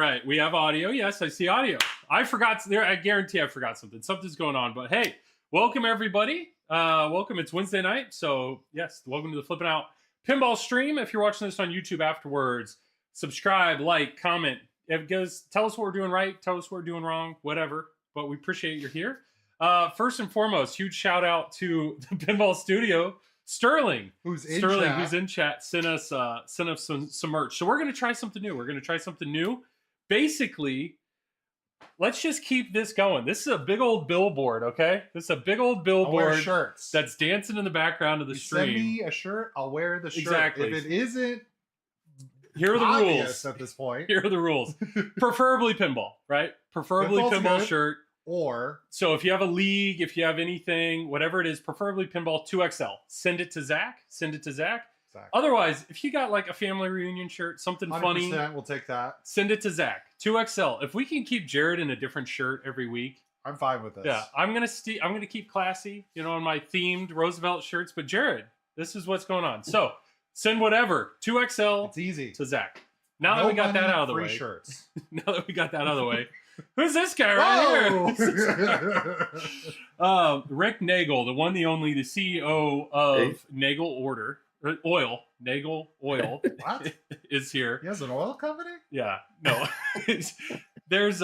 right. We have audio. Yes, I see audio. I forgot there. I guarantee I forgot something. Something's going on. But hey, welcome everybody. Welcome. It's Wednesday night. So yes, welcome to the Flip N Out Pinball stream. If you're watching this on YouTube afterwards, subscribe, like, comment. If it goes, tell us what we're doing right. Tell us what we're doing wrong. Whatever. But we appreciate you're here. First and foremost, huge shout out to the Pinball Studio. Sterling, who's in chat, sent us some merch. So we're gonna try something new. Basically, let's just keep this going. This is a big old billboard, okay? This is a big old billboard shirts that's dancing in the background of the stream. Send me a shirt, I'll wear the shirt. Exactly. If it isn't, here are the rules at this point. Here are the rules. Preferably pinball, right? Preferably pinball shirt. Or so if you have a league, if you have anything, whatever it is, preferably pinball 2XL. Send it to Zach. Otherwise, if you got like a family reunion shirt, something funny, we'll take that. Send it to Zach. 2XL. If we can keep Jared in a different shirt every week, I'm fine with this. Yeah, I'm gonna keep classy, on my themed Roosevelt shirts. But Jared, this is what's going on. So send whatever 2XL. It's easy to Zach. Now that we got that out of the way. Shirts. Now that we got that out of the way. Who's this guy right here? Rick Nagel, the one, the only, the CEO of Nagel Oil. Nagel Oil. What? Is here. He has an oil company? Yeah. No. There's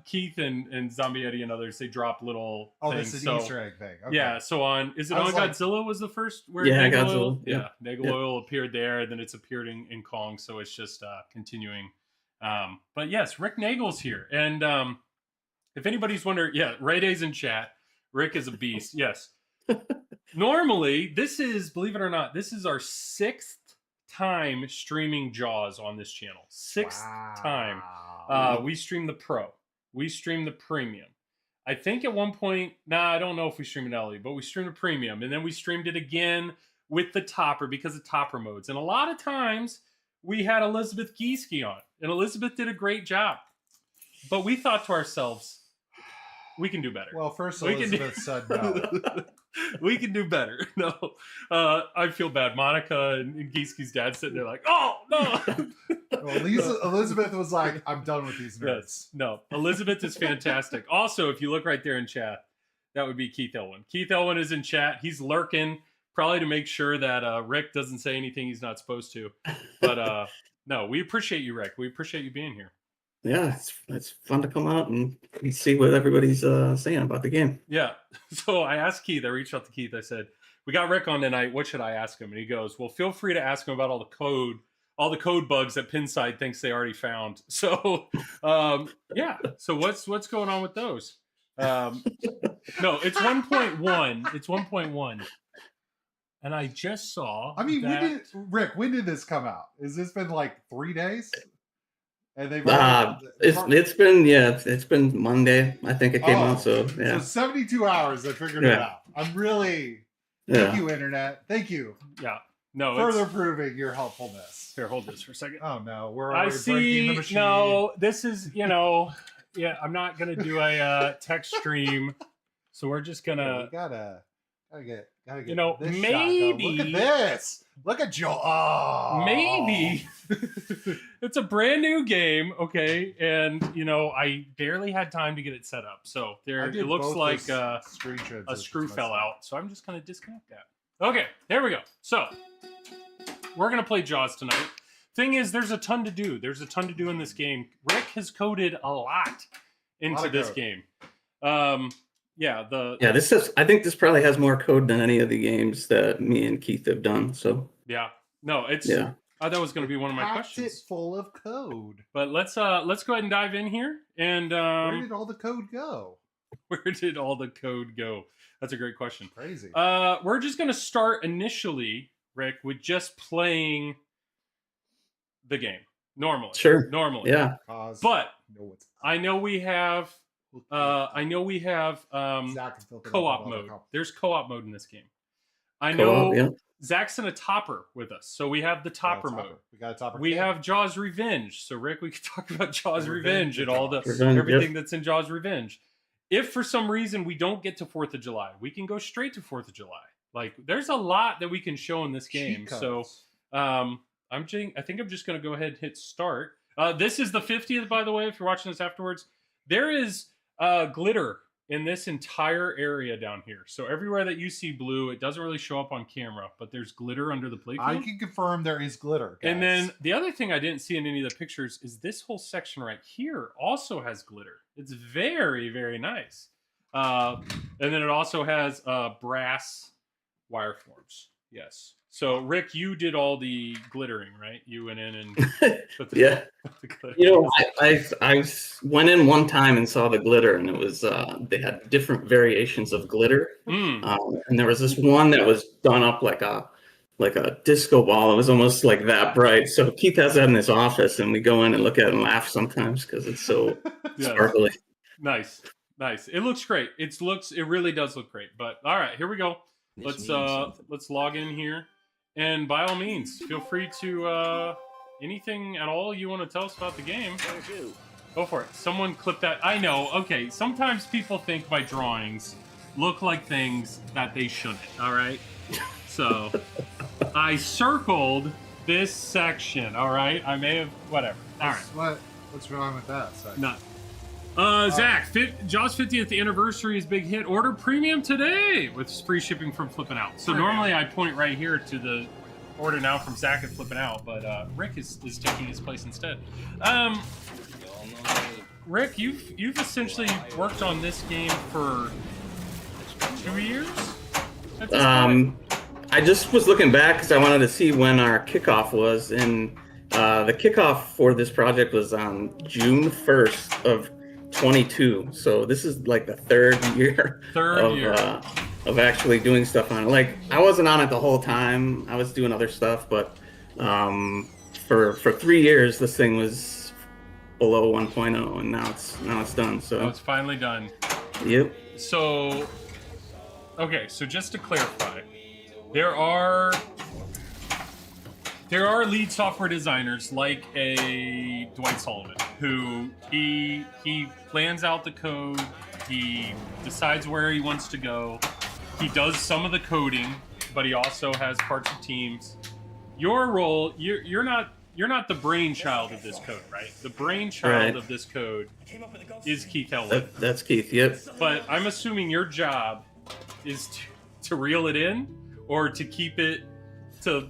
Keith and Zombietti and others. They drop little things. This is an Easter egg thing. Okay. Yeah. So on Godzilla was the first where Godzilla. Oil? Yeah. Nagel Oil appeared there, and then it's appeared in Kong. So it's just continuing. But yes, Rick Nagel's here. And if anybody's wondering, Ray Day's in chat. Rick is a beast. Yes. Normally, believe it or not, this is our 6th time streaming Jaws on this channel. 6th time. We stream the Pro. We stream the Premium. I think at one point, I don't know if we streamed it early, but we streamed the Premium. And then we streamed it again with the Topper because of Topper modes. And a lot of times, we had Elizabeth Gieske on, and Elizabeth did a great job. But we thought to ourselves, we can do better. Well, first Elizabeth said no. We can do better. No, I feel bad. Monica and Gieske's dad sitting there like, oh, no. Well, Elizabeth was like, I'm done with these nerds. Yes. No, Elizabeth is fantastic. Also, if you look right there in chat, that would be Keith Elwin. Keith Elwin is in chat. He's lurking. Probably to make sure that Rick doesn't say anything he's not supposed to. But no, we appreciate you, Rick. We appreciate you being here. Yeah, it's fun to come out and see what everybody's saying about the game. Yeah. So I asked Keith, I reached out to Keith. I said, we got Rick on tonight. What should I ask him? And he goes, well, feel free to ask him about all the code bugs that Pinside thinks they already found. So, yeah. So what's going on with those? No, it's 1.1. It's 1.1. And I just saw. I mean, when did this come out? Has this been like 3 days? And they've it's been Monday. I think it came out. So yeah, so 72 hours. I figured it out. I'm really thank you, internet. Thank you. Yeah. No. Further proving your helpfulness. Here, hold this for a second. Oh no, I see. The machine. No, this is yeah. I'm not gonna do a text stream, so we're just gonna. Gotta get maybe shot, look at this. Look at Joe. Oh, maybe it's a brand new game, okay? And I barely had time to get it set up, so it looks like a screw fell out. So I'm just gonna disconnect that. Okay, there we go. So we're gonna play Jaws tonight. Thing is, there's a ton to do. There's a ton to do in this game. Rick has coded a lot into this game. This is. I think this probably has more code than any of the games that me and Keith have done. So yeah, no, it's. Yeah. I thought it was going to be one of my questions. It's full of code. But let's go ahead and dive in here. And where did all the code go? Where did all the code go? That's a great question. Crazy. We're just going to start initially, Rick, with just playing the game normally. Sure. Normally. Yeah. But I know we have. Co-op mode. There's co-op mode in this game. I know Zach's in a Topper with us, so we have the Topper mode. We got a Topper. We have Jaws Revenge. So Rick, we could talk about Jaws Revenge and all everything that's in Jaws Revenge. If for some reason we don't get to 4th of July, we can go straight to 4th of July. Like there's a lot that we can show in this game. So I think I'm just going to go ahead and hit start. This is the 50th, by the way, if you're watching this afterwards. There is glitter in this entire area down here. So everywhere that you see blue, it doesn't really show up on camera, but there's glitter under the playfield. I can confirm there is glitter, guys. And then the other thing I didn't see in any of the pictures is this whole section right here also has glitter. It's very, very nice. And then it also has brass wire forms. Yes. So Rick, you did all the glittering, right? You went in and put the, put the glitter. You know, I went in one time and saw the glitter, and it was they had different variations of glitter, and there was this one that was done up like a disco ball. It was almost like that bright. So Keith has that in his office, and we go in and look at it and laugh sometimes because it's so sparkly. Nice. It looks great. It really does look great. But all right, here we go. Let's log in here. And by all means, feel free to anything at all you want to tell us about the game. Go for it. Someone clip that. I know. Okay, sometimes people think my drawings look like things that they shouldn't. All right. So I circled this section. All right. I may have whatever. All right. What's wrong with that? None. Zach, Jaws 50th anniversary is big hit. Order premium today with free shipping from Flip N Out. So normally I point right here to the order now from Zach at Flip N Out, but Rick is taking his place instead. Rick, you've essentially worked on this game for 2 years? I just was looking back because I wanted to see when our kickoff was, and the kickoff for this project was on June 1st of 22. So this is like the third year of actually doing stuff on it. Like, I wasn't on it the whole time. I was doing other stuff, but for 3 years this thing was below 1.0, and now it's done. So it's finally done. Yep. So okay, so just to clarify, there are lead software designers like a Dwight Sullivan, who he plans out the code, he decides where he wants to go, he does some of the coding, but he also has parts of teams. Your role, you're not the brainchild of this code, right? The brainchild of this code is Keith Elwin. That's Keith, yep. But I'm assuming your job is to reel it in, or to keep it, to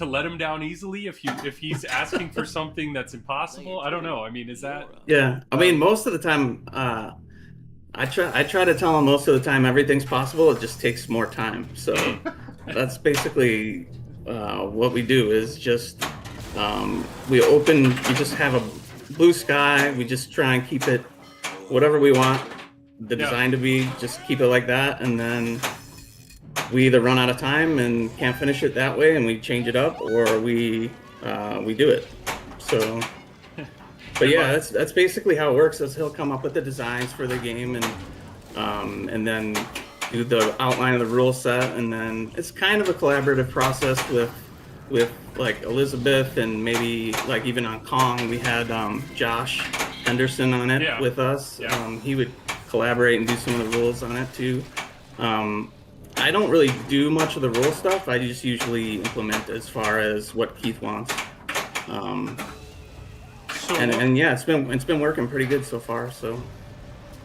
let him down easily if he's asking for something that's impossible. I don't know. I mean, is that? Yeah. I mean, most of the time, I try to tell him most of the time everything's possible. It just takes more time. So that's basically what we do. Is just we just have a blue sky. We just try and keep it whatever we want the design to be. Just keep it like that, and then we either run out of time and can't finish it that way, and we change it up, or we do it. So, but yeah, that's basically how it works. Is he'll come up with the designs for the game, and then do the outline of the rule set, and then it's kind of a collaborative process with like Elizabeth, and maybe like even on Kong we had Josh Henderson on it with us. He would collaborate and do some of the rules on it too. I don't really do much of the rule stuff. I just usually implement as far as what Keith wants. And yeah, it's been working pretty good so far. So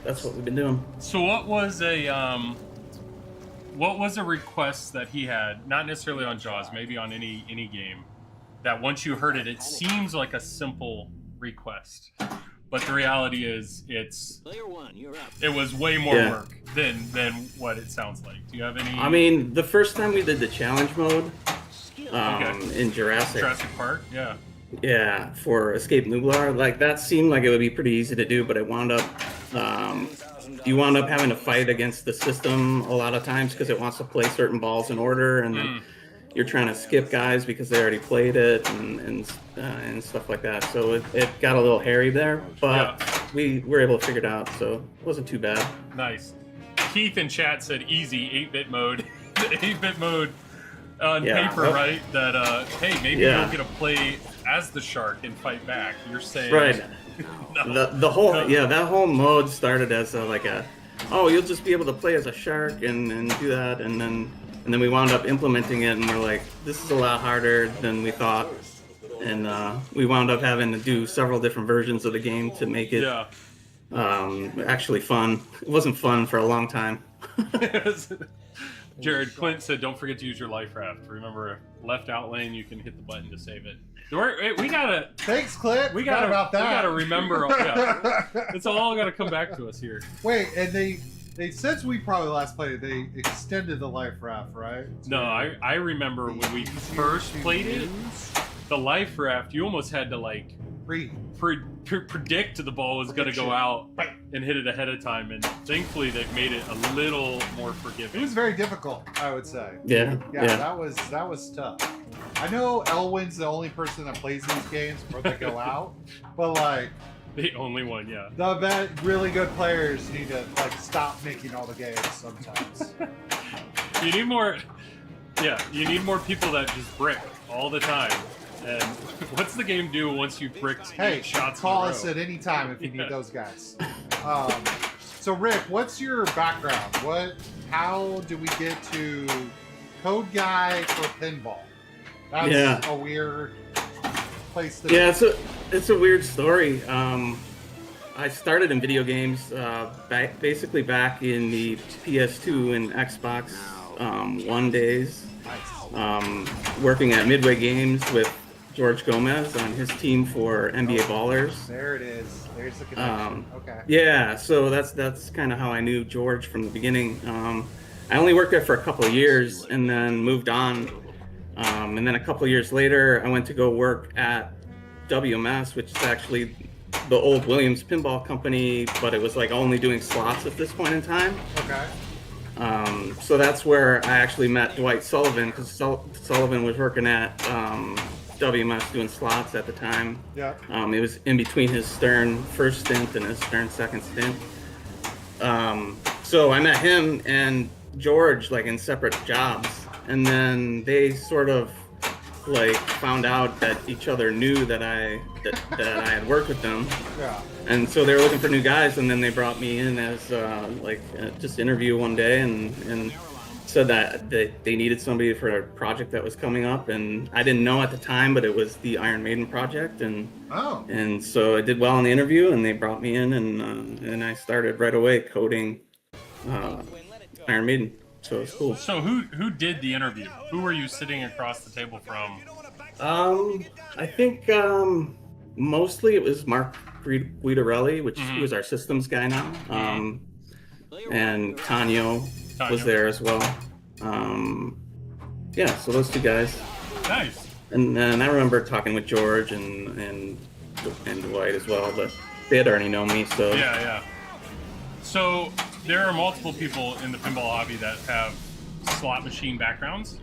that's what we've been doing. So what was a request that he had, not necessarily on Jaws, maybe on any game, that once you heard it, it seems like a simple request, but the reality is it was way more work than what it sounds like. Do you have any? I mean, the first time we did the challenge mode in Jurassic Park, for Escape Nublar, like that seemed like it would be pretty easy to do, but it wound up you wound up having to fight against the system a lot of times because it wants to play certain balls in order, and then you're trying to skip guys because they already played it and stuff like that. So it got a little hairy there, but we were able to figure it out, so it wasn't too bad. Nice. Keith in chat said easy 8-bit mode. The 8-bit mode on paper, right? That hey, maybe you'll get to play as the shark and fight back. You're saying right. No. The whole that whole mode started as you'll just be able to play as a shark and do that, and then we wound up implementing it, and we're like, this is a lot harder than we thought, and we wound up having to do several different versions of the game to make it actually fun. It wasn't fun for a long time. Jared, Clint said, "Don't forget to use your life raft. Remember, left out lane, you can hit the button to save it." We gotta. Thanks, Clint. We gotta about that. We gotta remember. Yeah, it's all gotta come back to us here. Wait, and they since we probably last played it, they extended the life raft, right? No, I remember when we first played it, the life raft, you almost had to like predict the ball was going to go out and hit it ahead of time, and thankfully they've made it a little more forgiving. It was very difficult, I would say. Yeah. That was tough. I know Elwin's the only person that plays these games before they go out, but like the only one, yeah. The really good players need to like stop making all the games sometimes. You need more. Yeah, you need more people that just brick all the time. And what's the game do once you've bricked 8 shots call in a us row? at any time if you need those guys. So Rick, what's your background? How do we get to code guy for pinball? That's a weird place to be. It's a weird story. I started in video games basically back in the PS2 and Xbox One days, working at Midway Games with George Gomez on his team for NBA Ballers. There it is. There's the connection. Okay. Yeah, so that's kind of how I knew George from the beginning. I only worked there for a couple of years and then moved on. And then a couple of years later, I went to go work at WMS, which is actually the old Williams Pinball Company, but it was like only doing slots at this point in time. Okay. So that's where I actually met Dwight Sullivan, because Sullivan was working at WMS doing slots at the time. Yeah. It was in between his Stern first stint and his Stern second stint. So I met him and George like in separate jobs, and then they sort of like found out that each other knew that I had worked with them. Yeah. And so they were looking for new guys, and then they brought me in as just interview one day and said that they needed somebody for a project that was coming up, and I didn't know at the time, but it was the Iron Maiden project, and so I did well in the interview, and they brought me in, and I started right away coding Iron Maiden. So it's cool. So who did the interview? Who were you sitting across the table from? I think mostly it was Mark Guidarelli, which he was our systems guy now, and Tanyo was there as well. So those two guys. Nice. And then I remember talking with George and Dwight as well, but they had already known me, so yeah. So there are multiple people in the pinball hobby that have slot machine backgrounds.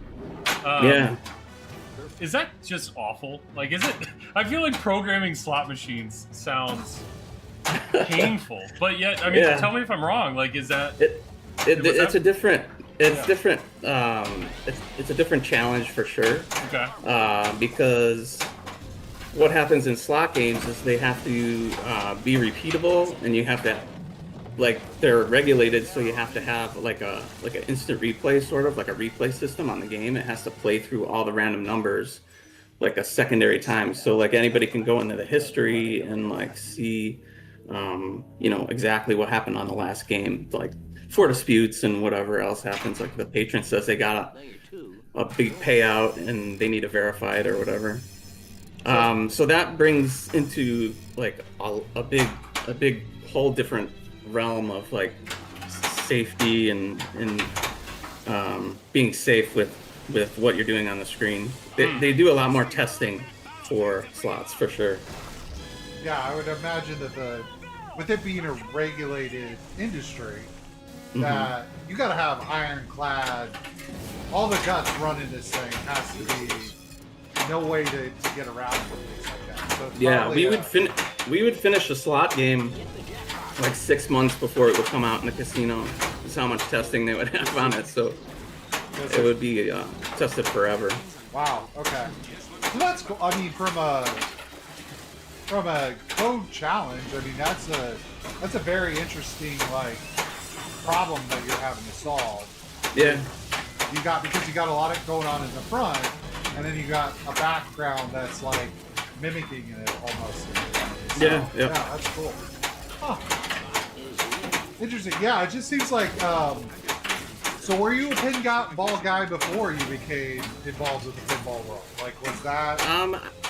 Is that just awful? Like, is it? I feel like programming slot machines sounds painful, but yet, I mean, tell me if I'm wrong. Like, is that? It's a different. It's different. It's a different challenge for sure. Okay. Because what happens in slot games is they have to be repeatable, and you have to. Like, they're regulated, so you have to have like an instant replay, sort of like a replay system on the game. It has to play through all the random numbers like a secondary time, so like anybody can go into the history and like see exactly what happened on the last game, like for disputes and whatever else happens. Like the patron says they got a big payout and they need to verify it or whatever. So that brings into like a big whole different realm of like safety and being safe with what you're doing on the screen. They do a lot more testing for slots for sure. Yeah, I would imagine that with it being a regulated industry, that you got to have ironclad. All the guts running this thing has to be no way to get around things like that. So yeah, we would finish a slot game like 6 months before it would come out in the casino. That's how much testing they would have on it, so it would be tested forever. Wow. Okay. So that's cool. I mean, from a code challenge, I mean that's a very interesting like problem that you're having to solve. Yeah. Because you got a lot of going on in the front, and then you got a background that's like mimicking it almost. So, Yeah. yeah, that's cool. Huh. Interesting. Yeah, it just seems like. So were you a pinball guy before you became involved with the pinball world? Like, was that?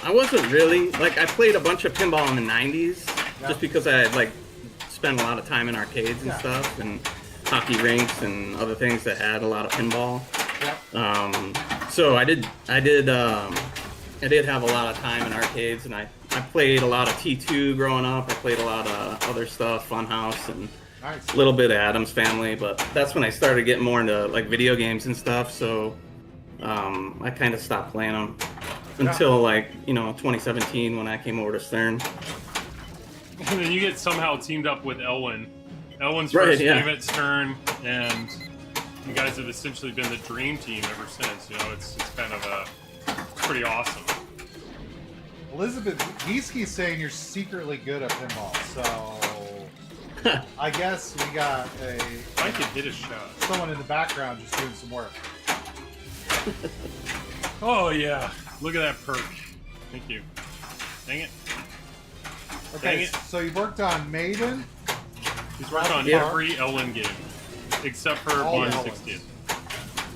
I wasn't really like I played a bunch of pinball in the '90s Yeah. just because I had like spent a lot of time in arcades and stuff and hockey rinks and other things that had a lot of pinball. Yeah. So I did have a lot of time in arcades, and I played a lot of T2 growing up. I played a lot of other stuff, Funhouse and Nice. a little bit of Adam's Family, but that's when I started getting more into like video games and stuff. So I kind of stopped playing them until like 2017 when I came over to Stern. And then you get somehow teamed up with Elwin. Elwin's Right, first yeah. game at Stern, and you guys have essentially been the dream team ever since. It's kind of it's pretty awesome. Elizabeth Geeski's saying you're secretly good at pinball, so I guess we got I could hit a shot. someone in the background just doing some work. Oh yeah, look at that perk. Thank you. Dang it. Okay, Dang it. so you worked on Maiden. He's worked on Yeah. every Elwin game except for All 160th.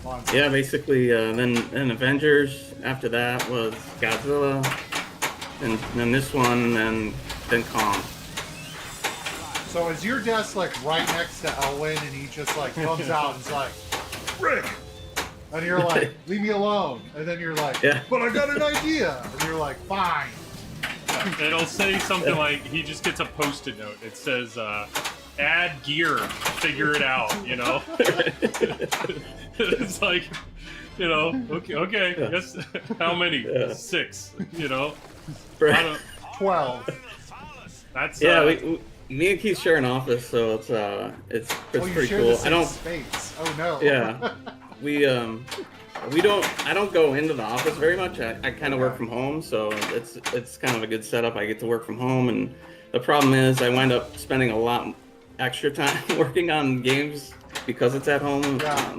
on- Yeah, basically, then Avengers. After that was Godzilla, and then this one, and then Kong. So is your desk like right next to Elwin, and he just like comes out and is like, Rick, and you're like, leave me alone, and then you're like, Yeah. but I got an idea, and you're like, fine. It'll say something like, he just gets a Post-it note. It says, add gear, figure it out, It's like, okay, Yeah. yes. How many? Yeah. 6, Right. I don't, 12. that's, Yeah, me and Keith share an office, so it's Oh, you pretty share cool. the I same don't. space. Oh no. Yeah, we don't. I don't go into the office very much. I kind of work from home, so it's kind of a good setup. I get to work from home, and the problem is I wind up spending a lot extra time working on games because it's at home. Yeah.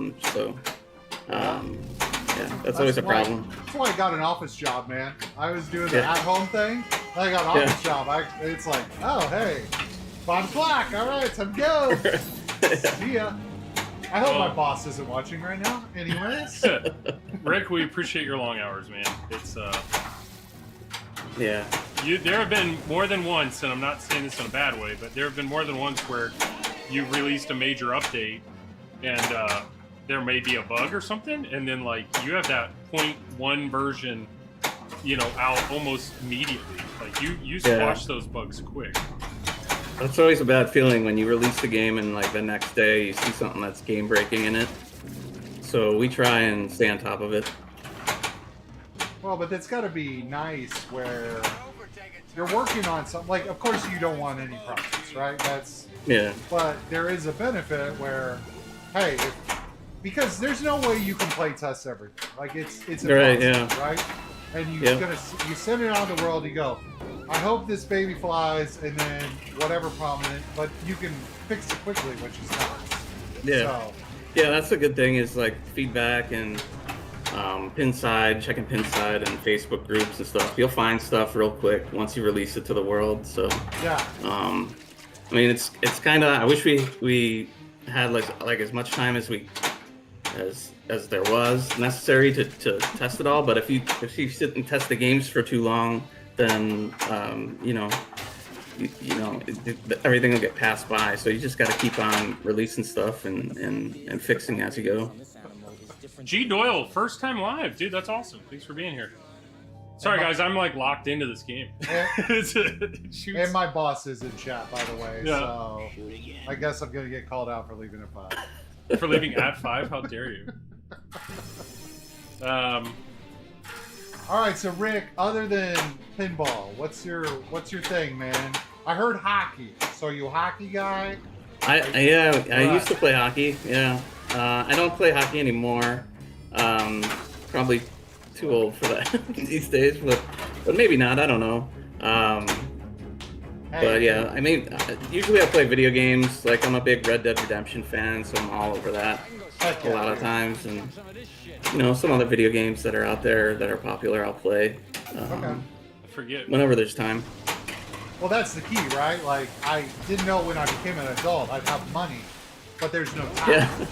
Yeah, that's always a problem. That's why I got an office job, man. I was doing the Yeah. at-home thing. I got an office job. It's like, oh hey, 5 o'clock. All right, time to go. See ya. I hope my boss isn't watching right now. Anyways. Rick, we appreciate your long hours, man. It's, Yeah. there have been more than once, and I'm not saying this in a bad way, but there have been more than once where you've released a major update, and there may be a bug or something, and then like you have that 0.1 version, out almost immediately. Like you squash those bugs quick. That's always a bad feeling when you release the game and like the next day you see something that's game breaking in it. So we try and stay on top of it. Well, but it's got to be nice where you're working on something. Like, of course, you don't want any problems, right? Yeah. But there is a benefit where, hey, because there's no way you can play test everything. Like it's impossible, Right, yeah. right? And you Yeah. you send it out in the world. You go, I hope this baby flies, and then whatever problem, but you can fix it quickly, which is nice. Yeah. So, Yeah, that's the good thing is like feedback and Pinside, checking Pinside and Facebook groups and stuff. You'll find stuff real quick once you release it to the world. So yeah. I mean, it's kind of. I wish we had like as much time as there was necessary to test it all. But if you sit and test the games for too long, then everything will get passed by. So you just got to keep on releasing stuff and fixing as you go. G Doyle, first time live, dude. That's awesome. Thanks for being here. Sorry, guys, I'm like locked into this game. And my boss is in chat, by the way. Yeah. So I guess I'm gonna get called out for leaving at 5. For leaving at 5, how dare you? All right, so Rick, other than pinball, what's your thing, man? I heard hockey. So are you a hockey guy? I used to play hockey. Yeah, I don't play hockey anymore. Probably too old for that these days, but maybe not. I don't know. But yeah, I mean, usually I play video games. Like I'm a big Red Dead Redemption fan, so I'm all over that a lot of times. And some other video games that are out there that are popular, I'll play. Okay. forget. whenever there's time. Well, that's the key, right? Like, I didn't know when I became an adult I'd have money, but there's no time. Yeah,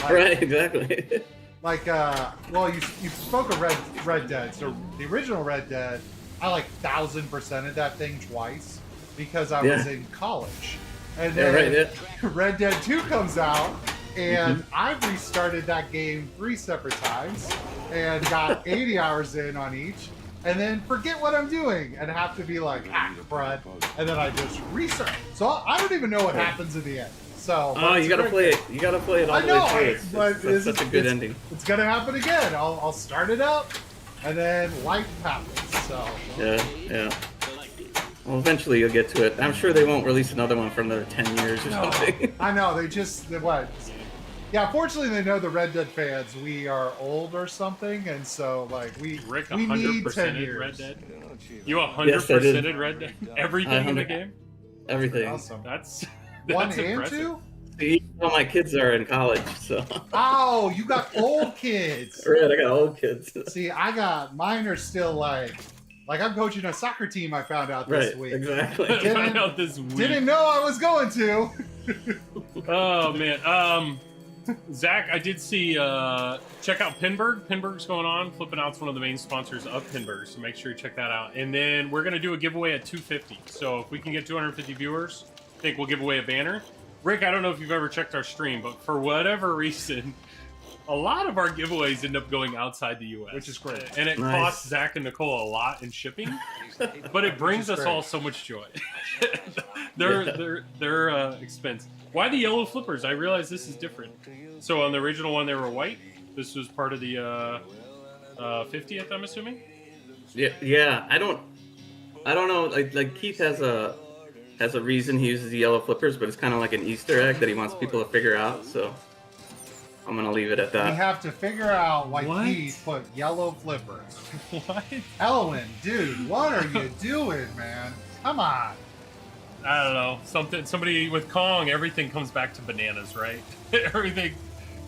Like, right, exactly. Like, well, you spoke of Red Dead. So the original Red Dead, I like 1000%ed that thing twice because I was in college. And then Red Dead 2 comes out, and I've restarted that game 3 separate times and got 80 hours in on each, and then forget what I'm doing and have to be like, crud, and then I just restart. So I don't even know what happens at the end. So you gotta play it. You gotta play it all the way through. It's such a good ending. It's gonna happen again. I'll start it up, and then life happens. So yeah. Well, eventually you'll get to it. I'm sure they won't release another one for another 10 years or something. I know what? Yeah, fortunately they know the Red Dead fans. We are old or something, and so like we need 10 years. Red Dead. You 100%ed Red Dead. Everything in the game. Everything. Awesome. That's 1 and impressive. 2. All my kids are in college, so. Oh, you got old kids. Right, I got old kids. See, mine are still like I'm coaching a soccer team. I found out this week. Exactly. Didn't know I was going to. Oh man. Zach, I did see. Check out Pinburg. Pinburg's going on. Flip N Out's one of the main sponsors of Pinburg, so make sure you check that out. And then we're gonna do a giveaway at 250. So if we can get 250 viewers, I think we'll give away a banner. Rick, I don't know if you've ever checked our stream, but for whatever reason, a lot of our giveaways end up going outside the U.S., which is great, and it costs Zach and Nicole a lot in shipping, but it brings us all so much joy. They're expensive. Why the yellow flippers? I realize this is different. So on the original one, they were white. This was part of the 50th, I'm assuming. Yeah. I don't know. Like Keith has a reason he uses the yellow flippers, but it's kind of like an Easter egg that he wants people to figure out. So I'm gonna leave it at that. We have to figure out why Keith put yellow flippers. What? Elwin, dude, what are you doing, man? Come on. I don't know. Somebody with Kong, everything comes back to bananas, right?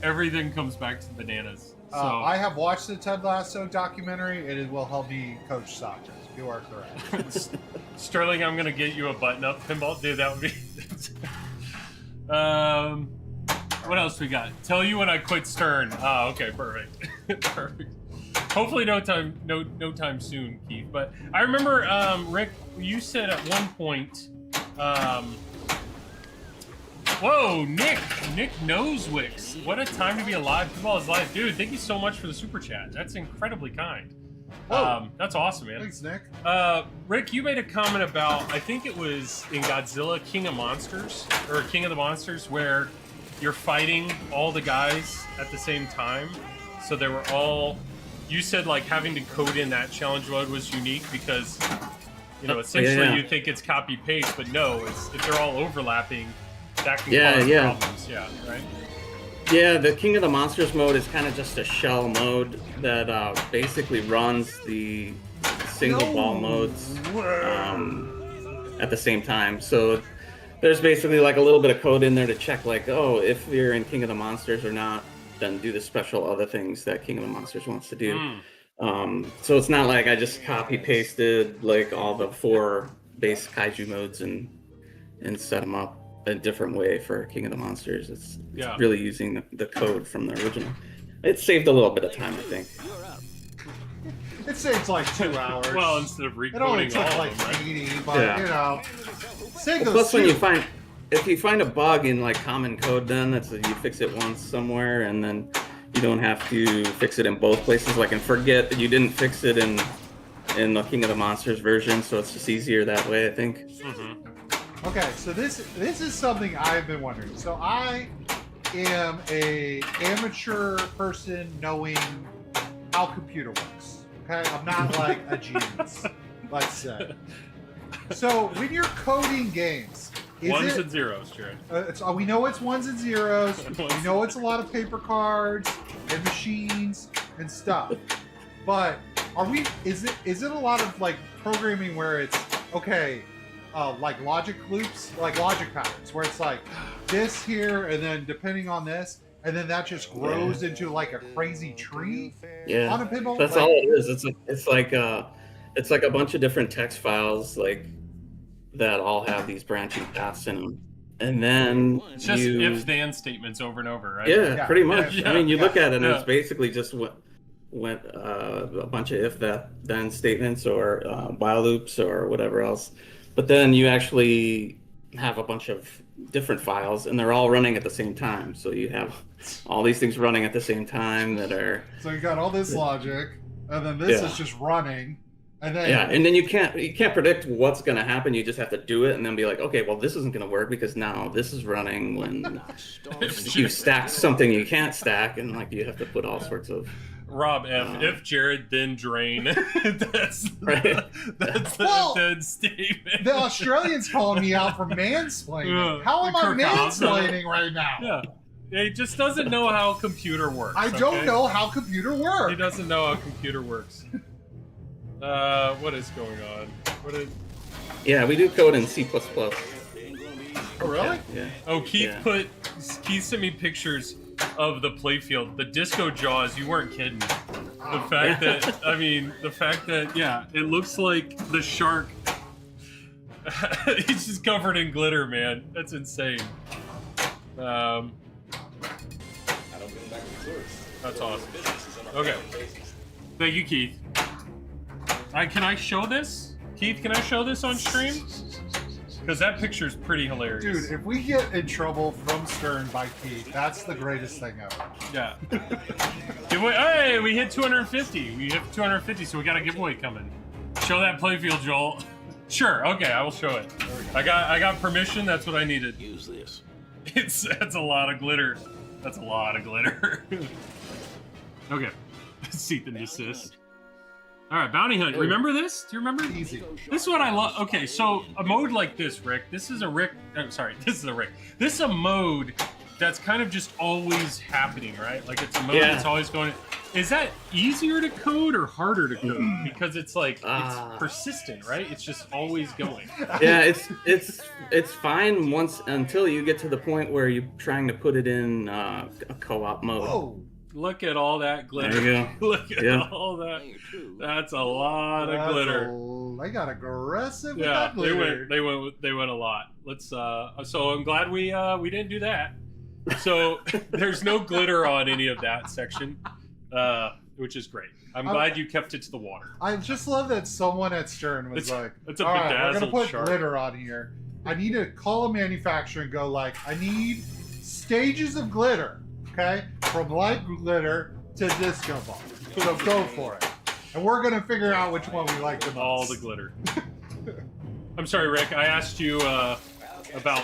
everything comes back to bananas. So I have watched the Ted Lasso documentary, and it will help me coach soccer. You are correct. Sterling, I'm gonna get you a button-up pinball. Dude, that would be. What else we got? Tell you when I quit Stern. Oh, okay, perfect. Perfect. Hopefully no time soon, Keith. But I remember, Rick, you said at one point, whoa, Nick Nosewicks. What a time to be alive. Pinball is life. Dude, thank you so much for the super chat. That's incredibly kind. That's awesome, man. Thanks, Nick. Rick, you made a comment about, I think it was in Godzilla King of Monsters, or King of the Monsters, where you're fighting all the guys at the same time. So they were all, you said like having to code in that challenge mode was unique because, essentially you think it's copy paste, but no, if they're all overlapping, that can cause problems. Yeah, right? Yeah, the King of the Monsters mode is kind of just a shell mode that basically runs the single ball modes at the same time. So there's basically like a little bit of code in there to check like, oh, if you're in King of the Monsters or not, then do the special other things that King of the Monsters wants to do. So it's not like I just copy pasted like all the 4 base kaiju modes and set them up a different way for King of the Monsters. It's really using the code from the original. It saved a little bit of time, I think. It saves like 2 hours. Well, instead of recoding it only took all like of them, right? 80, but save those. Plus, if you find a bug in like common code, then you fix it once somewhere, and then you don't have to fix it in both places. Like, and forget that you didn't fix it in the King of the Monsters version, so it's just easier that way, I think. Okay, so this is something I've been wondering. So I am a amateur person knowing how computer works. Okay, I'm not like a genius, let's say. So when you're coding games, ones and zeros, Jared. We know it's ones and zeros. We know it's a lot of paper cards and machines and stuff. But is it a lot of like programming where it's okay? Like logic loops, like logic patterns, where it's like this here, and then depending on this, and then that just grows into like a crazy tree on a pinball. That's all it is. It's like it's like a bunch of different text files like that all have these branching paths in them, and then It's just if-then statements over and over, right? yeah, pretty much. Yeah, I mean, you look at it and yeah. it's basically just went a bunch of if-then statements or while loops or whatever else, but then you actually have a bunch of different files and they're all running at the same time. So you have all these things running at the same time that are. So you got all this logic, and then this Yeah. is just running, and then Yeah, and then you can't predict what's going to happen. You just have to do it and then be like, okay, well, this isn't going to work because now this is running when you stack something you can't stack, and like you have to put all sorts of. Rob F. If Jared, then drain. That's Right. that's the Well, then statement. the Australians calling me out for mansplaining. Yeah. How am I Kirk mansplaining right now? Yeah. He just doesn't know how a computer works. I don't okay? know how computer He works. doesn't know how a computer works. What is going on? What is? Yeah, we do code in C++. Oh, really? Yeah. Oh, Keith Yeah. Keith sent me pictures of the playfield, the disco jaws. You weren't kidding. The fact that yeah, it looks like the shark. He's just covered in glitter, man. That's insane. That's awesome. Okay. Thank you, Keith. Can I show this? Keith, can I show this on stream? Because that picture's pretty hilarious. Dude, if we get in trouble from Stern by Keith, that's the greatest thing ever. Yeah. Giveaway. Hey, we hit 250. We hit 250, so we got a giveaway coming. Show that playfield, Joel. Sure. Okay, I will show it. I got permission. That's what I needed. Use this. That's a lot of glitter. That's a lot of glitter. Okay. Seat and desist. All right, bounty hunt. Remember this? Do you remember? Easy. This is what I love. Okay, so a mode like this, Rick. This is a Rick. Sorry, this is a Rick. This is a mode that's kind of just always happening, right? Like it's a mode Yeah. that's always going. Is that easier to code or harder to code? Because it's like it's persistent, right? It's just always going. Yeah, it's fine once until you get to the point where you're trying to put it in a co-op mode. Whoa. Look at all that glitter. There you go. Look at Yeah. all that. That's a lot of glitter. They got aggressive with Yeah, that glitter. they went a lot. Let's so I'm glad we didn't do that. So there's no glitter on any of that section, which is great. I'm glad you kept it to the water. I just love that someone at Stern was like, it's a all right, we're going to bedazzled put shark." glitter on here. I need to call a manufacturer and go like, I need stages of glitter, okay? From light glitter to disco ball. So go for it. And we're going to figure out which one we like the most. All the glitter. I'm sorry, Rick. I asked you about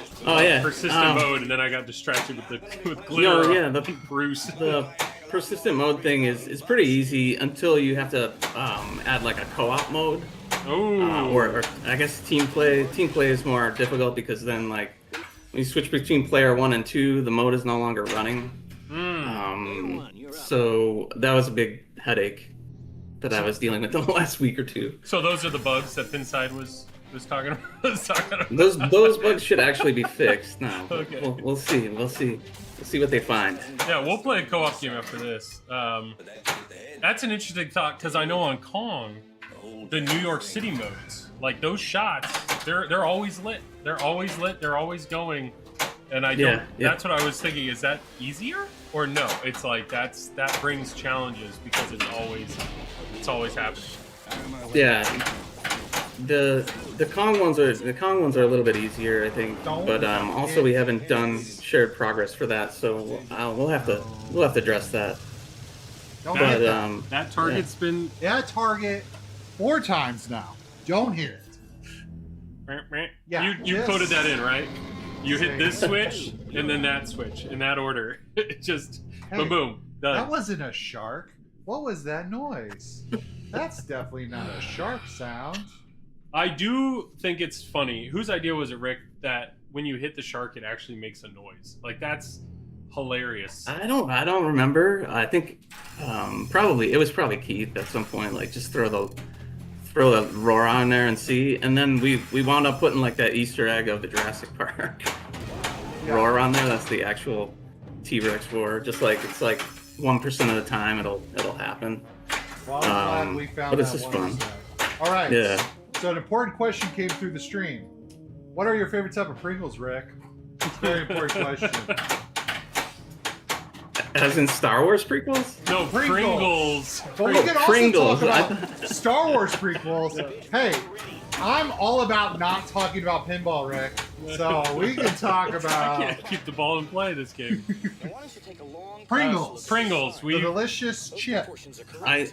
persistent mode, and then I got distracted with glitter. No, yeah, the Bruce. the persistent mode thing is pretty easy until you have to add like a co-op mode. Oh. Or I guess team play. Team play is more difficult because then like when you switch between player 1 and 2, the mode is no longer running. So that was a big headache that I was dealing with the last week or two. So those are the bugs that Pinside was talking about. Those bugs should actually be fixed now. Okay. We'll see. We'll see what they find. Yeah, we'll play a co-op game after this. That's an interesting thought because I know on Kong, the New York City modes, like those shots, they're always lit. They're always lit. They're always going. And I don't. Yeah. That's what I was thinking. Is that easier or no? It's like that brings challenges because it's always happening. Yeah. The Kong ones are a little bit easier, I think. But also we haven't done shared progress for that, so we'll have to address that. Don't But hit that. That target's been. Yeah, target 4 times now. Don't hit it. Yeah, You this- coded that in, right? You hit this switch and then that switch in that order. It just Hey, boom, boom, done. That wasn't a shark. What was that noise? That's definitely not a shark sound. I do think it's funny. Whose idea was it, Rick, that when you hit the shark, it actually makes a noise? Like that's hilarious. I don't remember. I think it was probably Keith at some point. Like just throw the roar on there and see. And then we wound up putting like that Easter egg of the Jurassic Park roar on there. That's the actual T-Rex roar. Just like it's like 1% of the time it'll happen. Well, I'm glad we found but it's that just 1%. fun. All right. Yeah. So an important question came through the stream. What are your favorite type of Pringles, Rick? It's a very important question. As in Star Wars prequels? No, Pringles. But we can also Pringles. talk about Star Wars prequels. Hey, I'm all about not talking about pinball, Rick. So we can talk I about can't keep the ball in play this game. Pringles. Pringles. The We delicious chip.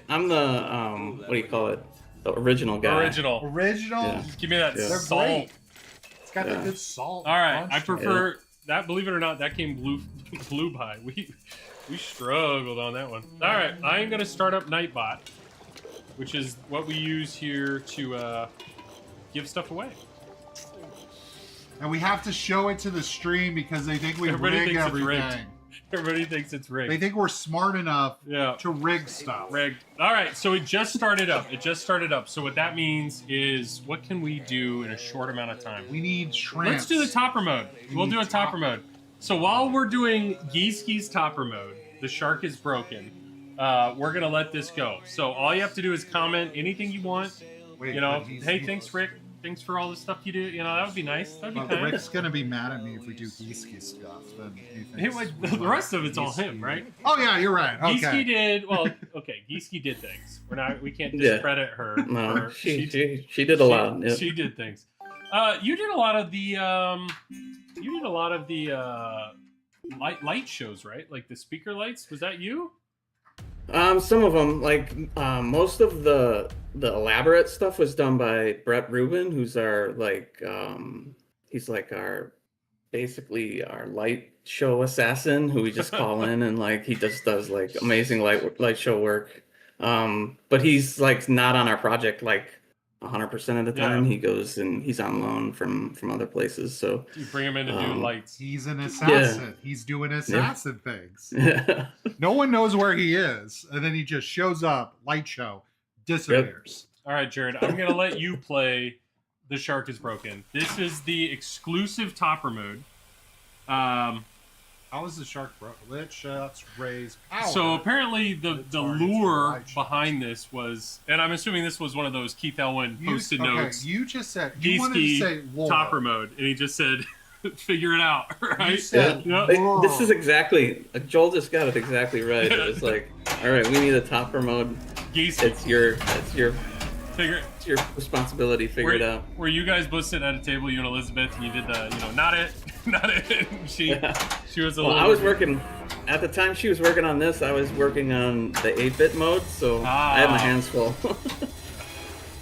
I'm the what do you call it? The original guy. original. Original. Yeah. Give me that Yeah. They're salt. great. It's got Yeah. the good salt. All right, punch I to it. prefer that. Believe it or not, that game blew by. We struggled on that one. All right, I am gonna start up Nightbot, which is what we use here to give stuff away. And we have to show it to the stream because they think we Everybody rig thinks it's rigged. everything. Everybody thinks it's rigged. They think we're smart enough Yeah. to rig stuff. Rigged. All right, so it just started up. It just started up. So what that means is, what can we do in a short amount of time? We need shrimp. Let's do the topper mode. We'll do a topper mode. So while we're doing Geeski's topper mode, the shark is broken. We're gonna let this go. So all you have to do is comment anything you want. Wait, You know, but he's- hey, thanks, Rick. Thanks for all the stuff you do. You know, that would be nice. That'd be But kind. Rick's gonna be mad at me if we do Geeski stuff. Then he Hey, thinks wait, we the want rest of it's all Geeski. him, right? Oh yeah, you're right. Geeski Okay. did well. Okay, Geeski did things. We can't Yeah. discredit her. No, for- she did a lot. Yeah. She did things. You did a lot of the light shows, right? Like the speaker lights. Was that you? Some of them, like most of the elaborate stuff, was done by Brett Rubin, who's our he's like our basically our light show assassin, who we just call in and like he just does like amazing light show work. But he's like not on our project like 100% of the time. Yeah. He goes and he's on loan from other places. So You bring him in to do lights. He's an assassin. He's doing assassin things. No one knows where he is, and then he just shows up, light show, disappears. All right, Jared. I'm gonna let you play. The Shark is Broken. This is the exclusive topper mode. How is the shark broke? Lit shots, raise power. So apparently the targets lure light shots. behind this was, and I'm assuming this was one of those Keith Elwin posted notes. You just said you wanted to Geeski say lore. topper mode, and he just said, "Figure it out." You Right? said Yeah. lore. This is exactly Joel just got it exactly right. It's like, all right, we need a topper mode. Geeski. It's your Figure. it's your responsibility. Figure it out. Were you guys both sitting at a table, you and Elizabeth, and you did the, not it, not it. She was a Well, little. I was working at the time she was working on this. I was working on the 8-bit mode, so I had my hands full.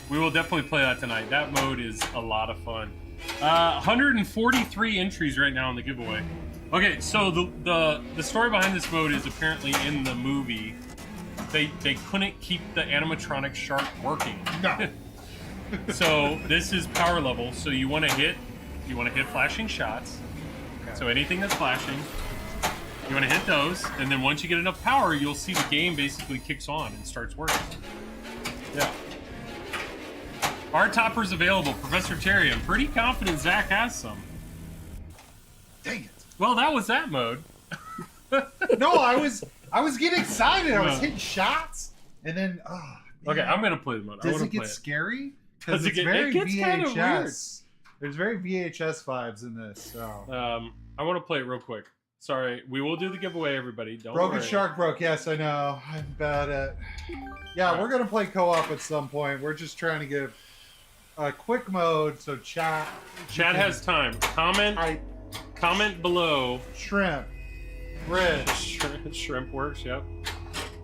We will definitely play that tonight. That mode is a lot of fun. 143 entries right now in the giveaway. Okay, so the story behind this mode is apparently in the movie. They couldn't keep the animatronic shark working. No. So this is power level. So you want to hit flashing shots. Okay. So anything that's flashing, you want to hit those, and then once you get enough power, you'll see the game basically kicks on and starts working. Yeah. Our topper's available, Professor Terry. I'm pretty confident Zach has some. Dang it. Well, that was that mode. No, I was getting excited. I was Yeah. hitting shots, and then Okay, I'm gonna play the mode. I Does want it to play get it. scary? Does Because it it's get- very it gets kinda weird. VHS. There's very VHS vibes in this. So I want to play it real quick. Sorry, we will do the giveaway, everybody. Don't Broken worry. Shark broke. Yes, I know. I'm bad at. Yeah, we're gonna play co-op at some point. We're just trying to give a quick mode so chat. Chat has time. Comment below. Shrimp, bridge. Shrimp works. Yep.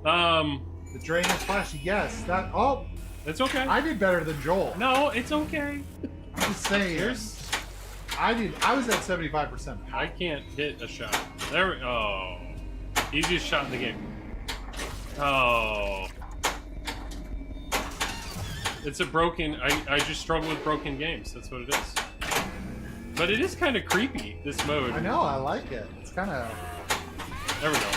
The drain is flashy. Yes, that. Oh, It's okay. I did better than Joel. No, it's okay. I'm just saying. I was at 75%. I can't hit a shot. There we oh. Easiest shot in the game. Oh. It's a broken I just struggle with broken games. That's what it is. But it is kind of creepy, this mode. I know. I like it. It's kind of. There we go.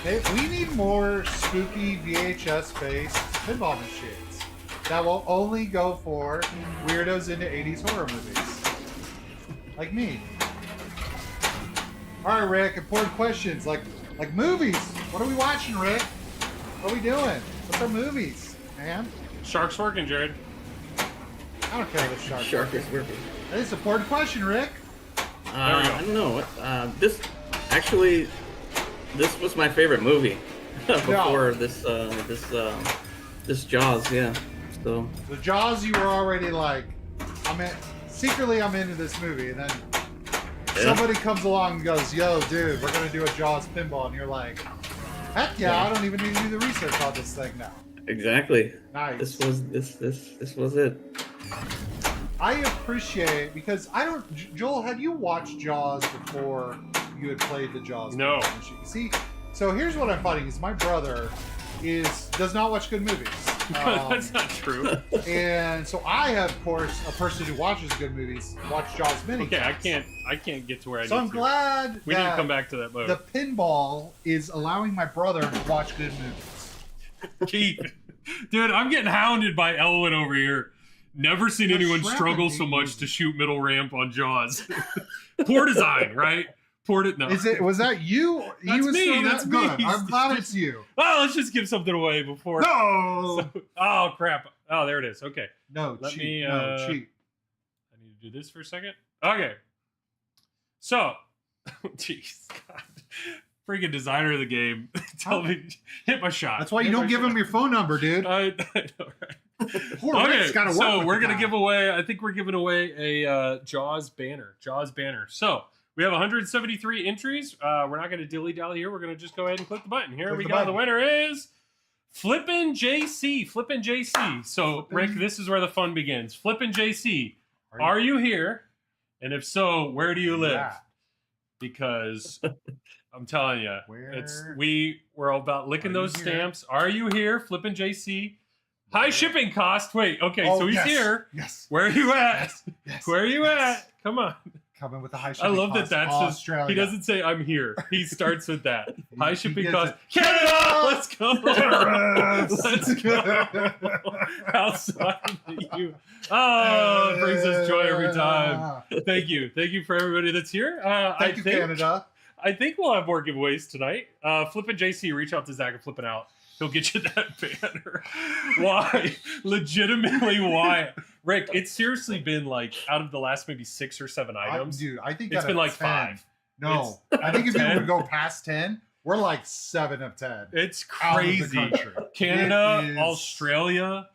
Hey, we need more spooky VHS-based pinball machines that will only go for weirdos into 80s horror movies. Like me. Alright, Rick, important questions. Like movies. What are we watching, Rick? What are we doing? What's our movies, man? Shark's working, Jared. I don't care if the Shark is working. That's an important question, Rick. I don't know. This was my favorite movie before this Jaws. Yeah. So The Jaws, you were already like, secretly I'm into this movie, and then somebody comes along and goes, "Yo, dude, we're gonna do a Jaws pinball," and you're like, "Heck yeah, I don't even need to do the research on this thing now." exactly. Nice. This was it. I appreciate, because I don't. Joel, had you watched Jaws before you had played the Jaws? No. Machine? See, so here's what I'm finding: is my brother does not watch good movies. That's not true. And so I have, of course, a person who watches good movies, watch Jaws many Okay, times. I can't get to where I So need I'm to. glad We need to that come back to that mode. the pinball is allowing my brother to watch good movies. Keith, dude, I'm getting hounded by Elwin over here. Never seen The anyone shrimp struggle is so much easy. to shoot middle ramp on Jaws. Poor design, right? No. Was that you? That's me, that's me. I'm glad it's you. Oh, let's just give something away before. No. Oh crap! Oh, there it is. Okay, No, Let cheat. me, No, cheat. I need to do this for a second. Okay, so, jeez, God, freaking designer of the game, tell me, hit my shot. That's why you Hit don't my give shot. him your phone number, dude. I know, right? Poor Rick's gotta work so with we're the gonna guy. give away. I think we're giving away a Jaws banner. So we have 173 entries. We're not gonna dilly dally here. We're gonna just go ahead and click the button. Here Click we the go. button. The winner is Flippin' JC. Flippin' JC. So Flippin'- Rick, this is where the fun begins. Flippin' JC. Are you here? And if so, where do you live? Yeah. Because I'm telling you, Where- we're all about licking Are you those here? stamps. Are you here? Flippin' JC. High shipping cost. Wait, okay, Oh, so he's yes. here. Yes. Where are you at? Yes. Where are you Yes. at? Come on. Coming with the high I shipping love that costs, that's Australia. he doesn't say I'm here. He starts with that. High shipping gets cost. it. Canada! Let's go! Terrorists! Let's go! Outside you. Oh, it brings us joy every time. Thank you. Thank you for everybody that's here. Thank you, Canada. I think we'll have more giveaways tonight. Flippin' JC, reach out to Zach and Flippin' Out. He'll get you that banner. Why? Legitimately, why? Rick, it's seriously been like out of the last maybe 6 or 7 items. Dude, I think It's out been of like 10. 5. No, It's I think if you 10. would go past 10, we're like 7 of 10. It's Out of the crazy. country. Canada, It is- Australia.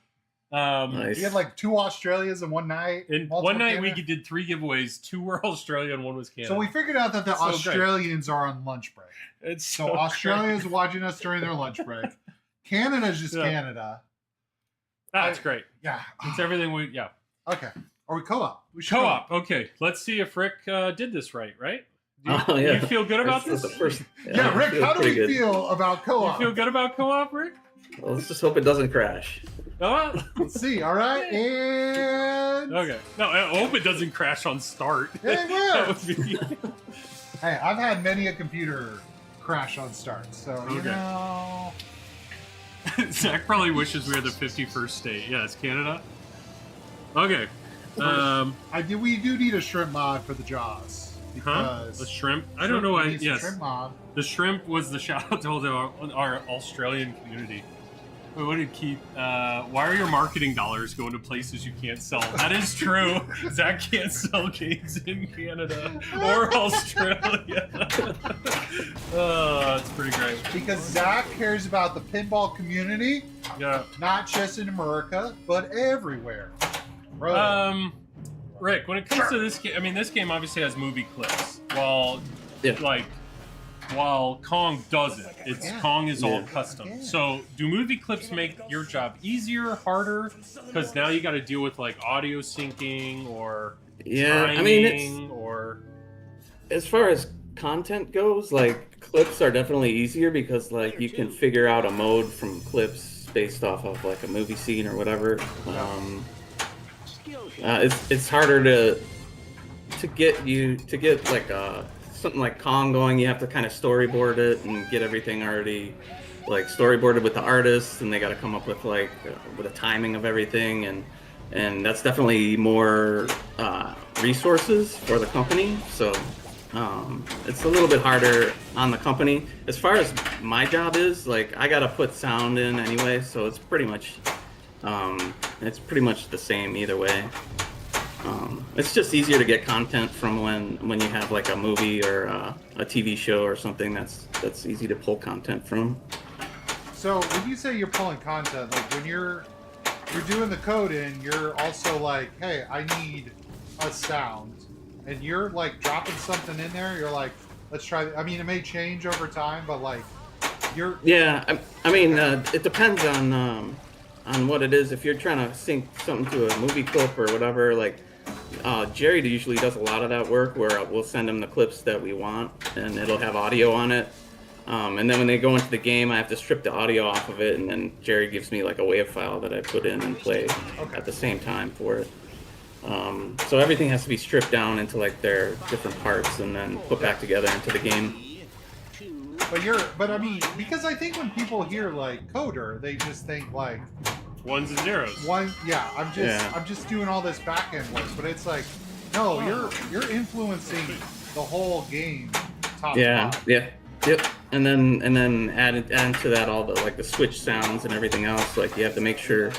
Nice. We had like 2 Australias in one night. In multiple one night we Canada. did 3 giveaways. 2 were Australia and 1 was Canada. So we figured out that the So great. Australians are on lunch break. it's So so Australia's great. watching us during their lunch break. Canada's just Yeah. Canada. That's great. Yeah. It's everything we Okay. Are we co-op? We should Co-op. Okay, let's see if Rick did this right. Do you, Oh, yeah. you feel good about That's this? the first. Yeah, I Rick, feel how do pretty we good. feel about You co-op? feel good about co-op, Rick? Well, let's just hope it doesn't crash. Oh, Let's see. All right. And okay. No, I hope it doesn't crash on start. Hey, That Rick. would be- Hey, I've had many a computer crash on start. So, you Okay. know. Zach probably wishes we were the 51st state. Yes, Canada. Okay. We do need a shrimp mod for the Jaws. Huh? Because The shrimp? I don't know. we need some Yes. Shrimp mod. The shrimp was the shout out to all our Australian community. Wait, what did Keith? Why are your marketing dollars going to places you can't sell? That is true. Zach can't sell games in Canada or Australia. Oh, that's pretty great. Because Zach cares about the pinball community, Yeah. not just in America, but everywhere. Bro. Rick, when it comes to this game, I mean, this game obviously has movie clips. While Kong doesn't, Yeah. Kong is all Yeah. custom. Yeah. So, do movie clips make your job easier, harder? Because now you got to deal with like audio syncing or Yeah, timing, I mean, or as far as content goes, like clips are definitely easier because like you can figure out a mode from clips based off of like a movie scene or whatever. It's harder to get like something like Kong going. You have to kind of storyboard it and get everything already like storyboarded with the artists, and they got to come up with like with a timing of everything, and that's definitely more resources for the company. So it's a little bit harder on the company. As far as my job is, like I got to put sound in anyway, so it's pretty much It's pretty much the same either way. It's just easier to get content from when you have like a movie or a TV show or something that's easy to pull content from. So when you say you're pulling content, like when you're doing the coding, you're also like, hey, I need a sound, and you're like dropping something in there. You're like, let's try. I mean, it may change over time, but like, you're. Yeah, I mean, it depends on what it is. If you're trying to sync something to a movie clip or whatever, like Jerry usually does a lot of that work where we'll send him the clips that we want, and it'll have audio on it. And then when they go into the game, I have to strip the audio off of it, and then Jerry gives me like a WAV file that I put in and play at the same time for it. So everything has to be stripped down into like their different parts and then put back together into the game. But I mean, because I think when people hear like coder, they just think like ones and zeros. I'm just doing all this back end work, but it's like, no, you're influencing the whole game. Top to bottom. Yep. And then add to that all the switch sounds and everything else. Like you have to make sure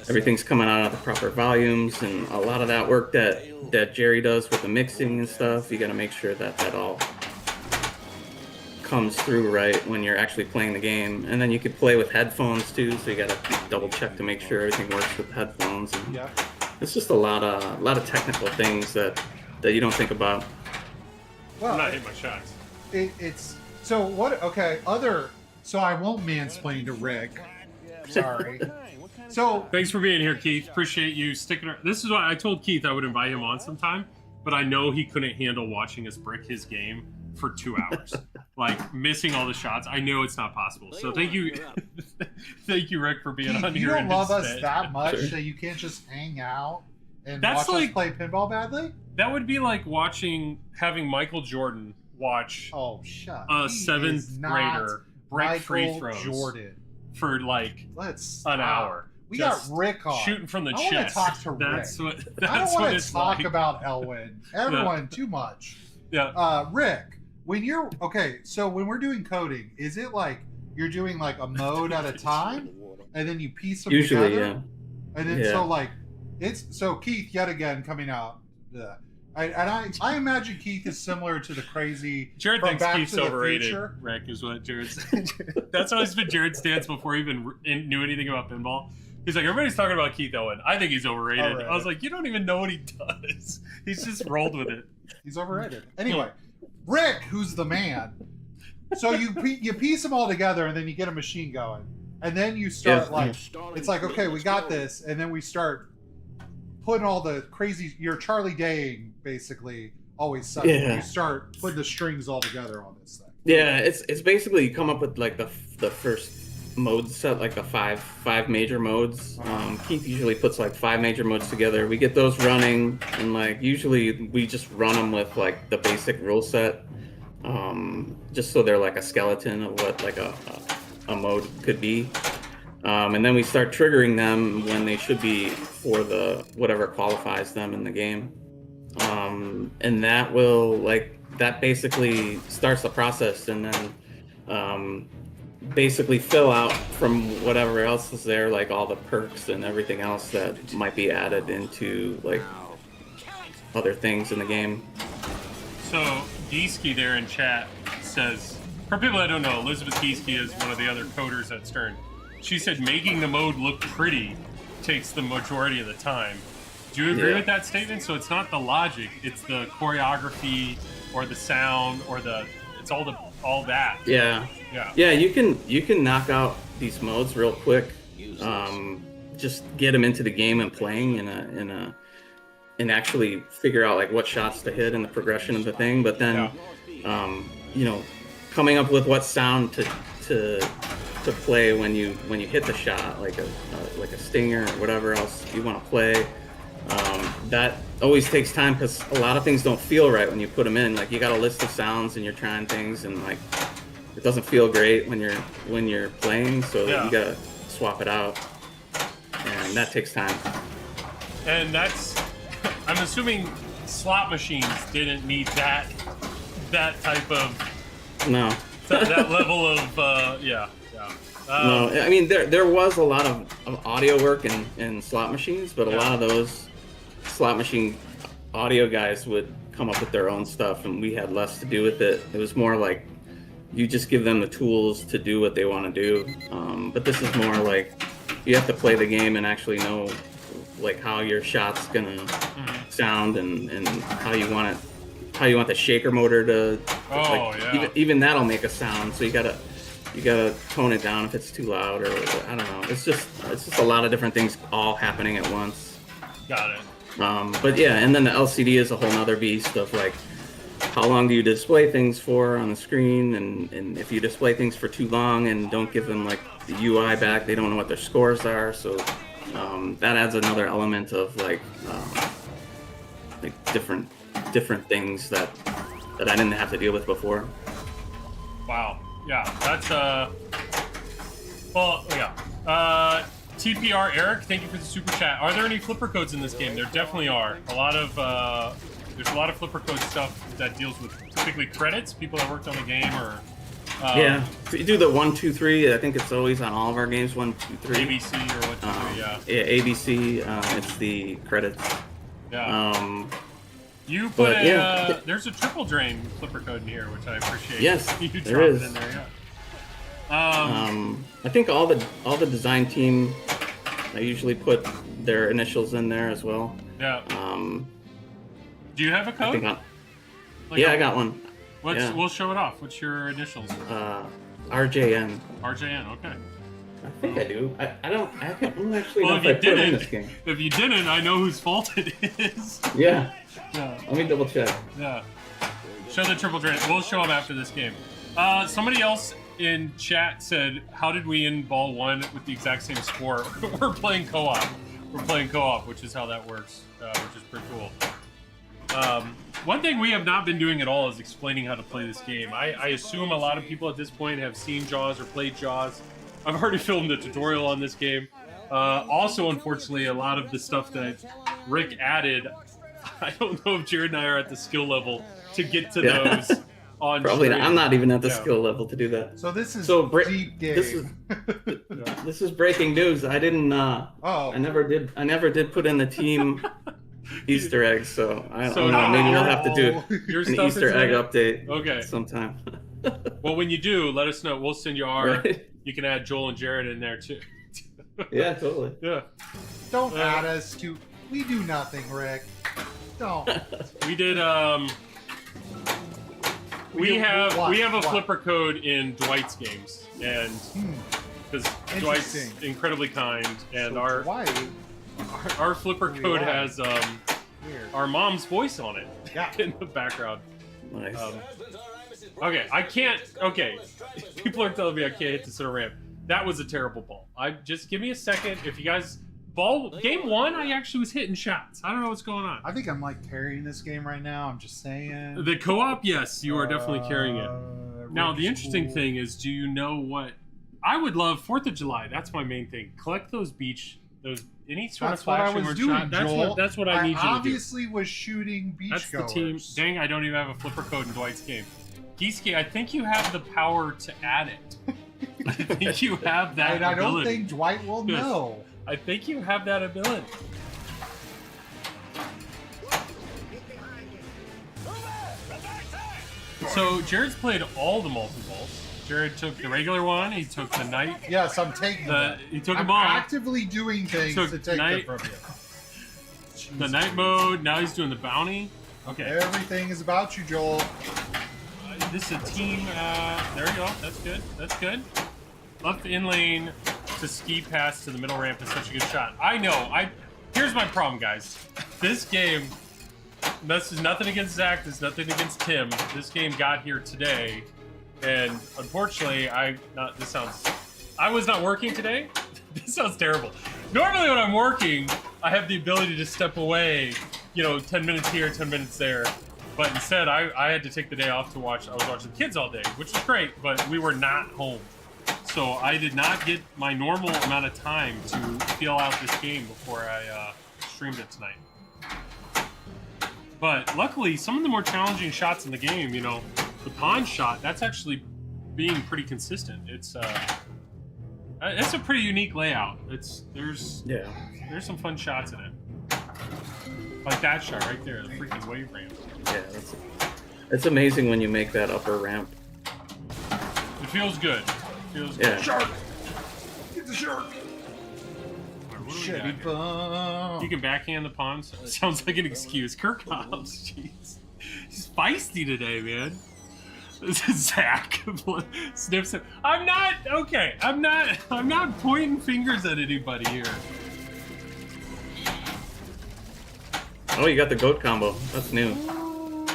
everything's coming out of the proper volumes, and a lot of that work that Jerry does with the mixing and stuff. You got to make sure that all comes through right when you're actually playing the game. And then you could play with headphones too, so you got to double check to make sure everything works with headphones. And it's just a lot of technical things that you don't think about. Well, I'm not hitting my shots. It's so what? Okay, so I won't mansplain to Rick. Sorry. So thanks for being here, Keith. Appreciate you sticking around. This is why I told Keith I would invite him on sometime, but I know he couldn't handle watching us brick his game for 2 hours, like missing all the shots. I know it's not possible. So thank you, thank you, Rick, for being Keith, on here. You don't love us that much Sure. that you can't just hang out and That's watch like- us play pinball badly? That would be like having Michael Jordan watch Oh, shut. a He seventh is not grader break Michael free throws Jordan. for like Let's stop. an hour. We Just got Rick on. shooting from the I want to chest. talk to Rick. That's what. I don't That's want what to it's talk like. about Elwin. Everyone too much. Yeah. Rick, when you're so when we're doing coding, is it like you're doing like a mode at a time, and then you piece them Usually, together? yeah. And then so like Keith yet again coming out. I imagine Keith is similar to the crazy. Jared from thinks Back Keith's to the overrated. Future. Rick is what Jared said. That's always been Jared's stance before he even knew anything about pinball. He's like, everybody's talking about Keith Owen. I think he's overrated. I was like, you don't even know what he does. He's just rolled with it. He's overrated. Anyway, Rick, who's the man? So you piece them all together, and then you get a machine going, and then you start it's like, okay, we got this, and then we start putting all the crazy. You're Charlie Daying basically always sudden. Yeah. You start putting the strings all together on this thing. Yeah, it's basically you come up with like the first mode set, like the five major modes. Keith usually puts like 5 major modes together. We get those running, and like usually we just run them with like the basic rule set, just so they're like a skeleton of what like a mode could be. And then we start triggering them when they should be for the whatever qualifies them in the game. And that basically starts the process, and then basically fill out from whatever else is there, like all the perks and everything else that might be added into like other things in the game. So Gieske there in chat says, for people that don't know, Elizabeth Gieske is one of the other coders at Stern. She said making the mode look pretty takes the majority of the time. Do you agree with that statement? So it's not the logic, it's the choreography or the sound or it's all that. Yeah, you can knock out these modes real quick. Just get them into the game and playing and actually figure out like what shots to hit and the progression of the thing. But then, coming up with what sound to play when you hit the shot, like a stinger or whatever else you want to play. That always takes time because a lot of things don't feel right when you put them in. Like you got a list of sounds and you're trying things, and like it doesn't feel great when you're playing. So you gotta swap it out, and that takes time. And I'm assuming slot machines didn't need that type of No. that level of yeah. No, I mean there was a lot of audio work in slot machines, but a lot of those slot machine audio guys would come up with their own stuff, and we had less to do with it. It was more like you just give them the tools to do what they want to do. But this is more like you have to play the game and actually know like how your shot's gonna sound and how you want the shaker motor to. Even that'll make a sound. So you gotta tone it down if it's too loud, or I don't know. It's just a lot of different things all happening at once. Got it. But yeah, and then the LCD is a whole nother beast of like, how long do you display things for on the screen, and if you display things for too long and don't give them like the UI back, they don't know what their scores are. So that adds another element of like different things that I didn't have to deal with before. Wow. Yeah, that's well, yeah. TPR Eric, thank you for the super chat. Are there any flipper codes in this game? There definitely are. There's a lot of flipper code stuff that deals with typically credits, people that worked on the game, or yeah. So you do the 1, 2, 3. I think it's always on all of our games. 1, 2, 3. ABC or 1, 2, 3. Yeah. Yeah, ABC. It's the credits. Yeah. You put there's a triple drain flipper code in here, which I appreciate. Yes, you there is. It in there, yeah. I think all the design team, I usually put their initials in there as well. Yeah. Do you have a code? I got one. We'll show it off. What's your initials? RJN. RJN. Okay. I think I do. I don't actually well, know if I put it in this game. If you didn't, I know whose fault it is. Yeah. Let me double check. Yeah. Show the triple drain. We'll show them after this game. Somebody else in chat said, how did we end ball 1 with the exact same score? We're playing co-op. Which is how that works, which is pretty cool. One thing we have not been doing at all is explaining how to play this game. I assume a lot of people at this point have seen Jaws or played Jaws. I've already filmed a tutorial on this game. Also, unfortunately, a lot of the stuff that Rick added, I don't know if Jared and I are at the skill level to get to those on Probably stream. not. I'm not even at the skill level to do that. So this is deep game. This is breaking news. I didn't. I never did put in the team Easter eggs. So I don't know. Maybe we'll have to do an Easter egg update sometime. Well, when you do, let us know. We'll send you our. Right. You can add Joel and Jared in there too. Yeah, totally. Yeah. Don't add us to. We do nothing, Rick. Don't. We did. We have a flipper code in Dwight's games, and because Dwight's incredibly kind, and so our flipper code has our mom's voice on it in the background. Nice. Okay, I can't. Okay, people are telling me I can't hit the center ramp. That was a terrible ball. Just give me a second. If you guys game 1, I actually was hitting shots. I don't know what's going on. I think I'm like carrying this game right now. I'm just saying. The co-op, yes, you are definitely carrying it. Now the interesting thing is, do you know what? I would love 4th of July. That's my main thing. Collect those any sort of flashing or shot. That's what I need you to do. I obviously was shooting beach That's goers. the team. Dang, I don't even have a flipper code in Dwight's game. Geeski, I think you have the power to add it. I think you have that and ability. I don't think Dwight will know. I think you have that ability. So Jared's played all the multi-balls. Jared took the regular one. He took the night. Yes, I'm taking them. He took them I'm all. actively doing things to take them from you. The night mode. Now he's doing the bounty. Okay. Everything is about you, Joel. This is a team. There we go. That's good. That's good. Left in lane to ski pass to the middle ramp is such a good shot. I know. Here's my problem, guys. This game. This is nothing against Zach. This is nothing against Tim. This game got here today, and unfortunately, I was not working today. This sounds terrible. Normally, when I'm working, I have the ability to step away. 10 minutes here, 10 minutes there. But instead, I had to take the day off to watch. I was watching the kids all day, which was great, but we were not home. So I did not get my normal amount of time to feel out this game before I streamed it tonight. But luckily, some of the more challenging shots in the game, the pond shot, that's actually being pretty consistent. It's a pretty unique layout. There's some fun shots in it. Like that shot right there, the freaking wave ramp. Yeah, it's amazing when you make that upper ramp. It feels good. Yeah. Shark! Get the shark! Alright, what do we Shitty got bum. here? You can backhand the pawns. Sounds like an excuse. Kirk Hobbs, jeez. He's feisty today, man. Zach sniffs him. I'm not pointing fingers at anybody here. Oh, you got the goat combo. That's new.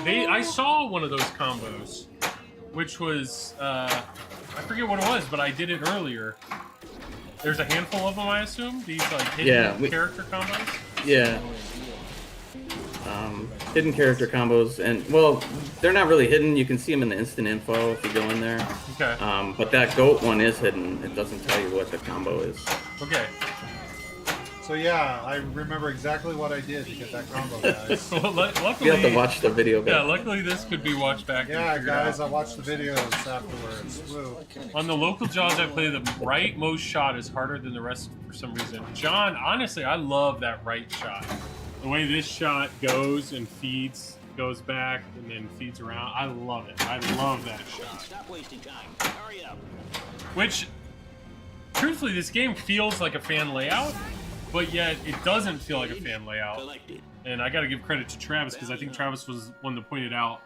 I saw one of those combos, which was I forget what it was, but I did it earlier. There's a handful of them, I assume. These like hidden character combos. Yeah. Hidden character combos, and well, they're not really hidden. You can see them in the instant info if you go in there. Okay. But that goat one is hidden. It doesn't tell you what the combo is. Okay. So yeah, I remember exactly what I did to get that combo, guys. Well, luckily, You have to watch the video back. Yeah, luckily this could be watched back. Yeah, and guys, I out. watched the videos afterwards. Woo. On the local Jaws I play, the rightmost shot is harder than the rest for some reason. John, honestly, I love that right shot. The way this shot goes and feeds, goes back and then feeds around. I love it. I love that shot. Stop wasting time. Hurry up. Which, truthfully, this game feels like a fan layout, but yet it doesn't feel like a fan layout. Collected. And I got to give credit to Travis because I think Travis was one that pointed out.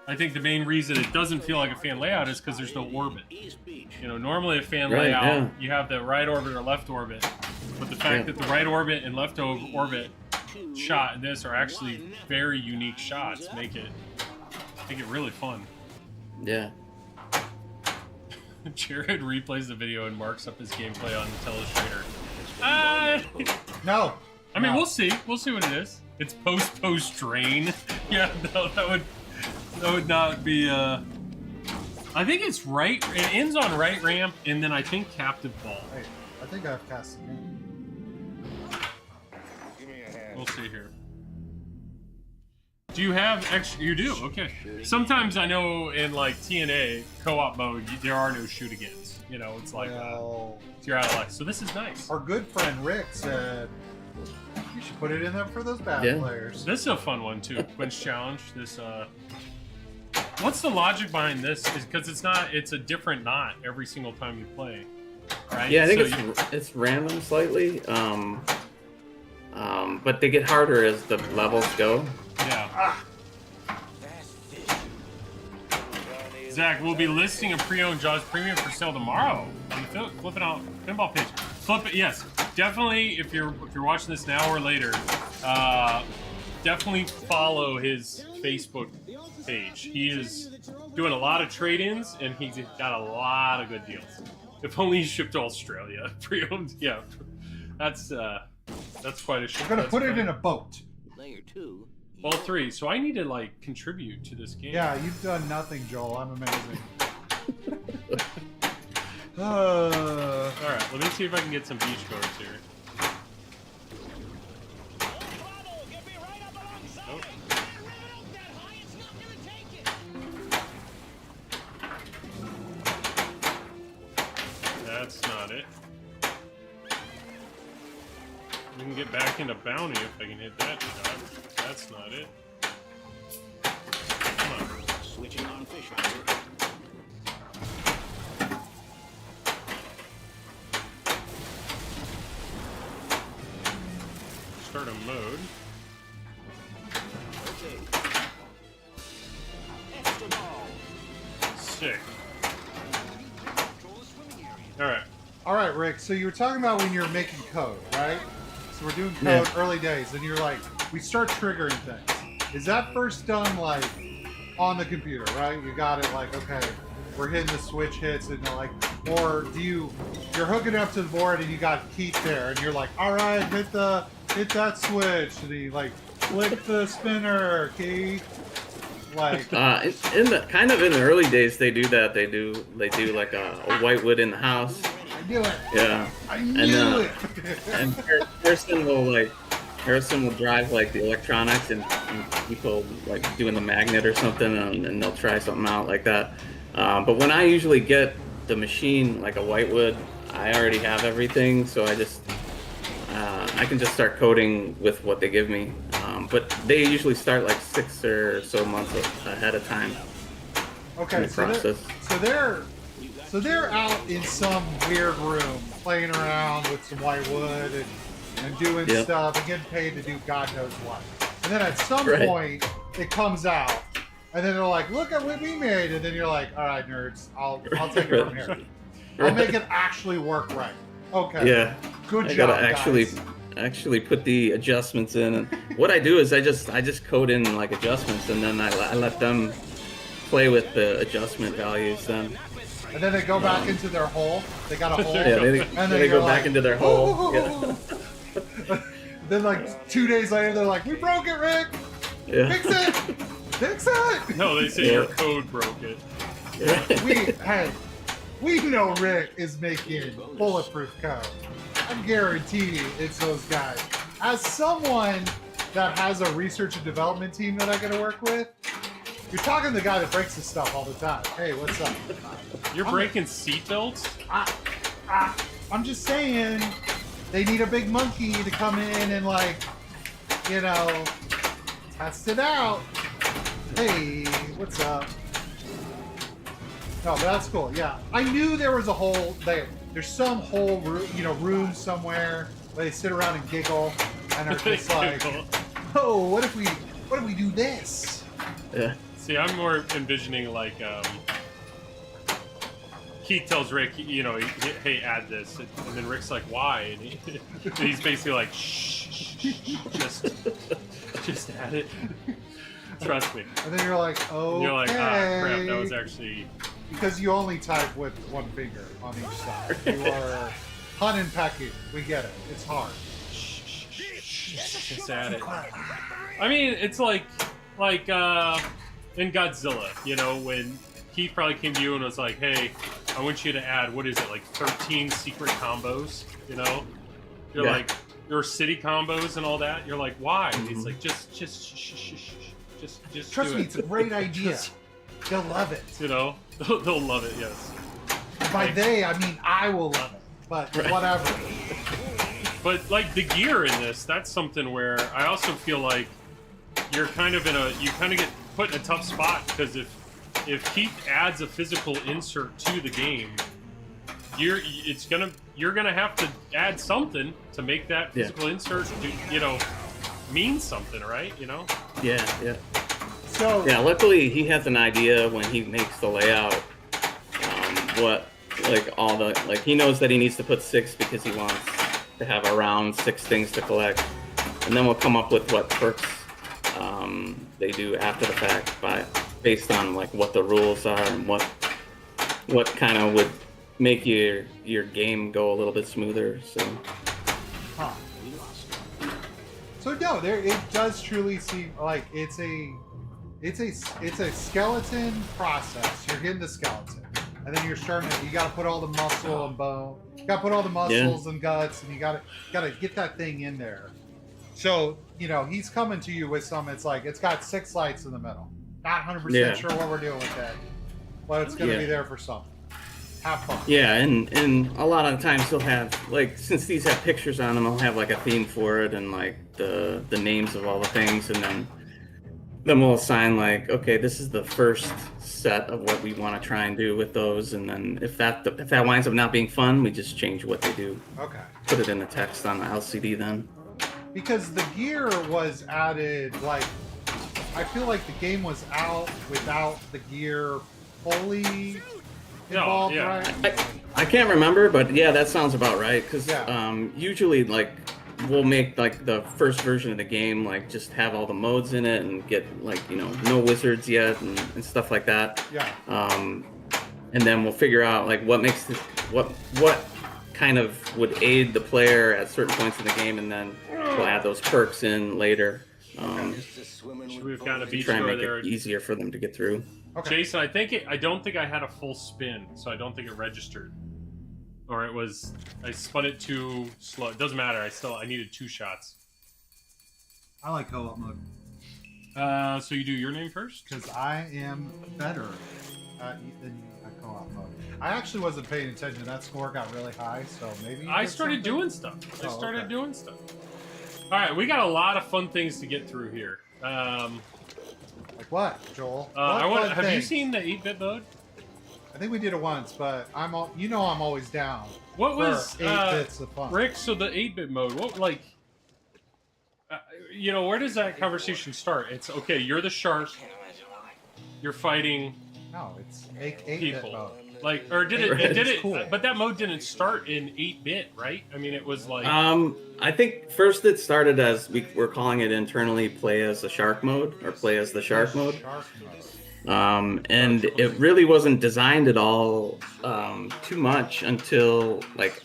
I think the main reason it doesn't feel like a fan layout is because there's no orbit. East Beach. You know, normally a fan Right, layout, yeah. you have the right orbit or left orbit. But the fact that the right orbit and left orbit shot in this are actually very unique shots make it really fun. Yeah. Jared replays the video and marks up his gameplay on the telestrator. No. I mean, No. we'll see. We'll see what it is. It's post drain. Yeah, no, that would not be. I think it's right. It ends on right ramp, and then I think captive ball. Hey, I think I've cast it in. We'll see here. Do you have extra? You do. Okay. Sometimes I know in like TNA co-op mode there are no shoot agains. You know, it's like Well, you're out of luck. So this is nice. our good friend Rick said you should put it in there for those bad Yeah. players. This is a fun one too. Quinch challenge. This what's the logic behind this? Is because it's a different knot every single time you play, right? Yeah, I think So it's random slightly. But they get harder as the levels go. yeah. Zach, we'll be listing a pre-owned Jaws Premium for sale tomorrow on the Flip N Out Pinball page. Flip it, yes, definitely. If you're watching this now or later, definitely follow his Facebook page. He is doing a lot of trade-ins, and he's got a lot of good deals. If only he shipped to Australia, pre-owned. Yeah, that's quite a. We're gonna put it in a boat. Layer 2. All three. So I need to like contribute to this game. Yeah, you've done nothing, Joel. I'm amazing. All right, let me see if I can get some beach goers here. Nope. That's not it. We can get back into bounty if I can hit that shot. That's not it. Come on. Switching on fish finder. Start a mode. Okay. Extra ball. Sick. All right. All right, Rick. So you were talking about when you're making code, right? So we're doing code Yeah. early days, and you're like, we start triggering things. Is that first done like on the computer, right? You got it like, okay, we're hitting the switch hits, and you're like, or do you're hooking up to the board and you got Keith there, and you're like, all right, hit that switch, and he like flick the spinner, Keith. Like, In the early days, they do that. They do like a whitewood in the house. I knew it. Yeah. I knew it. And Harrison will drive like the electronics and people like doing the magnet or something, and they'll try something out like that. But when I usually get the machine, like a Whitewood, I already have everything, so I can just start coding with what they give me. But they usually start like 6 or so months ahead of time. Okay, the process. so they're out in some weird room playing around with some whitewood and doing Yep. stuff and getting paid to do God knows what. And then at some Right. point it comes out, and then they're like, "Look at what we made," and then you're like, "All right, nerds, I'll take it from here. I'll make it actually work right." Okay. Yeah. Good I job, gotta guys. actually put the adjustments in, and what I do is I just code in like adjustments, and then I let them play with the adjustment values. Then And then they go back into their hole. They got a hole. yeah, they and then then they you're go back like, into their hole. Yeah. Then like 2 days later, they're like, "We broke it, Rick. Yeah. Fix it. Fix it." No, they say your code broke it. We know Rick is making bulletproof code. I guarantee it's those guys. As someone that has a research and development team that I got to work with, you're talking to the guy that breaks this stuff all the time. Hey, what's up? You're breaking seatbelts? I'm just saying, they need a big monkey to come in and like, you know, test it out. Hey, what's up? No, but that's cool. Yeah, I knew there was a whole there's some whole room somewhere where they sit around and giggle and are just like, "Oh, what if we do this?" Yeah. See, I'm more envisioning like Keith tells Rick, hey, add this, and then Rick's like, why? And he's basically like, shh, just add it. Trust me. And then you're like, "Oh, And you're like, crap, that was actually. because you only type with one finger on each side. You are hunt and pecking. We get it. It's hard. Just add it. I mean, it's like in Godzilla, when Keith probably came to you and was like, hey, I want you to add, what is it, like 13 secret combos, You're Yeah. like, your city combos and all that. You're like, why? And he's Mhm. like, just Trust do me, it. it's a great idea. Just- They'll love it. They'll love it, yes. By they, I mean I will love it. But Right. whatever. But like the gear in this, that's something where I also feel like you're kind of get put in a tough spot, because if Keith adds a physical insert to the game, you're gonna have to add something to make that Yeah. physical insert mean something, right? Yeah. So Yeah, luckily he has an idea when he makes the layout. He knows that he needs to put 6 because he wants to have around 6 things to collect, and then we'll come up with what perks they do after the fact based on like what the rules are and what kind of would make your game go a little bit smoother. huh. So no, it does truly seem like it's a skeleton process. You're getting the skeleton, and then you're starting to. You got to put all the muscle and bone. You got to put all the muscles and guts, and you got to get that thing in there. So he's coming to you with some. It's like it's got 6 lights in the middle. Not 100% sure what we're doing with that, but it's going to be there for something. Have fun. Yeah, and a lot of the times they'll have, like, since these have pictures on them, they'll have like a theme for it and like the names of all the things, and then we'll assign like, okay, this is the first set of what we want to try and do with those, and then if that winds up not being fun, we just change what they do. Okay. Put it in the text on the LCD then. Because the gear was added, like, I feel like the game was out without the gear fully involved, yeah. right? I can't remember, but yeah, that sounds about right. Because Yeah. usually, like, we'll make like the first version of the game, like, just have all the modes in it and get like no wizards yet and stuff like that. Yeah. And then we'll figure out like what makes this what kind of would aid the player at certain points in the game, and then we'll add those perks in later. We've got a beach Try and door make there. it easier for them to get through. Okay. Jason, I don't think I had a full spin, so I don't think it registered. Or I spun it too slow. It doesn't matter. I needed 2 shots. I like co-op mode So you do your name first? because I am better then you co-op mode. I actually wasn't paying attention. That score got really high, so maybe. You I did started something? doing stuff. I Oh, started okay. doing stuff. All right, we got a lot of fun things to get through here. Like what, Joel? I What want. fun Have you things? seen the 8-bit mode? I think we did it once, but I'm always down. What for was 8 bits of fun. Rick? So the 8-bit mode. What like? Where does that conversation start? It's okay. You're the shark. You're fighting No, it's make 8-bit people. mode. Like, or did it? Right. It did It's it? cool. But that mode didn't start in 8-bit, right? I mean, it was like. I think first it started as we're calling it internally play as the shark mode or play as the shark mode. Shark mode. And it really wasn't designed at all too much until like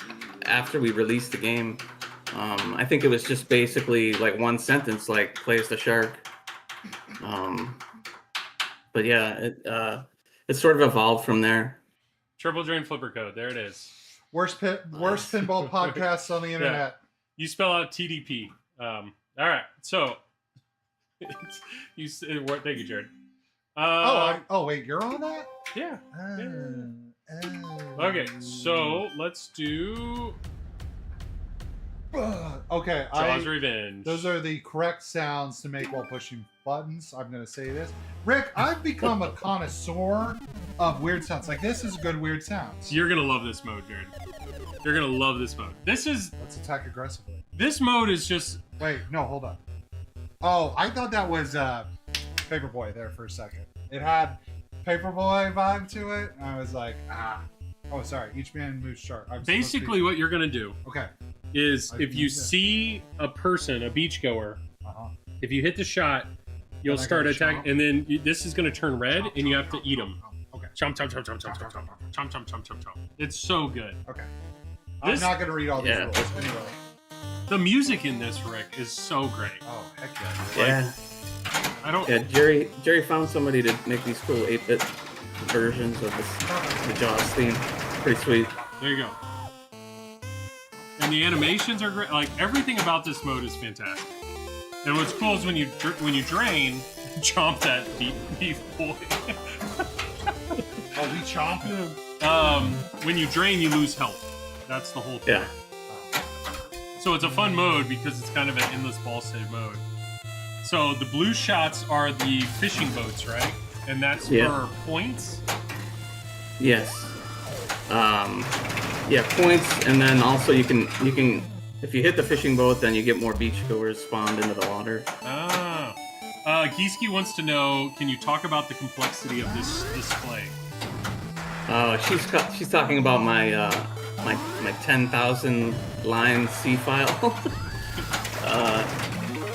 after we released the game. I think it was just basically like one sentence, like play as the shark. But yeah, it sort of evolved from there. Triple Drain Flipper Code. There it is. Worst pinball podcasts on the internet. You spell out TDP. All right. So, thank you, Jared. Wait, you're on that? Yeah. Oh. Okay. So let's do Okay, Jaws Revenge. those are the correct sounds to make while pushing buttons. I'm going to say this. Rick, I've become a connoisseur of weird sounds. Like, this is good weird sounds. You're gonna love this mode, Jared. You're gonna love this mode. Let's attack aggressively. This mode is just. Wait, no, hold on. Oh, I thought that was Paperboy there for a second. It had Paperboy vibe to it. And I was like, ah. Oh, sorry. Each man moves sharp. I'm supposed to Basically, what you're gonna do be... Okay. is I if you can do that. see a person, a beachgoer, Uh-huh. if you hit the shot, you'll Then I start gotta attacking, chomp? and then this is gonna turn red, and you have to eat them. Okay. Chomp, chomp, chomp, chomp, chomp, chomp, chomp, chomp, chomp, chomp, chomp, chomp. It's so good. Okay. This- I'm not going to read all these Yeah. rules. Anyway. The music in this, Rick, is so great. Oh, heck yeah. Yeah, I don't. yeah. Jerry found somebody to make these cool 8-bit versions of the Jaws theme. Pretty sweet. There you go. And the animations are great. Like everything about this mode is fantastic. And what's cool is when you drain, chomp that beef boy. Oh, we chomp him? When you drain, you lose health. That's the whole thing. Yeah. So it's a fun mode because it's kind of an endless ball save mode. So the blue shots are the fishing boats, right? And that's Yeah. for points. Yes. Yeah, points, and then also you can if you hit the fishing boat, then you get more beachgoers spawned into the water. Ah. Gieske wants to know, can you talk about the complexity of this display? She's talking about my my 10,000 line C file.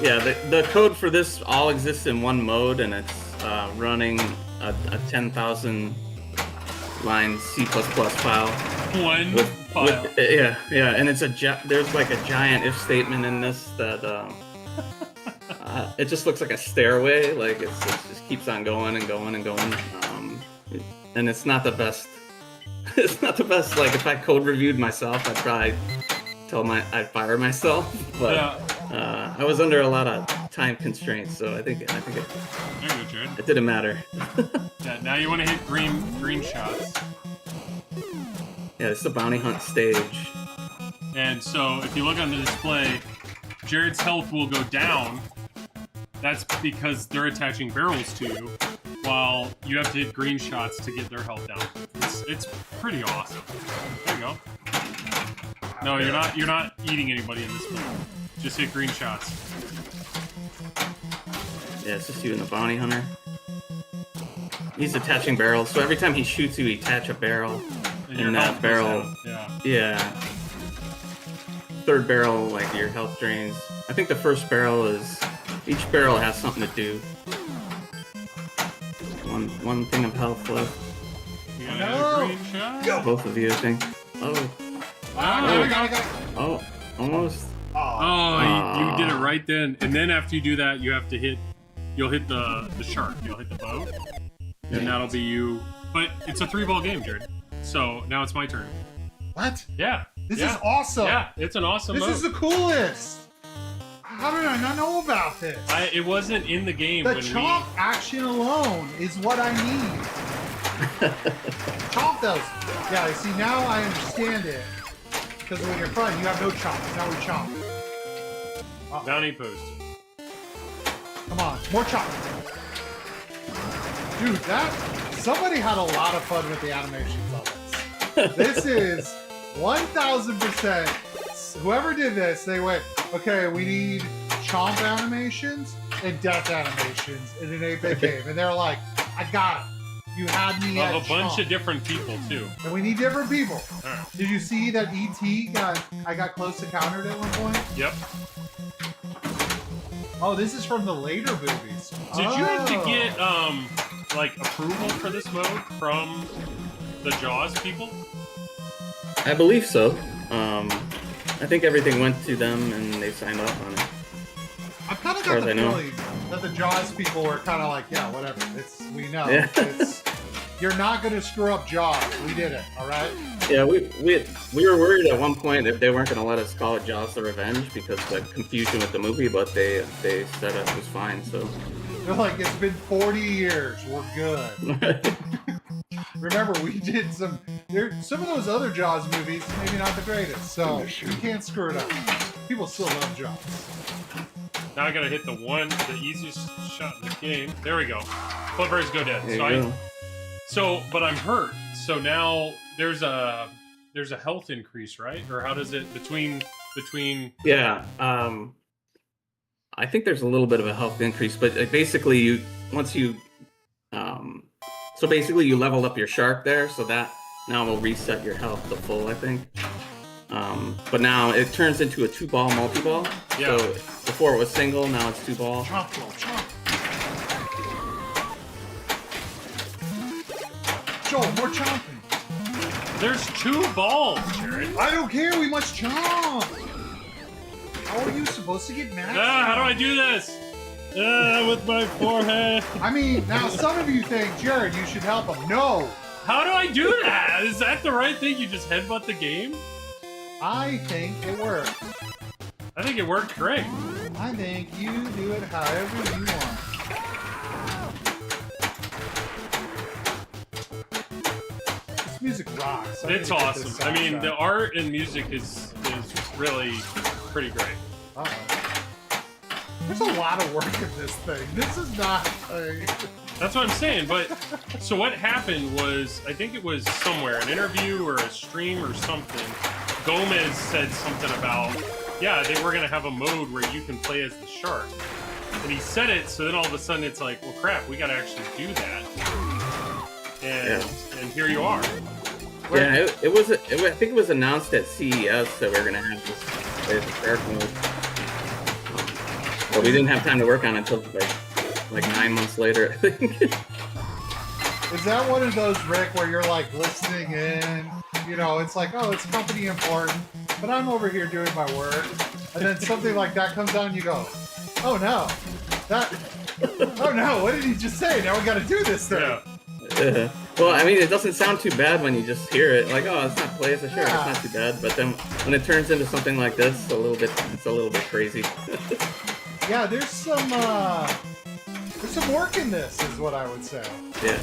Yeah, the code for this all exists in one mode, and it's running a 10,000 line C++ file. One With, file. yeah, and it's there's like a giant if statement in this that it just looks like a stairway, like it just keeps on going and going and going, and it's not the best. It's not the best. Like if I code reviewed myself, I'd probably I'd fire myself, but Yeah. I was under a lot of time constraints, so I think it There you go, Jared. it didn't matter. Yeah, now you want to hit green shots. Yeah, it's the bounty hunt stage. And so if you look on the display, Jared's health will go down. That's because they're attaching barrels to you, while you have to hit green shots to get their health down. It's pretty awesome. There you go. No, you're not eating anybody in this mode. Just hit green shots. Yeah, it's just you and the bounty hunter. He's attaching barrels, so every time he shoots you, he attach a barrel. your And that health goes barrel- down. Yeah. Yeah. Third barrel, like your health drains. I think the first barrel is each barrel has something to do. One thing of health left. You gotta No. hit a green shot. Both of you, I think. Oh, I got it. oh, almost. Oh, you did it right then. And then after you do that, you'll hit the shark. You'll hit the boat. And that'll be you. But it's a 3-ball game, Jared. So now it's my turn. What? Yeah. This yeah. is awesome. Yeah, it's an awesome This mode. is the coolest. How did I not know about this? It wasn't in the game The when chomp action alone is what I need. Chomp those. Yeah, see, now I understand it. Because when you're front, you have no chomp. Now we chomp. Bounty post. Come on, more chomp. Dude, somebody had a lot of fun with the animations on this. This is 1000%. Whoever did this, they went, okay, we need chomp animations and death animations in an 8-bit game. And they're like, I got it. You had me at Of a bunch chomp. of different people, too. And we need different people. All right. Did you see that E.T. I got close to countered at one point? Yep. Oh, this is from the later movies. Did you have to Oh. get, like, approval for this mode from the Jaws people? I believe so. I think everything went to them and they signed off on it. I've kind of far got as the I know. feeling that the Jaws people were kind of like, yeah, whatever. We know. Yeah. You're not going to screw up Jaws. We did it, all right? Yeah, we were worried at one point if they weren't going to let us call it Jaws the Revenge because of the confusion with the movie, but they said it was fine. So They're like, it's been 40 years. We're good. Remember, we did some of those other Jaws movies, maybe not the greatest, so you can't screw it up. People still love Jaws. Now I gotta hit the easiest shot in the game. There we go. Flippers go dead. there you go. But I'm hurt. So now there's a health increase, right? Or how does it between? Yeah, I think there's a little bit of a health increase, but basically you leveled up your shark there, so that now will reset your health to full, I think. But now it turns into a 2-ball multi-ball. Yeah. So before it was single, now it's 2-ball. Chomp, chomp. Joel, more chomping. There's 2 balls, Jared. I don't care, we must chomp. How are you supposed to get mad? How do I do this? With my forehead. I mean, now some of you think, Jared, you should help him. No, How do I do that? Is that the right thing? You just headbutt the game? I think it works. I think it worked great. I think you do it however you want. This music rocks. I It's need to get this awesome. I mean, soundtrack. the art and music is really pretty great. Uh-oh. There's a lot of work in this thing. This is not a... That's what I'm saying. But so what happened was, I think it was somewhere, an interview or a stream or something. Gomez said something about, yeah, they were gonna have a mode where you can play as the shark, and he said it. So then all of a sudden it's like, well, crap, we gotta actually do that. And here you are. Yeah, I think it was announced at CES that we were gonna have this shark mode. But we didn't have time to work on it until like 9 months later, I think. Is that one of those, Rick, where you're like listening in? You know, it's like, oh, it's company important, but I'm over here doing my work. And then something like that comes on and you go, oh no, oh no, what did he just say? Now we gotta do this thing. Yeah. Well, I mean, it doesn't sound too bad when you just hear it. Like, oh, it's not play as a shark. Yeah. It's not too bad. But then when it turns into something like this, it's a little bit crazy. Yeah, there's some work in this, is what I would say. Yeah.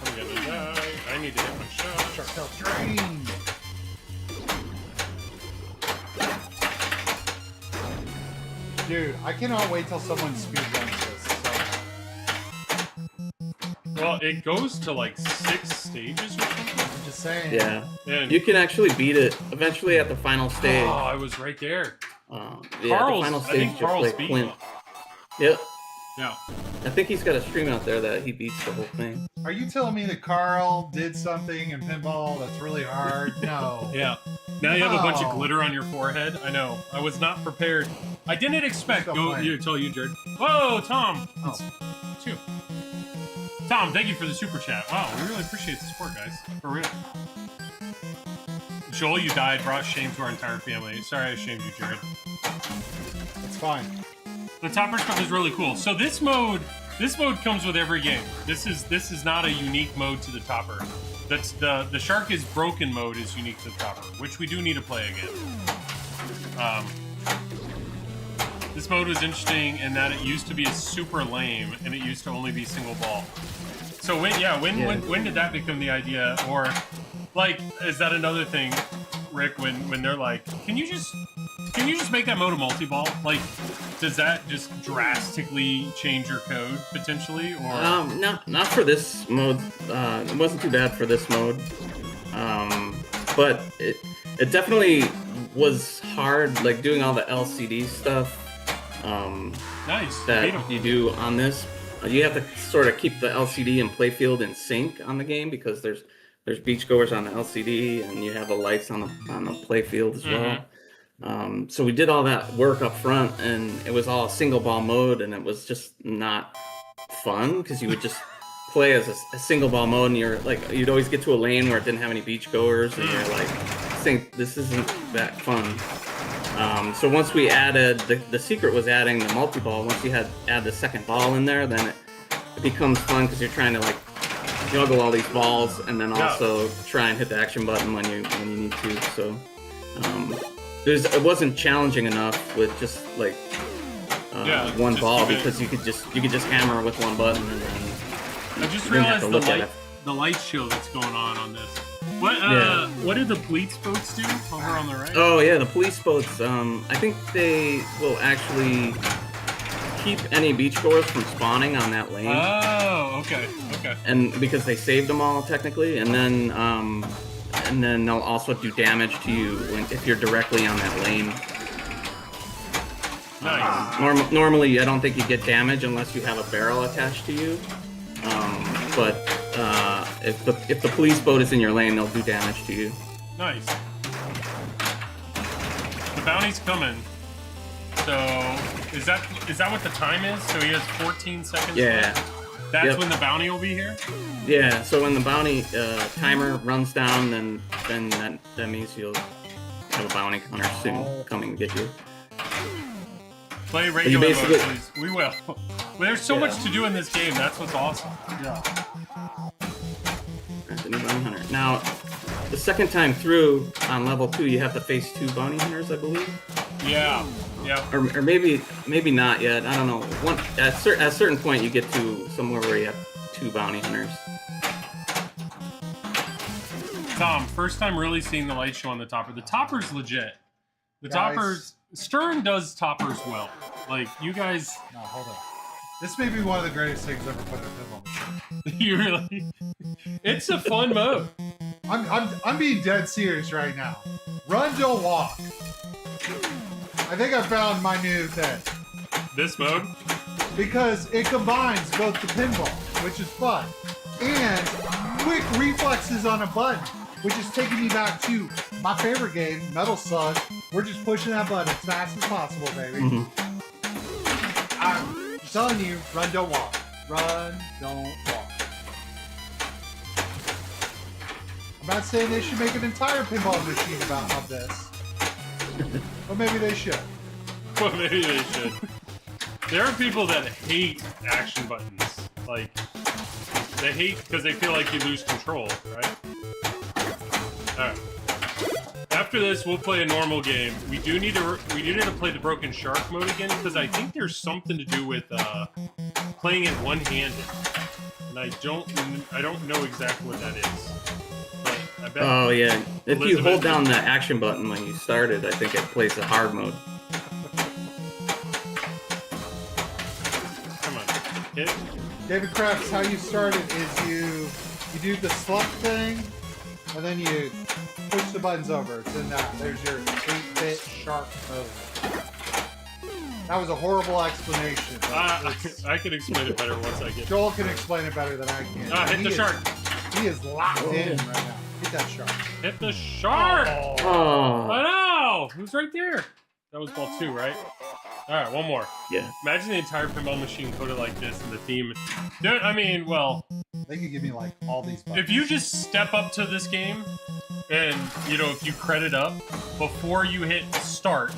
I'm gonna die. I need to hit my shot. Shark tail drain. Dude, I cannot wait till someone speedruns this. Well, it goes to like 6 stages or something. I'm just saying. Yeah. And You can actually beat it eventually at the final stage. oh, I was right there. Yeah, Carl's, the final I stage think just Carl's like beat Clint. it. Yep. Yeah. I think he's got a stream out there that he beats the whole thing. Are you telling me that Carl did something in pinball that's really hard? No. Yeah. Now you have a bunch of Oh. glitter on your forehead. I know. I was not prepared. I didn't expect. Stop Go. playing. You tell you, Jared. Whoa, Tom. Oh. It's you. Tom, thank you for the super chat. Wow, we really appreciate the support, guys. For real. Joel, you died. Brought shame to our entire family. Sorry, I shamed you, Jared. It's fine. The topper stuff is really cool. So this mode comes with every game. This is not a unique mode to the topper. That's the Shark is Broken mode is unique to the topper, which we do need to play again. This mode was interesting in that it used to be super lame and it used to only be single ball. So when did that become the idea? Or like, is that another thing, Rick? When they're like, can you just make that mode a multi-ball? Like, does that just drastically change your code potentially? Or not for this mode. It wasn't too bad for this mode. But it definitely was hard, like doing all the LCD stuff. Nice. That you do on this. You have to sort of keep the LCD and playfield in sync on the game because there's beachgoers on the LCD and you have the lights on the playfield as well. So we did all that work up front, and it was all a single ball mode, and it was just not fun because you would just play as a single ball mode, and you'd always get to a lane where it didn't have any beachgoers, and you're like, think this isn't that fun. So once we added the secret was adding the multi-ball. Once you add the second ball in there, then it becomes fun because you're trying to like juggle all these balls and then also try and hit the action button when you need to. So it wasn't challenging enough with just like one ball because you could just hammer with one button and then I just realized the light show that's going on this. What did the police boats do over on the right? Oh yeah, the police boats. I think they will actually keep any beachgoers from spawning on that lane. Oh, okay. And because they saved them all technically, and then they'll also do damage to you if you're directly on that lane. Nice. Normally, I don't think you get damage unless you have a barrel attached to you. But if the police boat is in your lane, they'll do damage to you. Nice. The bounty's coming. So is that what the time is? So he has 14 seconds. Yeah. left? That's when the bounty will be here. Yeah. So when the bounty timer runs down, then that means you'll have a bounty hunter soon coming to get you. Play regular mode, please. We will. Well, there's so much to do in this game. That's what's awesome. Yeah. There's a new bounty hunter. Now, the second time through on level 2, you have to face 2 bounty hunters, I believe. Yeah. Or maybe not yet. I don't know. At a certain point, you get to somewhere where you have 2 bounty hunters. Tom, first time really seeing the light show on the topper. The topper's legit. The toppers. Stern does toppers well. Like, you guys... No, hold on. This may be one of the greatest things ever put in a pinball machine. You really... It's a fun mode. I'm being dead serious right now. Run, don't walk. I think I found my new thing. This mode? Because it combines both the pinball, which is fun, and quick reflexes on a button, which is taking me back to my favorite game, Metal Slug. We're just pushing that button as fast as possible, baby. I'm telling you, run, don't walk. Run, don't walk. I'm not saying they should make an entire pinball machine of this. But maybe they should. Well, maybe they should. There are people that hate action buttons. Like, they hate because they feel like you lose control, right? Alright. After this, we'll play a normal game. We do need to play the Broken Shark mode again because I think there's something to do with playing it one-handed, and I don't know exactly what that is. But I bet. Oh yeah, if you hold down the action button when you started, I think it plays the hard mode. Come on, hit. David Krafts, how you started is you do the slump thing, and then you push the buttons over. It's in that. There's your 8-bit shark mode. That was a horrible explanation. I can explain it better once I get. Joel can explain it better than I can. Hit the shark. He is locked in right now. Hit that shark. Hit the shark. Oh. I know. Who's right there? That was ball 2, right? All right, one more. Yeah. Imagine the entire pinball machine coded like this, and the theme. Dude, I mean, well. They could give me like all these buttons. If you just step up to this game, and if you credit up before you hit start,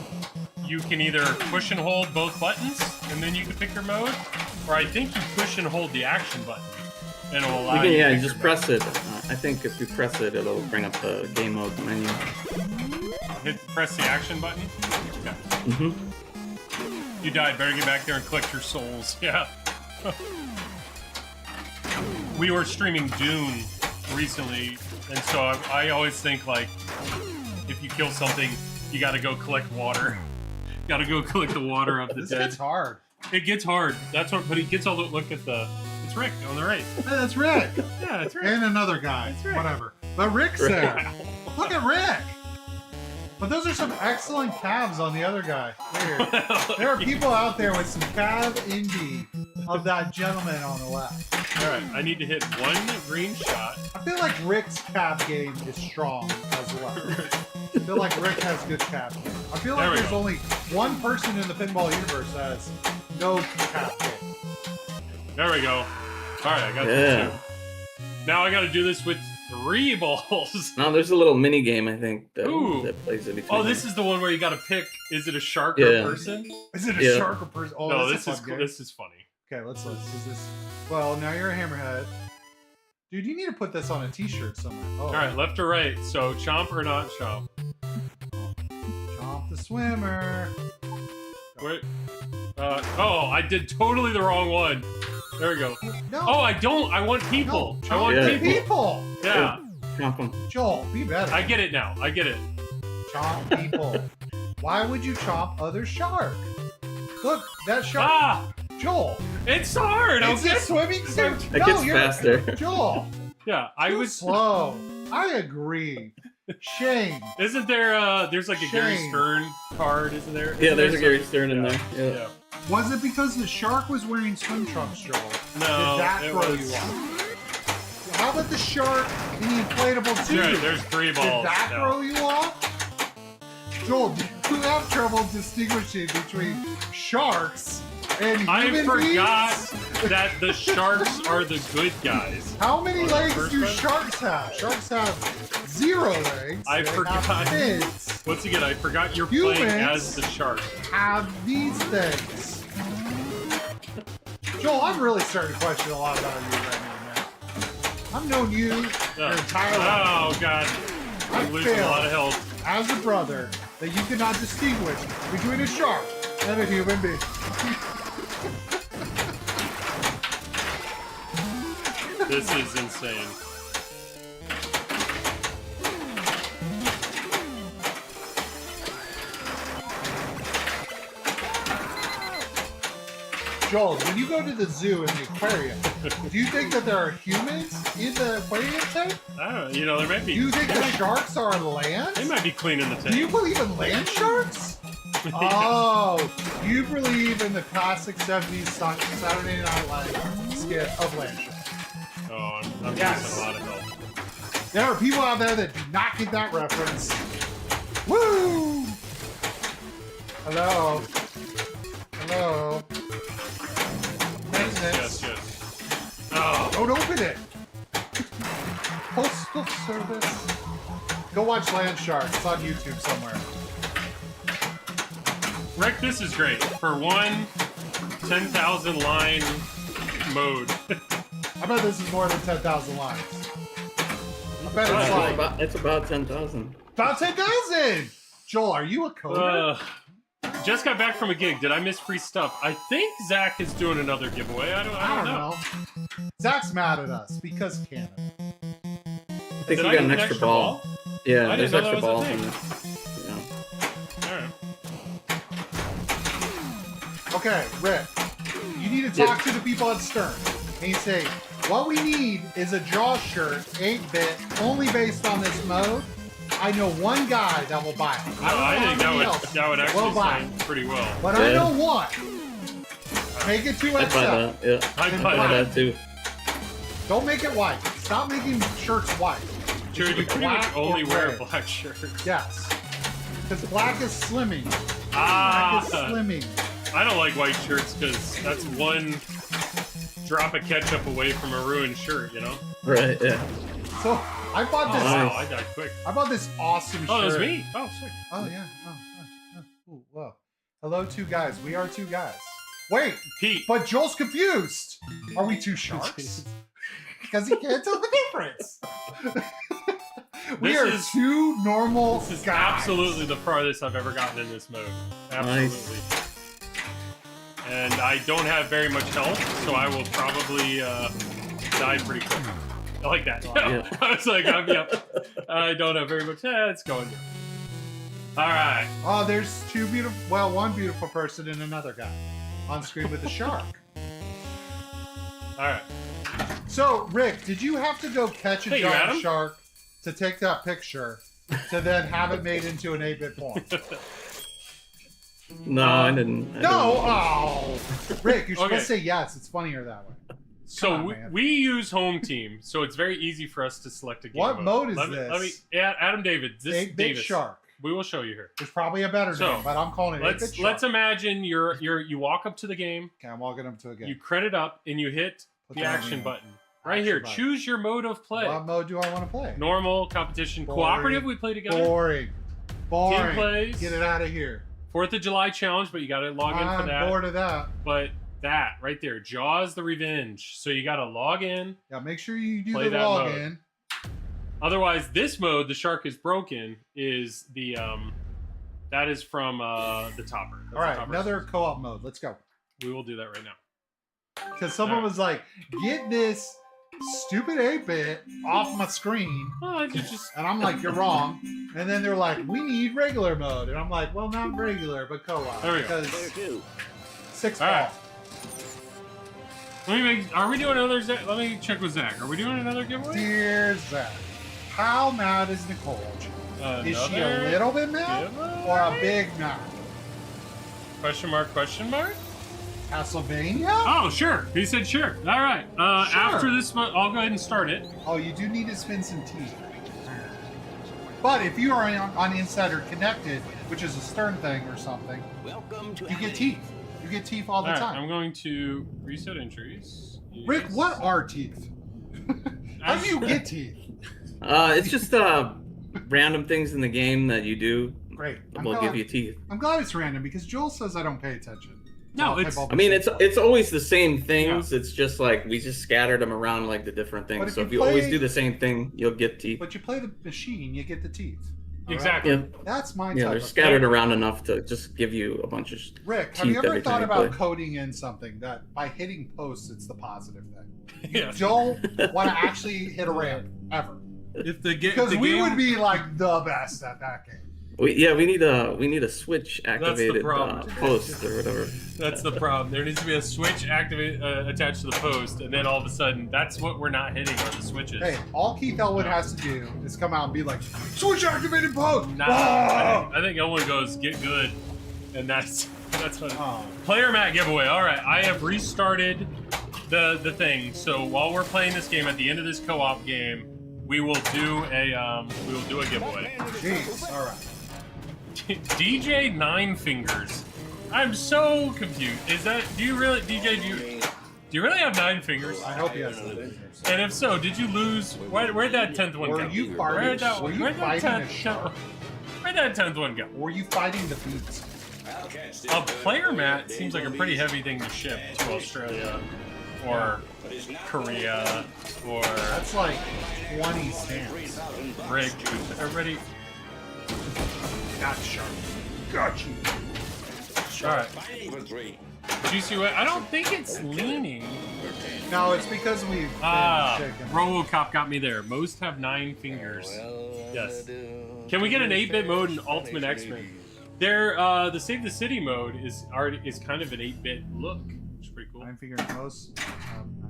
you can either push and hold both buttons, and then you can pick your mode, or I think you push and hold the action button, and it'll allow you. Yeah, just press it. I think if you press it, it'll bring up the game mode menu. Press the action button. Yeah. You died. Better get back there and collect your souls. Yeah. we were streaming Dune recently, and so I always think like, if you kill something, you got to go collect water. Got to go collect the water of the This dead. gets hard. It gets hard. That's what. But he gets all the look at the. It's Rick on the right. Hey, that's Rick. Yeah, it's Rick. And another guy. That's Rick. Whatever. But Rick's there. Look at Rick. But those are some excellent calves on the other guy. Weird. There are people out there with some calf envy of that gentleman on the left. All right, I need to hit one green shot. I feel like Rick's calf game is strong as well. I feel like Rick has good calf game. I feel There like we there's go. only one person in the pinball universe that has no calf game. There we go. All right, I got Yeah. two. Now I got to do this with 3 balls. No, there's a little mini game I think that, Ooh. that plays in between. Oh, this is the one where you got to pick. Is it a shark or a Yeah. person? Is it a Yeah. shark or person? Oh, No, this this is fun cool. game. This is funny. Okay, let's. Is this? Well, now you're a hammerhead, dude. You need to put this on a T-shirt somewhere. Oh, All right, left or right. So chomp or not chomp? Chomp the swimmer. Wait. Oh, I did totally the wrong one. There we go. No. Oh, I don't. I want people. No, I want Yeah. people. people. Yeah, Chomp 'em. Joel, be better. I get it now. I get it. Chomp people. Why would you chomp other shark? Look, that shark. Ah, Joel. it's hard. It's Okay. a swimming suit. It gets faster. Joel. Yeah, I Too was. slow. I agree. Shame. Isn't there? There's like a Gary Shame. Stern card, isn't there? Yeah, Isn't there's a there Gary Stern in Yeah. there. Yeah. Was it because the shark was wearing swim trunks, Joel? No, Did that it throw was. you off? How about the shark in the inflatable tube? Right, there's 3 Did balls. that now. throw you off? Joel, do you have trouble distinguishing between sharks and I human forgot beings? that the sharks are the good guys. How many legs first do one? sharks have? Sharks have 0 legs. I They forgot. Have fins. Once again, I forgot you're playing Humans. as the shark. Have these things. Joel, I'm really starting to question a lot about you right now, man. I've known you your entire life. Oh god, I I'm losing a failed lot of health. as a brother that you cannot distinguish between a shark and a human being. This is insane. Joel, when you go to the zoo in the aquarium, do you think that there are humans in the aquarium tank? I don't know. You know, there might Do be. you think the sharks are on land? They might be cleaning the Do you tank. believe in land sharks? Oh, you believe in the classic 70s Saturday Night Live skit of land sharks. Oh, I'm Yes. losing a lot of health. There are people out there that do not get that reference. Woo! Hello. Hello. Maintenance. Yes. Oh, Don't open it. Postal service. Go watch Land Sharks. It's on YouTube somewhere. Rick, this is great for one 10,000 line mode. I bet this is more than 10,000 lines. I bet it's like It's about 10,000. about 10,000. Joel, are you a coder? Just got back from a gig. Did I miss free stuff? I think Zach is doing another giveaway. I don't know. Zach's mad at us because Canada. I think Did you I got get an extra ball. Yeah, I there's didn't know extra that balls was a in thing. there. Yeah. All right. Okay, Rick, you need to talk to the people at Stern. And you say, what we need is a draw shirt, 8-bit, only based on this mode. I know one guy that will buy it. No, I think that would else that would will actually buy sound it. pretty well. But I Yeah. know one. Make it 2XL. I'd buy that. Yeah. I'd I'd buy Buy that. that too. Don't make it white. Stop making shirts white. Sure, you It should be pretty much black only or wear a red. black shirt. Yes. Because black is slimming. Black Ah, is slimming. I don't like white shirts because that's one drop of ketchup away from a ruined shirt, you know? Right. Yeah. So I Oh, bought this. wow, I died quick. I bought this awesome Oh, shirt. it was me. Oh, sick. Oh yeah. Ooh, whoa. Hello, 2 guys. We are 2 guys. Wait, Pete. but Joel's confused. Are we 2 sharks? Because he can't tell the difference. We This are is- 2 normal This is guys. absolutely the farthest I've ever gotten in this mode. Absolutely. And I don't have very much health, so I will probably died pretty quick. I like that. Yeah. I was like, I don't have very much. It's going good. All right. Oh, there's two beautiful. Well, one beautiful person and another guy on screen with a shark. All right. So, Rick, did you have to go catch a Hey, you giant Adam? shark to take that picture to then have it made into an 8-bit porn? No, I didn't. No! Oh! Rick, you're supposed Okay. to say yes. It's funnier that way. So Come on, man. we use home team, so it's very easy for us to select a game. What mode is Let me, this? yeah, Adam David. This 8-bit Davis. shark. We will show you here. There's probably a better So, name, but I'm calling it 8-bit Let's shark. imagine you walk up to the game, Okay, I'm walking up to a game. you credit up, and you hit Put the that action in. button right Action here. button. Choose your mode of play. What mode do I want to play? Normal, competition, Boring. cooperative. We play together. Boring. Boring. Team plays. Get it out of here. 4th of July challenge, but you got to log in for I'm that. bored of that. But that right there, Jaws the Revenge. So you got to log in. Yeah, make sure you do Play the that login. Otherwise, this mode, the shark is broken, is the that is from the topper. That's All the right, topper. another co-op mode. Let's go. We will do that right now. Because someone All right. was like, get this stupid 8-bit off my screen. Oh, you just And I'm like, you're wrong. And then they're like, we need regular mode. And I'm like, well, not regular, but co-op. There we go. Player Because 2. 6 All ball. right. Let me make. Are we doing another? Let me check with Zach. Are we doing another giveaway? Dear Zach, how mad is Nicole? Is she a Another little bit mad giveaway? or a big mad? Question mark? Question mark? Castlevania? Oh, sure. He said sure. All right. Sure. After this, I'll go ahead and start it. Oh, you do need to spin some teeth. But if you are on Insider Connected, which is a Stern thing or something, Welcome to you get Elwin. teeth. You get teeth all the All right, time. I'm going to reset entries. Rick, Yes. what are teeth? How do you get teeth? It's just random things in the game that you do Great. will give you teeth. I'm glad it's random because Joel says I don't pay attention. No, I'll play it's- Bubble I mean, Soup. it's always the same things. It's just like we just scattered them around like the different But things. if So you if you always play- do the same thing, you'll get teeth. But you play the machine, you get the teeth. All right? Exactly. Yeah, That's my yeah, type they're of scattered around enough to just give you a bunch of. Rick, have you teeth ever every thought time you about play. coding in something that by hitting post, it's the positive thing? You Yeah. don't want to actually hit a ramp ever. If the Because we would be like the best at that game. We need a switch activated problem. post or whatever. That's the problem. There needs to be a switch attached to the post, and then all of a sudden, that's what we're not hitting are the switches. Hey, all Keith Elwin has to do is come out and be like, switch activated post! Nah, Ah! I think Elwin goes get good, and that's what. Oh. Player mat giveaway. All right, I have restarted the thing. So while we're playing this game, at the end of this co-op game, we will do a giveaway. Jeez, all right. DJ Nine Fingers. I'm so confused. Is that? Do you really, DJ? Do you really have 9 fingers? I hope he has the fingers. And if so, did you lose? Where'd that 10th one Were go? you Where'd that, were you where'd that fighting a 10th shark? Where'd that 10th one go? Were you fighting the beats? A player mat seems like a pretty heavy thing to ship to Australia or Korea or That's like 20 stamps. Rig. Everybody. Got shark. Got you. All right. Did you see what? I don't think it's leaning. No, it's because we've been shaking. RoboCop got me there. Most have 9 fingers. Yes. Can we get an 8-bit mode in Ultimate X-Men? There, the Save the City mode is kind of an 8-bit look, which is pretty cool. 9 finger post.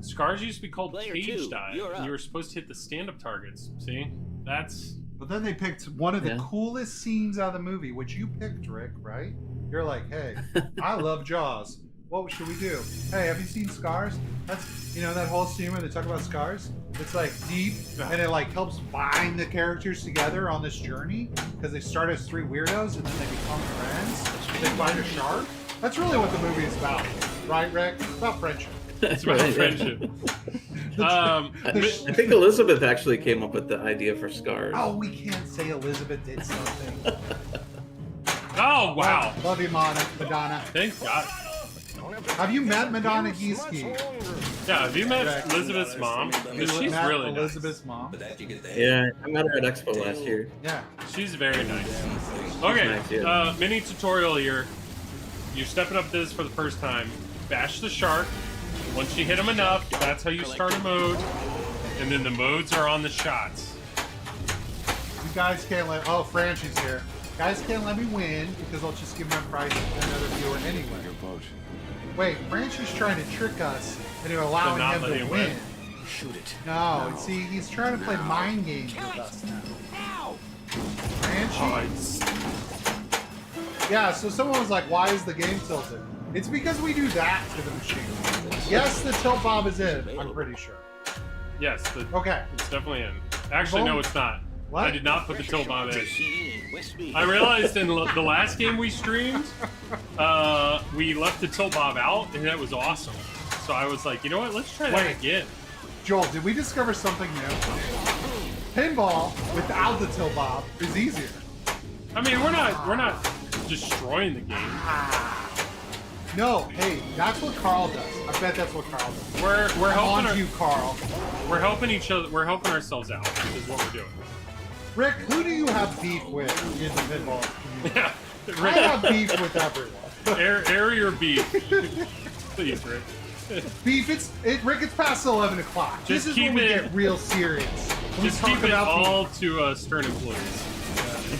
Scars used to be called Player cage 2, dive. you're up. You were supposed to hit the stand-up targets. See, that's But then they picked one of the Yeah. coolest scenes out of the movie, which you picked, Rick, right? You're like, hey, I love Jaws. What should we do? Hey, have you seen Scars? That's, that whole scene where they talk about Scars? It's like deep, and it like helps bind the characters together on this journey because they start as 3 weirdos and then they become friends. They find a shark. That's really what the movie is about, right, Rick? It's about friendship. it's about friendship. I think Elizabeth actually came up with the idea for Scars. Oh, we can't say Elizabeth did something. Oh wow! Love you, Madonna. Thank God. Have you met Madonna Giesky? Yeah, have you met Correct. Elizabeth's mom? Have you She's met really nice. Elizabeth's mom? Yeah, I met her at Expo last year. Yeah. She's very nice. Okay, Nice, yeah. mini tutorial here. You're stepping up this for the first time. Bash the shark. Once you hit them enough, that's how you start a mode. And then the modes are on the shots. You guys can't let... Oh, Franchi's here. Guys can't let me win because I'll just give them a prize to another viewer anyway. Wait, Franchi's trying to trick us into allowing not him letting to him win. win. Shoot it. No, see, he's trying to play mind games with us now. Franchi? Yeah, so someone was like, why is the game tilted? It's because we do that to the machine. Yes, the tilt bob is in, I'm pretty sure. Yes, Okay. it's definitely in. Actually, no, it's not. What? I did not put the tilt bomb in. I I realized in the last game we streamed, we left the tilt bob out, and that was awesome. So I was like, you know what? Let's try that Wait. again. Joel, did we discover something new? Pinball without the tilt bob is easier. I mean, we're not destroying the game. No, hey, that's what Carl does. I bet that's what Carl does. We're I'm helping on to you, Carl. we're helping each other. We're helping ourselves out. Is what we're doing. Rick, who do you have beef with in the pinball community? Yeah, I have beef with everyone. air your beef, please, Rick. Beef, Rick, it's past 11 o'clock. Just This is keep when we it- get real serious. When Just we talk keep it about all to Stern employees.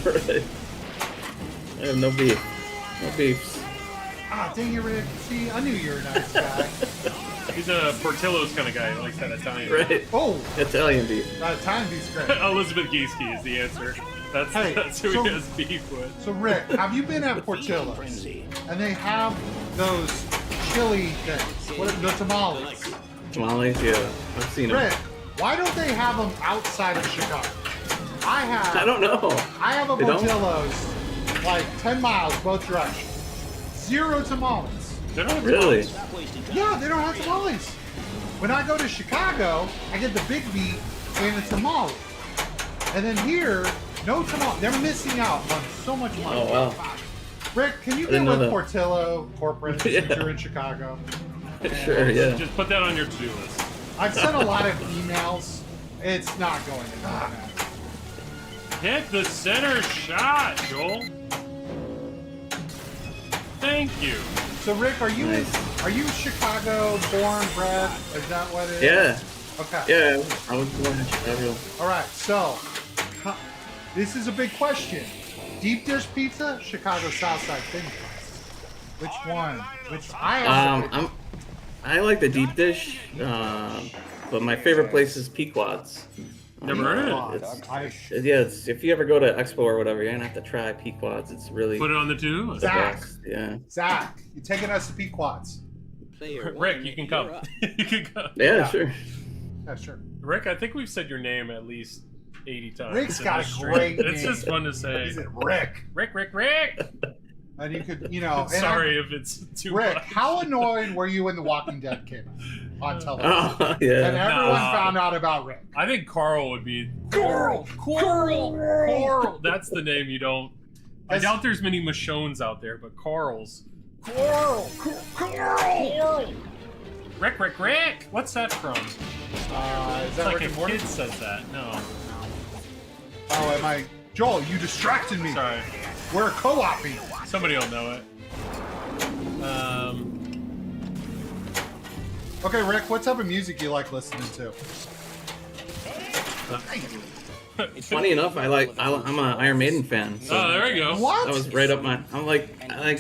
Right. I have no beef. No beefs. Ah, dang it, Rick. See, I knew you were a nice guy. He's a Portillo's kind of guy. He likes that Italian. Right. Oh, Italian beef. time beef's great. Elizabeth Gieske is the answer. Hey, That's who so- he has beef with. So, Rick, have you been at Portillo's? Frenzy. And they have those chili things. What are the tamales? Tamales, yeah. I've seen them. Rick, why don't they have them outside of Chicago? I don't know. I have a They don't? Portillo's like 10 miles both directions. 0 tamales. They don't have Really? Stop wasting time. Yeah, they don't have tamales. When I go to Chicago, I get the big beat and a tamale. And then here, no tamale. They're missing out on so much money. Oh, wow. Rick, can you I get didn't know with that. Portillo corporate since Yeah. you're in Chicago? Sure, yeah. Just put that on your to-do list. I've sent a lot of emails. It's not going anywhere. Hit the center shot, Joel. Thank you. So Rick, are you Nice. are you Chicago born, bred? Is that what it is? Yeah. Okay. Yeah. I was born in Chicago. All right. So this is a big question. Deep dish pizza, Chicago Southside thin crust. Which one? Which I have I like the deep dish, but my favorite place is Pequod's. Never heard of it. If you ever go to Expo or whatever, you're gonna have to try Pequod's. It's really Put it on the to-do list. the Zach. best. Yeah. Zach, you're taking us to Pequod's. Player Rick, one, you can you're come. up. You can come. Yeah, sure. Yeah, sure. Rick, I think we've said your name at least 80 times. Rick's in got this a stream. great It's name. just fun to say. Is it Rick? Rick. And you could, and Sorry if it's too Rick, much. how annoyed were you when The Walking Dead came out on television? Oh, And yeah. everyone Nah. found out about Rick. I think Carl would be Coral! Coral. That's the name you don't. I That's- doubt there's many Michonnes out there, but Carl's. Coral! Rick. What's that from? Is It's that like Rick a and Morty? kid says that. No. Oh, am I? Joel, you distracted me. Sorry. We're co-oping. Somebody will know it. Okay, Rick, what type of music you like listening to? Funny enough, I'm an Iron Maiden fan. So Oh, there we go. What? that was right up my. I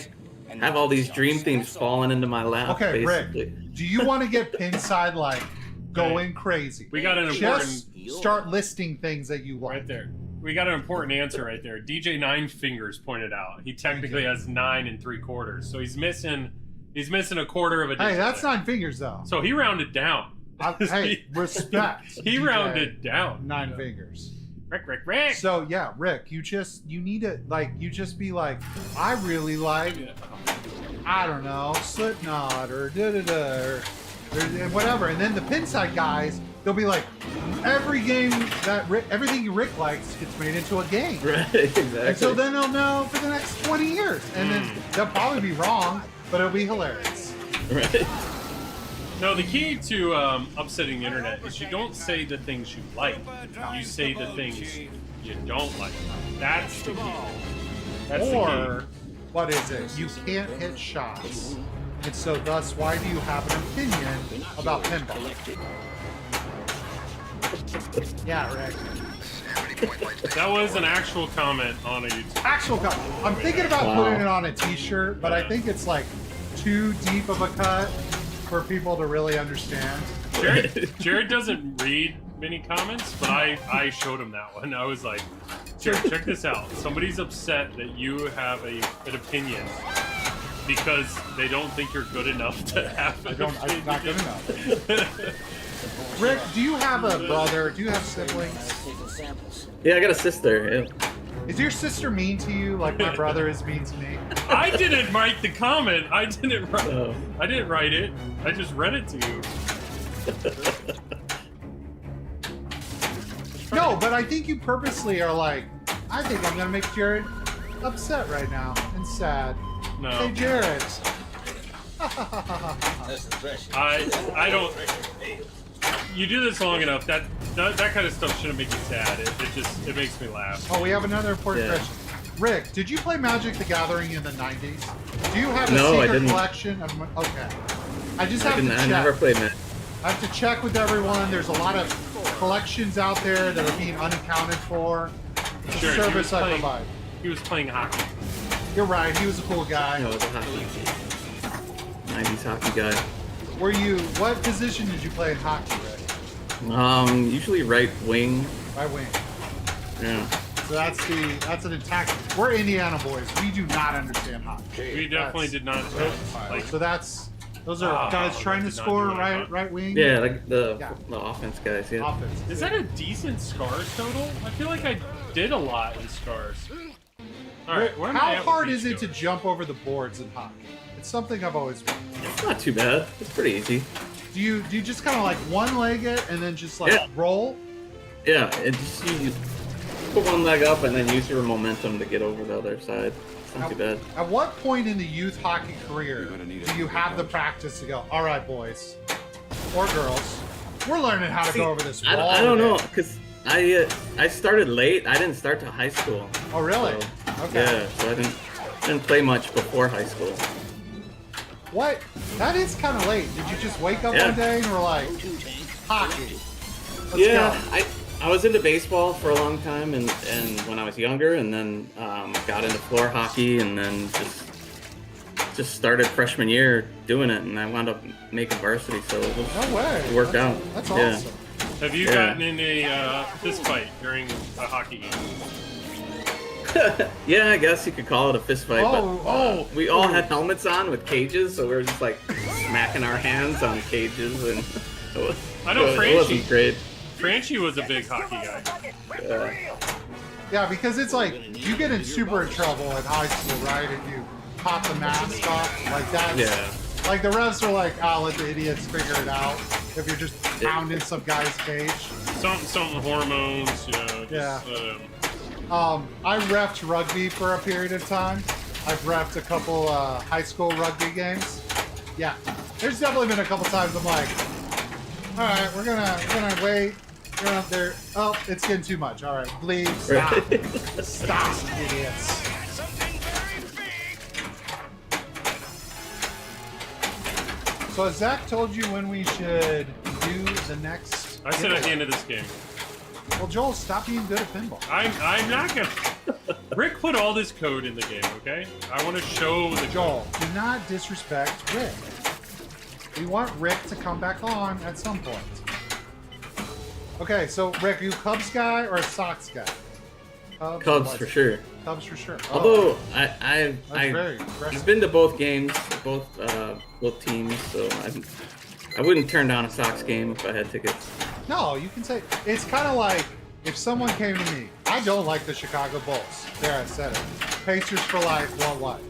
have all these dream themes falling into my lap. Okay, basically. Rick, do you want to get Pinside like going crazy? We got an important Just start listing things that you like. right there. We got an important answer right there. DJ Nine Fingers pointed out he technically has 9 3/4, so he's missing a quarter of a digit. Hey, that's there. 9 fingers though. So he rounded down. Hey, respect. He DJ rounded down. 9 fingers. Rick. So yeah, Rick, you need to be like, I really like, I don't know, Slipknot or da-da-da or whatever. And then the Pinside guys, they'll be like, everything Rick likes gets made into a game. Right, exactly. And so then they'll know for the next 20 years. And then they'll probably be wrong, but it'll be hilarious. Right. No, the key to upsetting the internet is you don't say the things you like. You say the things you don't like. That's the key. That's the Or, what is it? You can't hit shots And so thus, why do you have an opinion about pinball? Collected. Yeah, Rick. That was an actual comment on a YouTube. Actual cut. I'm thinking about Wow. putting it on a t-shirt, but I think it's like too deep of a cut for people to really understand. Jared doesn't read many comments, but I showed him that one. I was like, Jared, check this out. Somebody's upset that you have an opinion because they don't think you're good enough to have an I'm not good enough. opinion. Rick, do you have a brother? Do you have siblings? Taking samples. Yeah, I got a sister. Yeah. Is your sister mean to you like my brother is mean to me? I didn't write the comment. I didn't write. Oh. I didn't write it. I just read it to you. No, but I think you purposely are like, I think I'm gonna make Jared upset right now and sad. No, Hey, Jared. That's the threshold. I don't. You do this long enough. That kind of stuff shouldn't make you sad. It makes me laugh. Oh, we have another important Yeah. question. Rick, did you play Magic the Gathering in the 90s? Do you have a No, I secret didn't. collection of... Okay. I just have to I check. never played Magic. I have to check with everyone. There's a lot of collections out there that are being unaccounted for. It's a Jared, he service was I playing- provide. He was playing hockey. You're right. He was a cool guy. No, it was a hockey. 90s hockey guy. Were you... What position did you play in hockey, Rick? Usually right wing. Right wing. Yeah. So that's an attack. We're Indiana boys. We do not understand hockey. We definitely did not. Like, So those are guys trying to did not score do it, huh? right wing. Yeah, like the Yeah. offense guys. Yeah. Offense. is that a decent scars total? I feel like I did a lot in scars. All right, where am I How at with hard beach is it to goers? jump over the boards in hockey? It's something I've always wanted. It's not too bad. It's pretty easy. Do you just kind of like one leg it and then just like Yeah. roll? Yeah, it just you put one leg up and then use your momentum to get over the other side. It's not too bad. At what point in the youth hockey career gonna need do it. you have the practice to go, all right, boys or girls, we're learning how to See, go over this wall I don't know, today." because I started late. I didn't start till high school. Oh, really? So, Okay. Yeah, so I didn't play much before high school. What? That is kind of late. Did you just wake up Yeah. one day and were like, Two tank. hockey? Let's Yeah, go. I was into baseball for a long time, and when I was younger, and then got into floor hockey, and then just started freshman year doing it, and I wound up making varsity, so No way. it worked That's- out. That's Yeah. awesome. Have you Yeah. gotten in a fist fight during a hockey game? Yeah, I guess you could call it a fist fight, Oh, but we all had helmets on with cages, so we were just like smacking our hands on cages, and I know it Franchi. wasn't great. Franchi was a big hockey guy. Yeah, because it's like you get in super in trouble in high school, right? And you pop the mask off, like that. Yeah. Like the refs are like, "I'll let the idiots figure it out." If you're just pounding some guy's cage. Something hormones, you know. Just, I reffed rugby for a period of time. I've reffed a couple high school rugby games. Yeah, there's definitely been a couple times I'm like, all right, we're gonna wait. We're up there. Oh, it's getting too much. All right, bleed. Stop. Stop, idiots. So has Zach told you when we should do the next? I said at the end of this game. Well, Joel, stop being good at pinball. I'm not gonna. Rick put all this code in the game, okay? I want to show the Joel, do not disrespect Rick. We want Rick to come back on at some point. Okay, so Rick, are you Cubs guy or a Sox guy? Cubs, or Cubs White for Sox? sure. Cubs for sure. Oh, Although that's very I've impressive. been to both games, both teams, so I wouldn't turn down a Sox game if I had tickets. No, you can say it's kind of like if someone came to me. I don't like the Chicago Bulls. There, I said it. Pacers for life. What?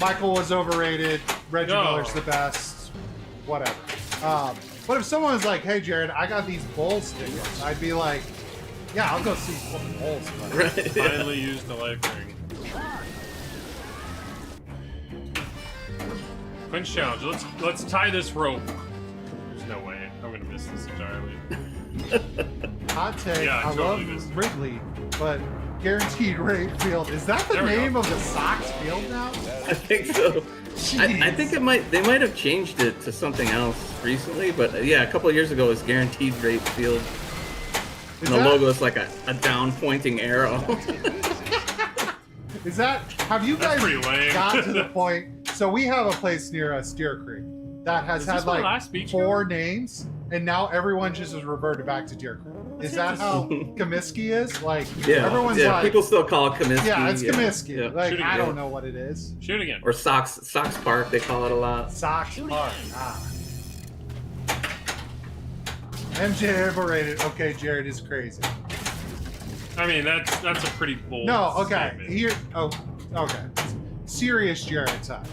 Michael was overrated. Reggie No. Miller's the best. Whatever. But if someone was like, "Hey, Jared, I got these Bulls tickets," I'd be like, "Yeah, I'll go see fucking Bulls." Buddy. Right. finally used the life ring. Quinch challenge. Let's tie this rope. There's no way I'm gonna miss this entirely. hot take. Yeah, I totally love missed it. Wrigley, but guaranteed rate field. Is that the There we name go. of the Sox field now? I think so. I Jeez. think they might have changed it to something else recently, but yeah, a couple of years ago it was guaranteed rate field. Is And the that- logo is like a down pointing arrow. Is that? Have you That's guys pretty lame. got to the point? So we have a place near Steer Creek that has Is had this my like last beach 4 names, and now everyone just has reverted back to Deer Creek. Is that how Comiskey is? Like Yeah, everyone's yeah. like, People still call it Comiskey. yeah, it's Comiskey. Yeah. Like Shooting I game. don't know what it is. Shoot again. Or Sox Park, they call it a lot. Sox Park. MJ overrated. Okay, Jared is crazy. I mean, that's a pretty bold. No, okay. statement. Here, okay. Serious Jared time.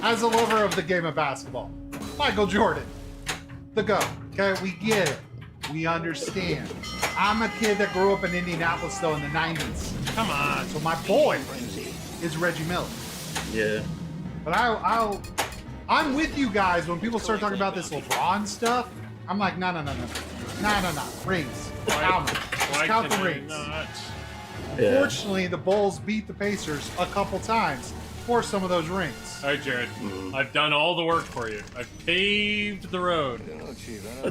As a lover of the game of basketball, Michael Jordan, the GOAT. Okay, we get it. We understand. I'm a kid that grew up in Indianapolis, though, in the 90s. Come on. So my boy is Reggie Miller. Yeah. But I'm with you guys when people start talking about this LeBron stuff. I'm like, no. Rings. Count them. Just Why count can the I rings. not? Yeah. Fortunately, the Bulls beat the Pacers a couple times for some of those rings. All right, Jared. Mm. I've done all the work for you. I've paved the road.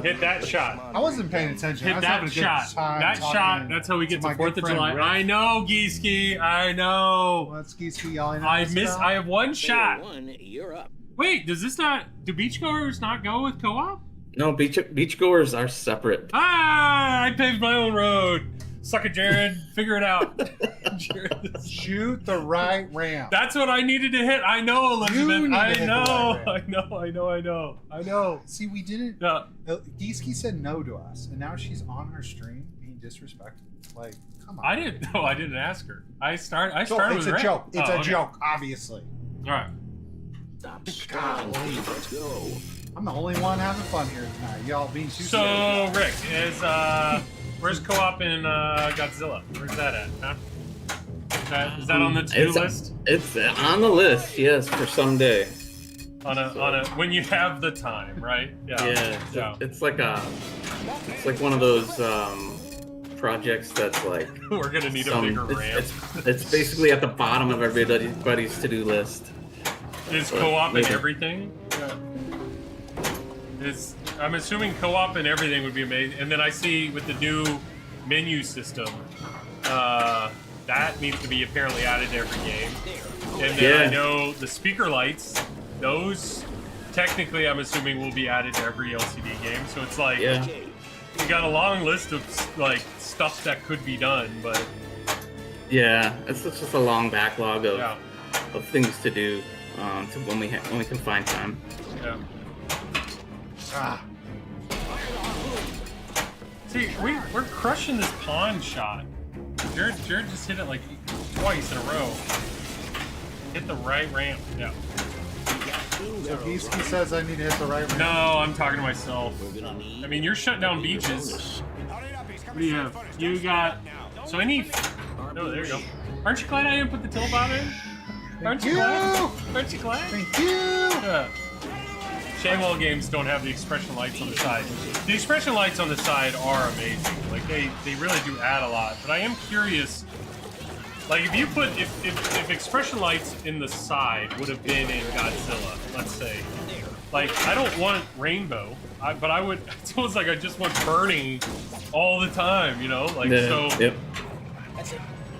Hit that shot. I wasn't paying attention. I Hit was having that a good shot. time That talking shot. That's how we get my to good 4th of friend July. Rick. I know, Geeski. I know. Let's Geeski yelling at I us miss. about. I have one shot. 1, you're up. Wait, does this not? Do beachgoers not go with co-op? No, beachgoers are separate. Ah! I paved my own road. Suck it, Jared. Figure it out. Jared. Shoot the right ramp. That's what I needed to hit. I know, Elizabeth. need to I hit the know. right I know. See, we didn't. Yeah. Geeski said no to us, and now she's on her stream being disrespectful. Like, come on. I didn't. No, I didn't ask her. I started So, with it's a Ray. joke. It's Oh, a okay. joke, obviously. All right. Stop stalling. Let's go. I'm the only one having fun here tonight. Y'all being too So, Rick, where's co-op in Godzilla? Where's that at? Huh? Is that on the to-do list? It's on the list, yes, for someday. On a when you have the time, right? Yeah, it's like one of those projects that's like We're gonna need a bigger ramp. It's basically at the bottom of everybody's to-do list. Is co-op in maybe. everything? Yeah. I'm assuming co-op and everything would be amazing. And then I see with the new menu system, that needs to be apparently added to every game. And then I Yeah. know the speaker lights, those technically I'm assuming will be added to every LCD game. So it's like Yeah. you got a long list of like stuff that could be done, but Yeah, it's just a long backlog of, yeah, of things to do when we can find time. yeah. Ah, See, we're crushing this pawn shot. Jared just hit it like twice in a row. Hit the right ramp. Yeah. so Geeski says I need to hit the right ramp. No, I'm talking to myself. I mean, you're shutting down beaches. What do you have? You got. So any. No, there you go. Aren't you glad I didn't put the tilt bot in? Aren't you glad? Aren't you glad? Thank you. Yeah. Shame all games don't have the expression lights on the side. The expression lights on the side are amazing. Like they really do add a lot. But I am curious. Like if you put if expression lights in the side would have been in Godzilla, let's say. Like I don't want rainbow, but I would. It's almost like I just want burning all the time, you know? Like Yeah, so. Yep.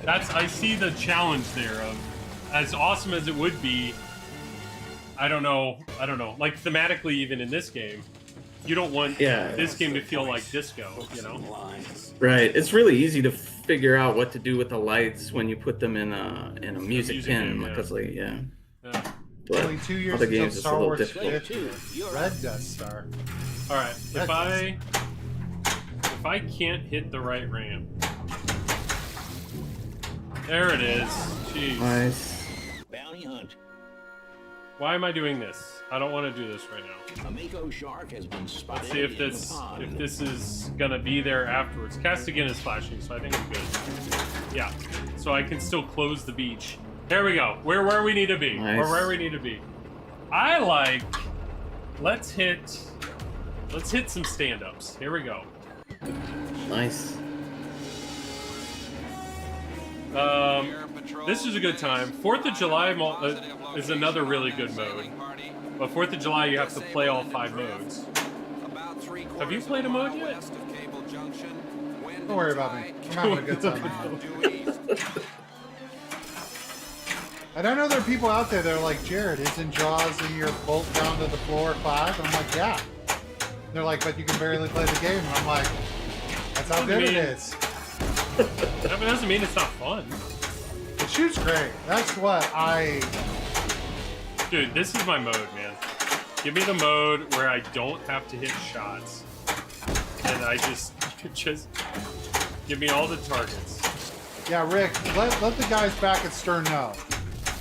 That's I see the challenge there of as awesome as it would be. I don't know. Like thematically, even in this game, you don't want this game to feel like disco, you know? Right. It's really easy to figure out what to do with the lights when you put them in a music pin, game, yeah. because like yeah. But Only 2 years other until games it's a Star little Wars difficult. 50. Red Death Star. All right. If I can't hit the right ramp, there it is. Jeez. Nice. Bounty hunt. Why am I doing this? I don't want to do this right now. A mako shark has been spotted. Let's see if in this the pond. is gonna be there afterwards. Cast again is flashing, so I think I'm good. Yeah. So I can still close the beach. There we go. We're where we need to be. Nice. We're where we need to be. I like. Let's hit some stand-ups. Here we go. Nice. This is a good time. 4th of July is another really good mode. But 4th of July, you have to play all 5 modes. Have you played a mode yet? Don't worry about me. I'm having a good time. And I know there are people out there that are like, Jared, isn't Jaws in your bolt down to the floor 5? I'm like, yeah. They're like, but you can barely play the game. And I'm like, that's how good it is. That doesn't mean it's not fun. It shoots great. That's what Dude, this is my mode, man. Give me the mode where I don't have to hit shots. And I just give me all the targets. Yeah, Rick, let the guys back at Stern know.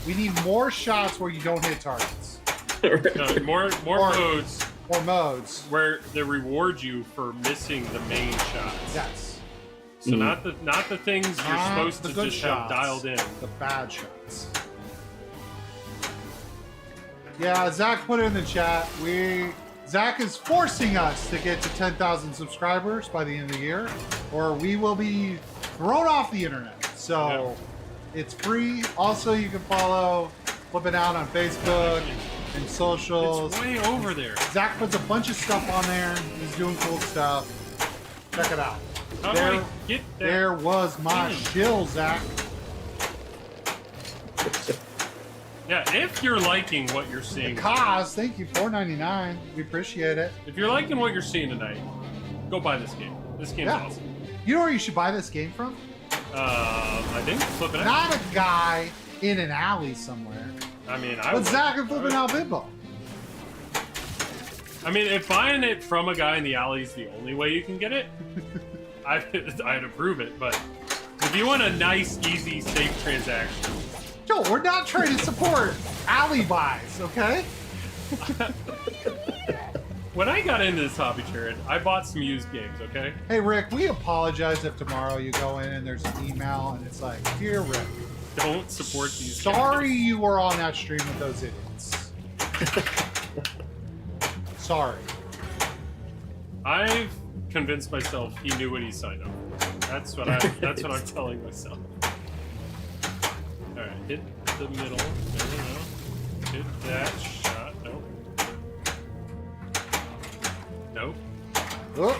We need more shots where you don't hit targets. No, more modes. More modes. Where they reward you for missing the main shots. Yes. So not the things you're supposed to just have dialed in. The bad shots. Yeah, Zach put it in the chat. Zach is forcing us to get to 10,000 subscribers by the end of the year, or we will be thrown off the internet. So it's free. Also, you can follow Flip N Out on Facebook and socials. It's way over there. Zach puts a bunch of stuff on there. He's doing cool stuff. Check it out. How do I get there? There was my shill, Zach. Yeah, if you're liking what you're seeing, Kaz, thank you, $4.99. We appreciate it. if you're liking what you're seeing tonight, go buy this game. This game's awesome. You know where you should buy this game from? I think Flip N Out. Not a guy in an alley somewhere. I mean, But Zach and Flip N Out Pinball. I mean, if buying it from a guy in the alley is the only way you can get it, I'd approve it. But if you want a nice, easy, safe transaction, Joe, we're not trying to support alley buys, okay? when I got into this hobby, Jared, I bought some used games, okay? Hey, Rick, we apologize if tomorrow you go in and there's an email and it's like, dear Rick, don't support these sorry guys. you were on that stream with those idiots. Sorry. I've convinced myself he knew what he signed up for. That's what I'm telling myself. Alright, hit the middle. No. Hit that shot. Nope. Nope. Oh.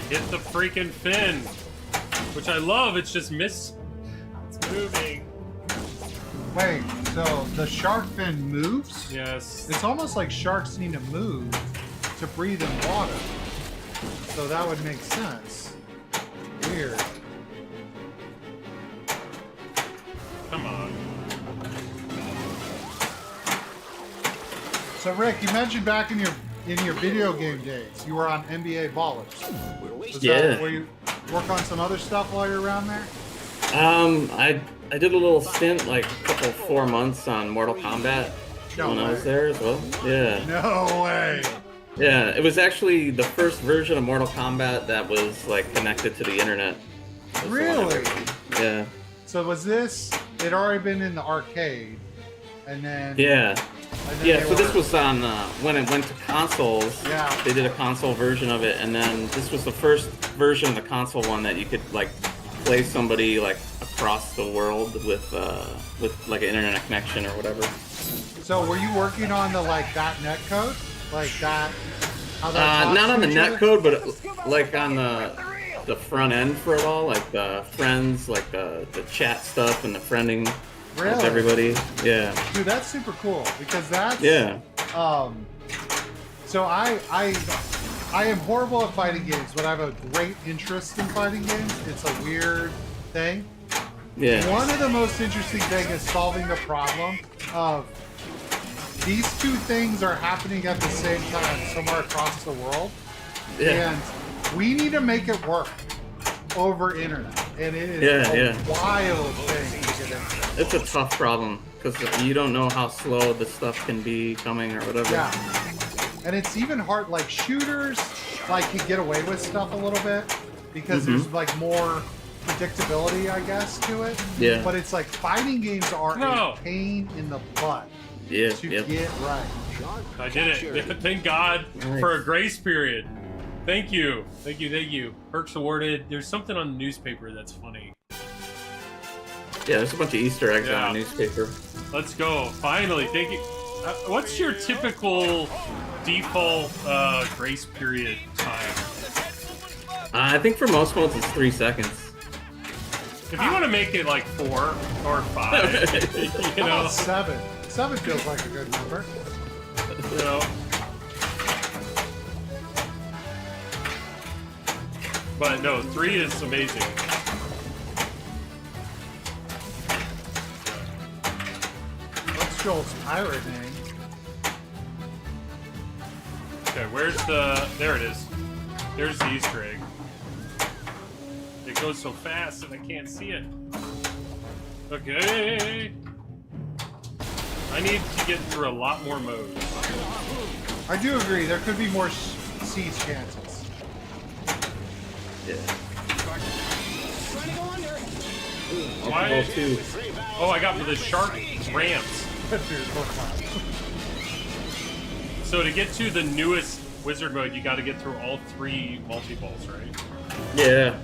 Hit the freaking fin. Which I love, it's just It's moving. Wait, so the shark fin moves? Yes. It's almost like sharks need to move to breathe in water. So that would make sense. Weird. Come on. So Rick, you mentioned back in your video game days, you were on NBA Ballers. Was that where you work on some other stuff while you're around there? I did a little stint, like a couple 4 months on Mortal Kombat when I was there as well. Yeah. No way. Yeah, it was actually the first version of Mortal Kombat that was like connected to the internet. Really? Yeah. So was this? It already been in the arcade, and then Yeah. and then Yeah, they so were- this was on when it went to consoles. Yeah. They did a console version of it, and then this was the first version of the console one that you could like play somebody like across the world with like an internet connection or whatever. So were you working on the like that netcode, like that? How that talks Not on to the each other? netcode, but like on the front end for it all, like the friends, like the chat stuff and the friending with Really? everybody. Yeah. Dude, that's super cool because that's Yeah. So I am horrible at fighting games, but I have a great interest in fighting games. It's a weird thing. Yeah. One of the most interesting things is solving the problem of these two things are happening at the same time somewhere across the world. Yeah. And we need to make it work over internet. And it is Yeah, a wild thing to get into. It's a tough problem because you don't know how slow the stuff can be coming or whatever. Yeah. And it's even hard, like shooters, like can get away with stuff a little bit because there's like more predictability, I guess, to it. Yeah. But it's like fighting games are a pain in the butt Yeah. to Yep. get right. I did it. Thank God for a grace period. Thank you. Perks awarded. There's something on the newspaper that's funny. Yeah, there's a bunch of Easter eggs Yeah. on the newspaper. Let's go. Finally. Thank you. What's your typical default grace period time? I think for most modes it's 3 seconds. If you want to make it like 4 or 5, you How know, about 7? 7 feels like a good number. you know. But no, 3 is amazing. What's Joel's pirate name? Okay, where's the... There it is. There's the Easter egg. It goes so fast and I can't see it. Okay. I need to get through a lot more modes. I do agree. There could be more siege chances. Yeah. Why? Alcohol too. Oh, I got the shark ramps. So to get to the newest wizard mode, you got to get through all 3 multi-balls, right? Yeah.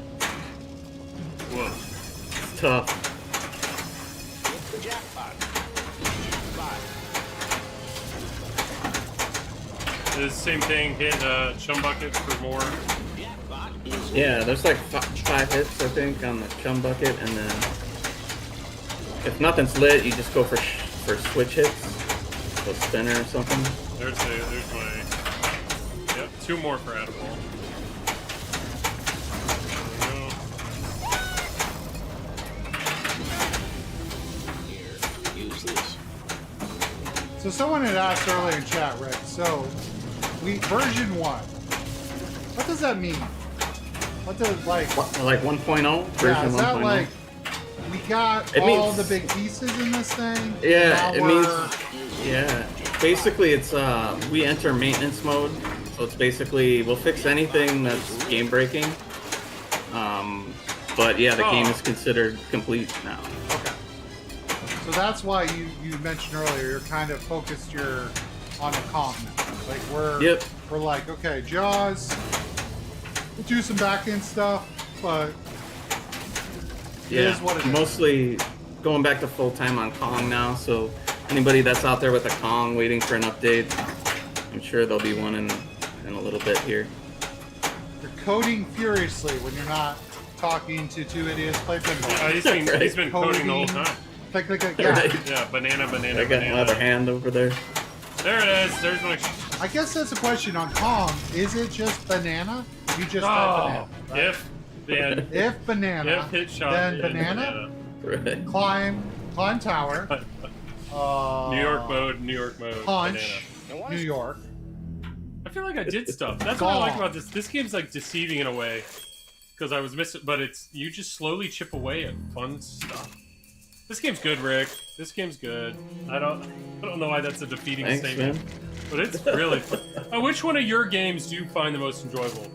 Whoa. It's tough. The jackpot. 5. It's the same thing, hit chum buckets for more. Jackpot is Yeah, there's like 5 hits, I think, on the chum bucket, and then if nothing's lit, you just go for switch hits, so spinner or something. There's my... Yep, 2 more for Adaball. here. Use this. So someone had asked earlier in chat, Rick. So, version 1. What does that mean? What does like? Like 1.0? Version Yeah, is that 1.0? like we got It all means- the big pieces in this thing? Yeah, Now it we're- means, yeah. Basically, it's, we enter maintenance mode. So it's basically, we'll fix anything that's game breaking. But yeah, the game is considered complete now. Okay. So that's why you mentioned earlier you're kind of focused on the Kong now. Like we're like, okay, Jaws, we'll do some back end stuff, but it is what it is. Mostly going back to full time on Kong now. So anybody that's out there with a Kong waiting for an update, I'm sure there'll be one in a little bit here. You're coding furiously when you're not talking to 2 idiots play pinball. He's been coding the whole time. Click, yeah. Right. Yeah, banana, I got another hand over there. There it is. There's my... I guess that's a question on Kong. Is it just banana? You just type banana. Right? If banana. If banana, If hit shot. then banana. Right. Climb tower. New York mode. Punch. Banana. New York. I feel like I did stuff. That's what I like about this. This game's like deceiving in a way. Because I was missing, but it's you just slowly chip away at fun stuff. This game's good, Rick. This game's good. I don't know why that's a defeating Thanks, statement, man. but it's really fun. Which one of your games do you find the most enjoyable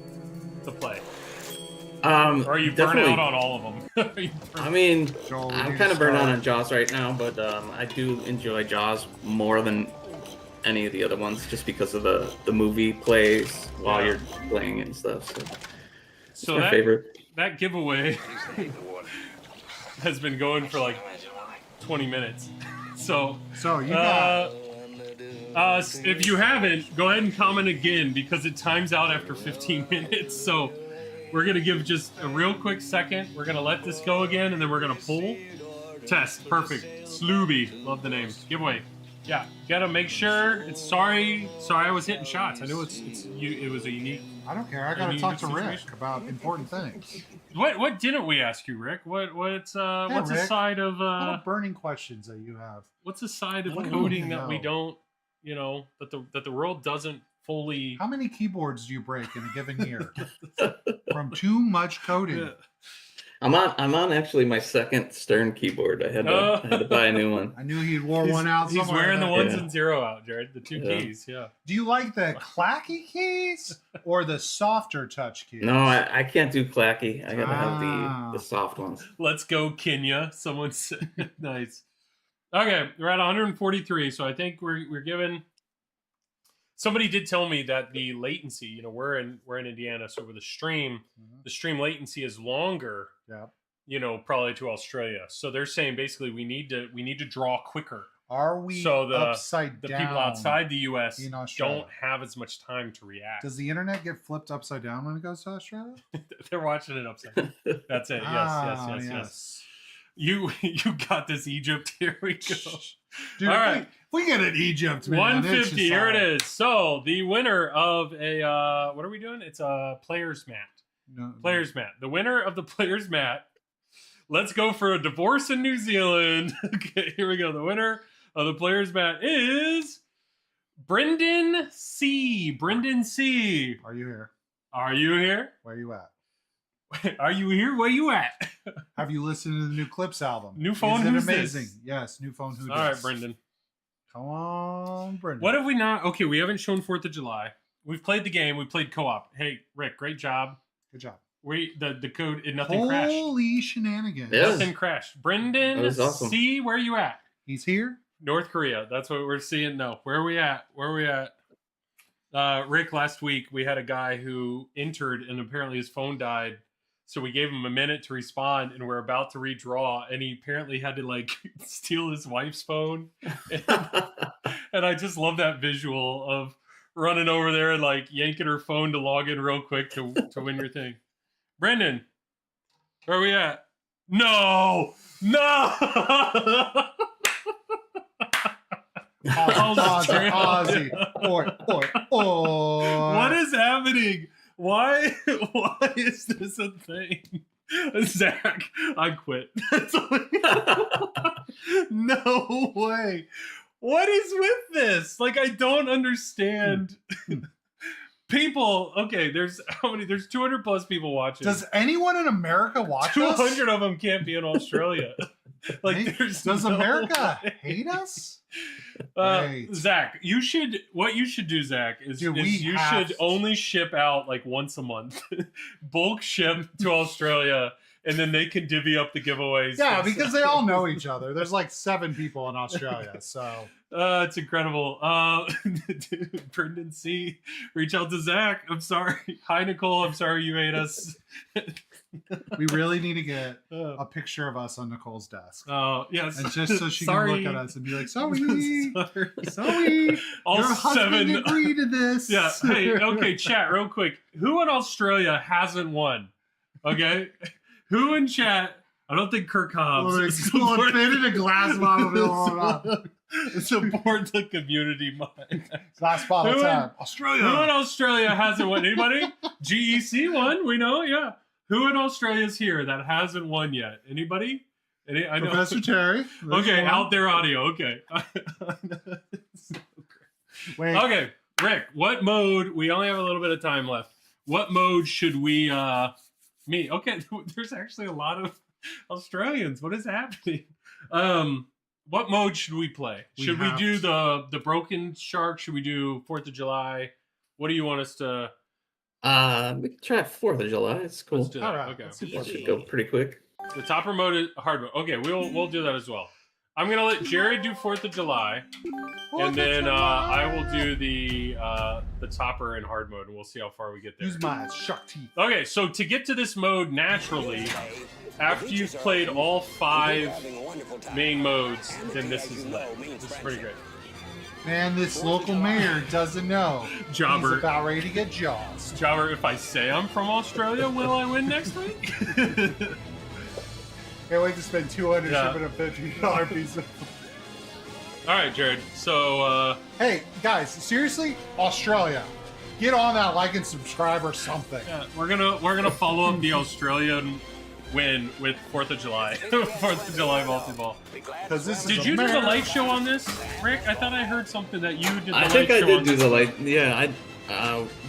to play? Or are you burnt definitely- out on all of them? I mean, Joel, I'm you kind of burnt out start. on Jaws right now, but I do enjoy Jaws more than any of the other ones, just because of the movie plays while you're playing it and stuff. So, So my favorite. that giveaway has been going for like 20 minutes. So You got if you haven't, go ahead and comment again because it times out after 15 minutes. So we're gonna give just a real quick second. We're gonna let this go again, and then we're gonna pull. Test, perfect. Slooby, love the name. Giveaway. Yeah, gotta make sure. It's sorry I was hitting shots. I knew it was a unique. I don't care. I gotta unique talk to Rick situation. about important things. What didn't we ask you, Rick? What's a Rick, side of What are burning questions that you have? what's a side of What do you coding know? that we don't, that the world doesn't fully. How many keyboards do you break in a given year from too much coding? I'm on actually my second Stern keyboard. I had to buy a new one. I knew he wore one out. He's somewhere. wearing the ones Yeah. and 0 out, Jared. The 2 Yeah. keys, yeah. Do you like the clacky keys or the softer touch keys? No, I can't do clacky. I gotta Ah. have the soft ones. Let's go, Kenya. Someone said, nice. Okay, we're at 143, so I think we're given. somebody did tell me that the latency, you know, we're in Indiana, so with the stream latency is longer. Yeah. You know, probably to Australia. So they're saying basically we need to draw quicker. Are we So upside the down? people outside the U.S. in Australia? don't have as much time to react. Does the internet get flipped upside down when it goes to Australia? They're watching it upside down. That's it. Yes. You got this, Egypt. Here we go. Dude, all right. if we get an Egypt, man, 150. Here it is. So the winner of a what are we doing? It's a players mat. No, Players mat. The winner of the players mat. Let's go for a divorce in New Zealand. Okay, here we go. The winner of the players mat is Brendan C. Brendan C. Are you here? Are you here? Where are you at? Are you here? Where you at? Have you listened to the new Clips album? New phone. Is it Who's amazing? this? Yes, new phone. Who? All right, Brendan. Come on, Brendan. What have we not? Okay, we haven't shown 4th of July. We've played the game. We played co-op. Hey, Rick, great job. Good job. The code, nothing crashed. Holy shenanigans. Yeah. Nothing crashed. Brendan That was awesome. C, where are you at? He's here. North Korea. That's what we're seeing. No, where are we at? Rick, last week we had a guy who entered and apparently his phone died. So we gave him a minute to respond and we're about to redraw. And he apparently had to like steal his wife's phone. And I just love that visual of running over there and like yanking her phone to log in real quick to win your thing. Brendan, where are we at? No! Aussie. Oi. What is happening? Why is this a thing? Zach, I quit. No way. What is with this? Like, I don't understand. People, okay, there's how many? There's 200 plus people watching. Does anyone in America watch us? 200 of them can't be in Australia. Like, Does no America way. hate us? Zach, what you should do, Zach, is Dude, you should only ship out like once a month. Bulk ship to Australia, and then they can divvy up the giveaways. Yeah, because they all know each other. There's like 7 people in Australia, so it's incredible. Dude, Brendan C, reach out to Zach. I'm sorry. Hi, Nicole. I'm sorry you hate us. we really need to get a picture of us on Nicole's desk. Oh, yes. And just so she Sorry. can look at us and be like, sorry, Sorry. All your husband 7 agreed to this. Yeah. Hey, okay, chat, real quick. Who in Australia hasn't won? Okay? Who in chat? I don't think Kirk Hobbs. Fit in a glass bottle. Support the community mind. Glass bottle Who time. in Australia. hasn't won? Anybody? GEC won. We know. Yeah. Who in Australia is here that hasn't won yet? Anybody? I know. Professor Terry. Okay, out there audio. Okay. Wait. Okay, Rick. What mode? We only have a little bit of time left. What mode should we meet? Okay, there's actually a lot of Australians. What is happening? What mode should we play? Should we do the Broken Shark? Should we do 4th of July? What do you want us to? We can try 4th of July. It's cool. Let's do that. All right, Okay. let's do That should go pretty quick. The topper mode is hard mode. Okay, we'll do that as well. I'm gonna let Jared do 4th of July, and then I will do the topper in hard mode, and we'll see how far we get there. Use my shark teeth. Okay, so to get to this mode naturally, after you've played all 5 main modes, then this is lit. This is pretty great. Man, this local mayor doesn't know. Jobber. He's about ready to get jaws. Jobber, if I say I'm from Australia, will I win next week? Can't wait to spend $200 Yeah. shipping a $50 piece of. All right, Jared. So Hey, guys, seriously, Australia, get on that like and subscribe or something. yeah, we're gonna follow up the Australian win with 4th of July. 4th of July volleyball. Because this Did is you do the America. light show on this, Rick? I thought I heard something that you did the I light think I show did on do this. the light. Yeah,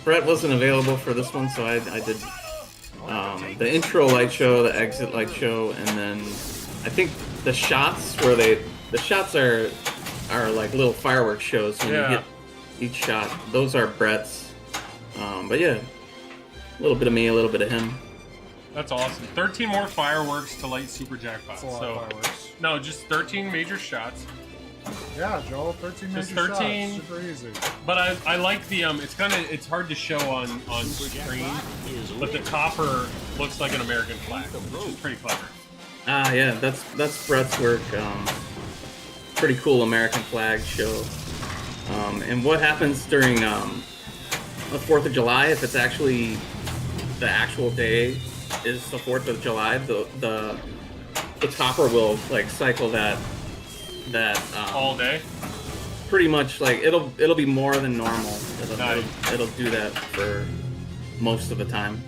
Brett wasn't available for this one, so I did the intro light show, the exit light show, and then I think the shots where the shots are like little fireworks shows when Yeah. you hit each shot. Those are Brett's. But yeah, a little bit of me, a little bit of him. That's awesome. 13 more fireworks to light super jackpot. That's a lot So of fireworks. no, just 13 major shots. Yeah, Joel, 13 Just major 13. shots. Super easy. But I like the it's hard to show on screen, but the topper looks like an American flag, which is pretty clever. Yeah, that's Brett's work. Pretty cool American flag show. And what happens during the 4th of July, if it's actually the actual day is the 4th of July, the topper will like cycle that All day. pretty much like it'll be more than normal. Nice. It'll do that for most of the time.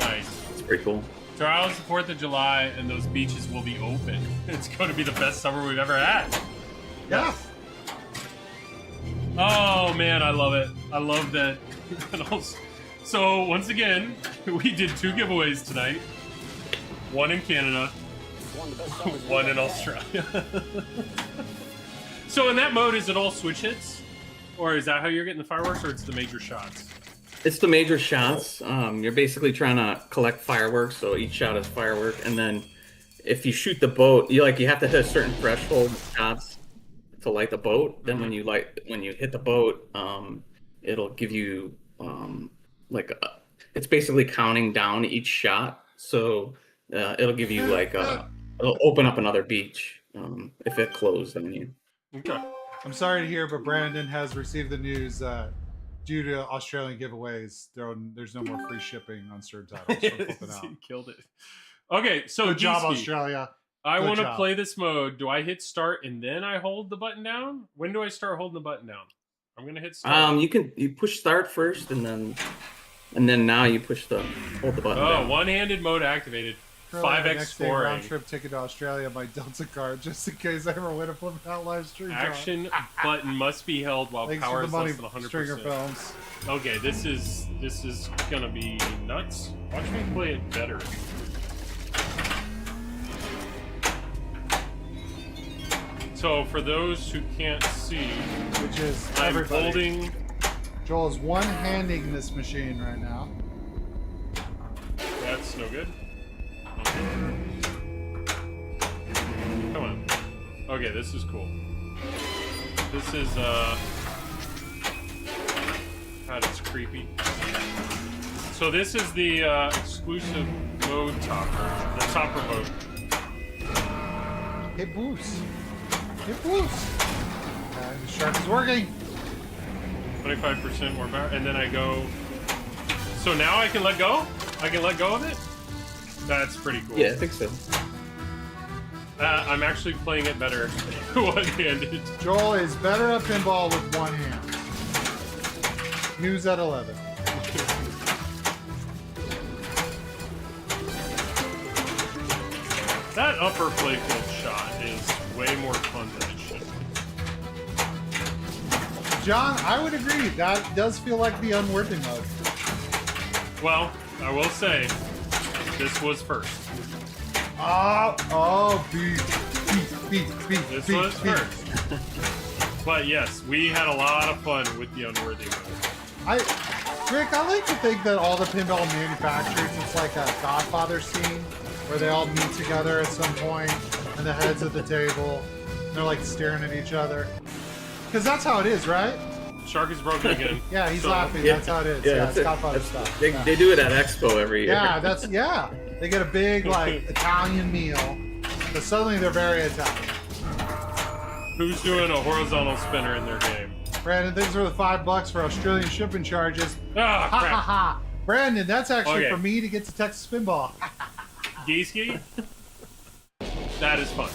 Nice. It's pretty cool. Tomorrow's the 4th of July, and those beaches will be open. It's going to be the best summer we've ever had. Yeah. Oh man, I love it. I love that. So once again, we did 2 giveaways tonight. One in Canada, one in Australia. So in that mode, is it all switch hits? Or is that how you're getting the fireworks, or it's the major shots? It's the major shots. You're basically trying to collect fireworks, so each shot is firework, and then if you shoot the boat, you have to hit a certain threshold of shots to light the boat. Then when you hit the boat, it'll give you it's basically counting down each shot. So it'll give you it'll open up another beach if it closed on you. Okay. I'm sorry to hear, but Brandon has received the news due to Australian giveaways, there's no more free shipping on certain titles. From Flip N Out. He killed it. Okay, so Good job, Geeski, Australia. I Good want to job. play this mode. Do I hit start and then I hold the button down? When do I start holding the button down? I'm gonna hit start. You push start first, and then now you hold the button down. One-handed mode activated. Really, 5x next day scoring. round trip ticket to Australia, my Delta card, just in case I ever win a Flip N Out live stream. Action button must be held while Thanks power for is the money, less than Stringer 100%. Films. Okay, this is gonna be nuts. Watch me play it better. So for those who can't see, Which is I'm everybody. holding. Joel is one-handing this machine right now. That's no good. Come on. Okay, this is cool. This is God, it's creepy. So this is the exclusive mode topper, the topper mode. Hit boost. Hit boost. The shark is working. 25% more power, and then I go. So now I can let go? I can let go of it? That's pretty cool. Yeah, I think so. I'm actually playing it better one-handed. Joel is better at pinball with one hand. News at 11. That upper playfield shot is way more fun than it should be. John, I would agree. That does feel like the unworthy mode. Well, I will say, this was first. Beat. This was first. But yes, we had a lot of fun with the unworthy mode. Rick, I like to think that all the pinball manufacturers, it's like a Godfather scene where they all meet together at some point and the heads at the table, and they're like staring at each other. Because that's how it is, right? Shark is broken again. Yeah, he's So- laughing. Yeah. That's how it is. Yeah, Yeah, that's it's it. Godfather stuff. They, Yeah. they do it at Expo every year. Yeah, they get a big like Italian meal, but suddenly they're very Italian. Who's doing a horizontal spinner in their game? Brandon, thanks for the $5 for Australian shipping charges. Ah, Ha ha crap. ha! Brandon, that's actually Okay. for me to get to Texas Pinball. Geeski? That is fun.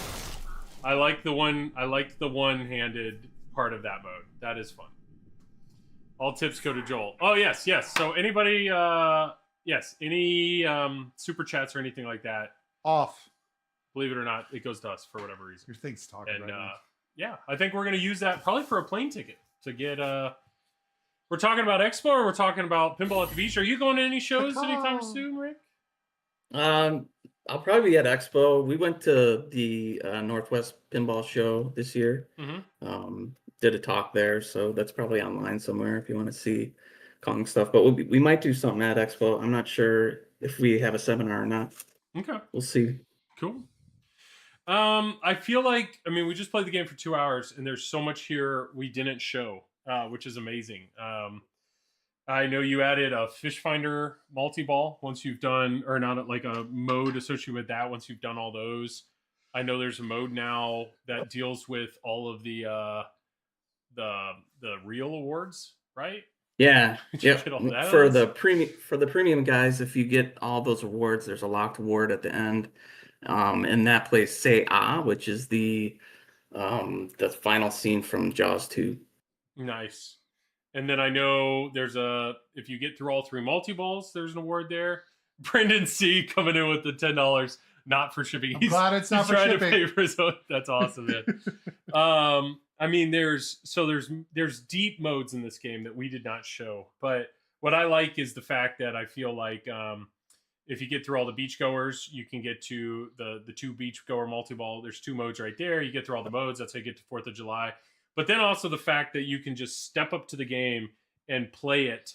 I like the one-handed part of that mode. That is fun. All tips go to Joel. Oh yes. So anybody any super chats or anything like that, Off. believe it or not, it goes to us for whatever reason. Your thing's talking And right now. yeah, I think we're gonna use that probably for a plane ticket to get we're talking about Expo or we're talking about Pinball at the Beach. Are you going to any shows anytime soon, Rick? I'll probably be at Expo. We went to the Northwest Pinball Show this year. Mm-hmm. Did a talk there, so that's probably online somewhere if you want to see Kong stuff. But we might do something at Expo. I'm not sure if we have a seminar or not. Okay. We'll see. Cool. I feel like, I mean, we just played the game for 2 hours, and there's so much here we didn't show, which is amazing. I know you added a fish finder multi-ball once you've done, or not like a mode associated with that once you've done all those. I know there's a mode now that deals with all of the real awards, right? Yeah, Did you yep. get all that For on the this? premium guys, if you get all those awards, there's a locked award at the end, and that plays "Say Ah," which is the final scene from Jaws 2. Nice. And then I know there's if you get through all three multi-balls, there's an award there. Brendan C coming in with the $10, not for shipping. I'm glad it's not for trying shipping. to pay for his own. That's awesome, man. I mean, there's deep modes in this game that we did not show, but what I like is the fact that I feel like if you get through all the beachgoers, you can get to the two beachgoer multi-ball. There's two modes right there. You get through all the modes. That's how you get to 4th of July. But then also the fact that you can just step up to the game and play it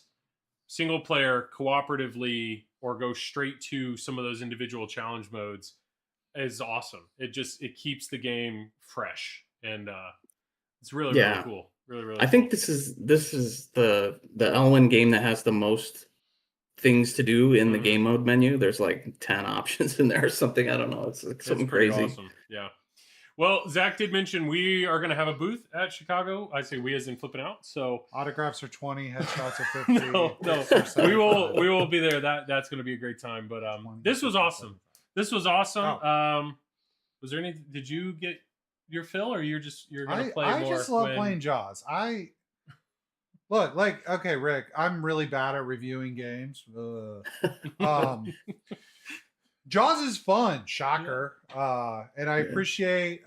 single player, cooperatively, or go straight to some of those individual challenge modes is awesome. It keeps the game fresh, and it's really really cool. Really really. I think this is the Elwin game that has the most things to do in the game mode menu. There's like 10 options in there or something. I don't know. It's like something crazy. Awesome. Yeah. Well, Zach did mention we are going to have a booth at Chicago. I say we as in Flip N Out. So Autographs are 20, headshots are 50. no. We will be there. That's going to be a great time. But this was awesome. This was awesome. Oh. Was there any? Did you get your fill, or you're going to play more? I just love playing Jaws. Look, like, okay, Rick, I'm really bad at reviewing games. Jaws is fun, shocker. And I appreciate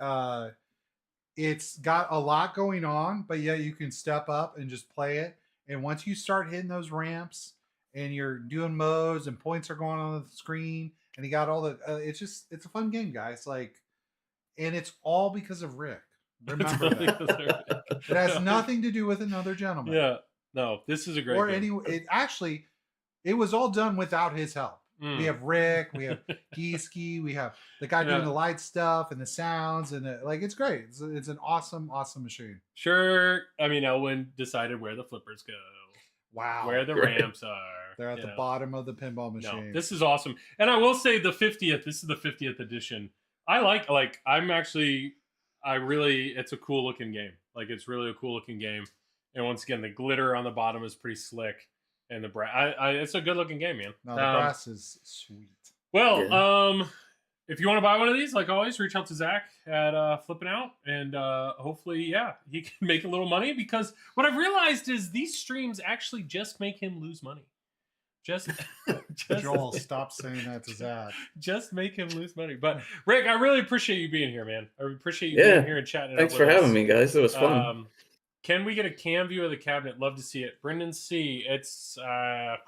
it's got a lot going on, but yeah, you can step up and just play it. And once you start hitting those ramps and you're doing modes and points are going on the screen and you got all the it's a fun game, guys. Like, and it's all because of Rick. Remember that. It has nothing to do with another gentleman. Yeah. No, this is a great game. It was all done without his help. We have Rick, we have Geeski, we have the guy doing the light stuff and the sounds, and it's great. It's an awesome machine. Sure. I mean, Elwin decided where the flippers go. Wow. Where the ramps are. They're at the bottom of the pinball machine. No, this is awesome. And I will say this is the 50th edition. I it's a cool looking game. Like, it's really a cool looking game. And once again, the glitter on the bottom is pretty slick. And the brass, it's a good looking game, man. No, the brass is sweet. Well, if you want to buy one of these, like always, reach out to Zach at Flip N Out, and hopefully, he can make a little money, because what I've realized is these streams actually just make him lose money. Just Joel, stop saying that to Zach. Just make him lose money. But Rick, I really appreciate you being here, man. I appreciate you being here and chatting. Thanks for having me, guys. It was fun. Can we get a cam view of the cabinet? Love to see it. Brendan C. It's that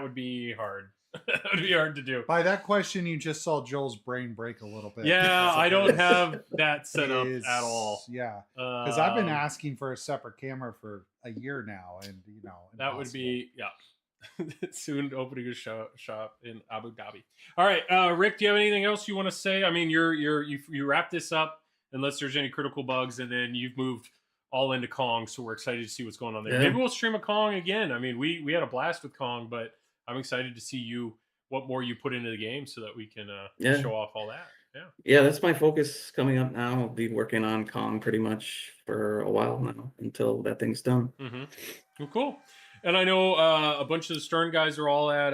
would be hard. That would be hard to do. By that question, you just saw Joel's brain break a little bit. Yeah, I don't have that set up at all. Yeah, because I've been asking for a separate camera for a year now, and that would be soon opening a shop in Abu Dhabi. All right, Rick, do you have anything else you want to say? I mean, you wrap this up unless there's any critical bugs, and then you've moved all into Kong, so we're excited to see what's going on there. Maybe we'll stream a Kong again. I mean, we had a blast with Kong, but I'm excited to see what more you put into the game so that we can show off all that. Yeah, that's my focus coming up now. I'll be working on Kong pretty much for a while now until that thing's done. Mm-hmm. Well, cool. And I know a bunch of the Stern guys are all at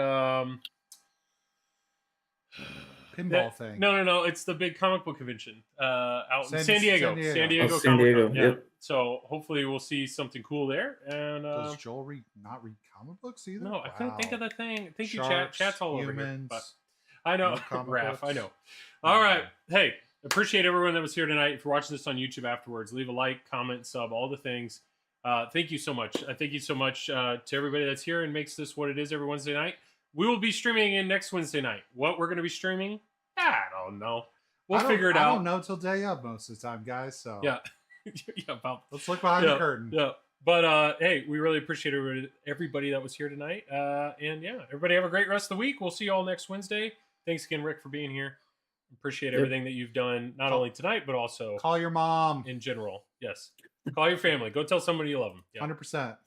pinball thing. No. It's the big comic book convention out in San Diego. San Diego. Yeah. So hopefully we'll see something cool there. And does Joel not read comic books either? No, I couldn't think of the thing. Thank you, Sharks, chat's all humans, over here. But I know, Raph. books. I know. All right. Hey, appreciate everyone that was here tonight. If you're watching this on YouTube afterwards, leave a like, comment, sub, all the things. Thank you so much. Thank you so much to everybody that's here and makes this what it is every Wednesday night. We will be streaming again next Wednesday night. What we're going to be streaming, I don't know. We'll figure it out. I don't know till day of most of the time, guys. So yeah. Let's look behind the curtain. Yeah. But hey, we really appreciate everybody that was here tonight. And everybody have a great rest of the week. We'll see you all next Wednesday. Thanks again, Rick, for being here. Appreciate Yep. everything that you've done, not only tonight but also Call your mom. in general. Yes. Call your family. Go tell somebody you love them. Yeah. 100%.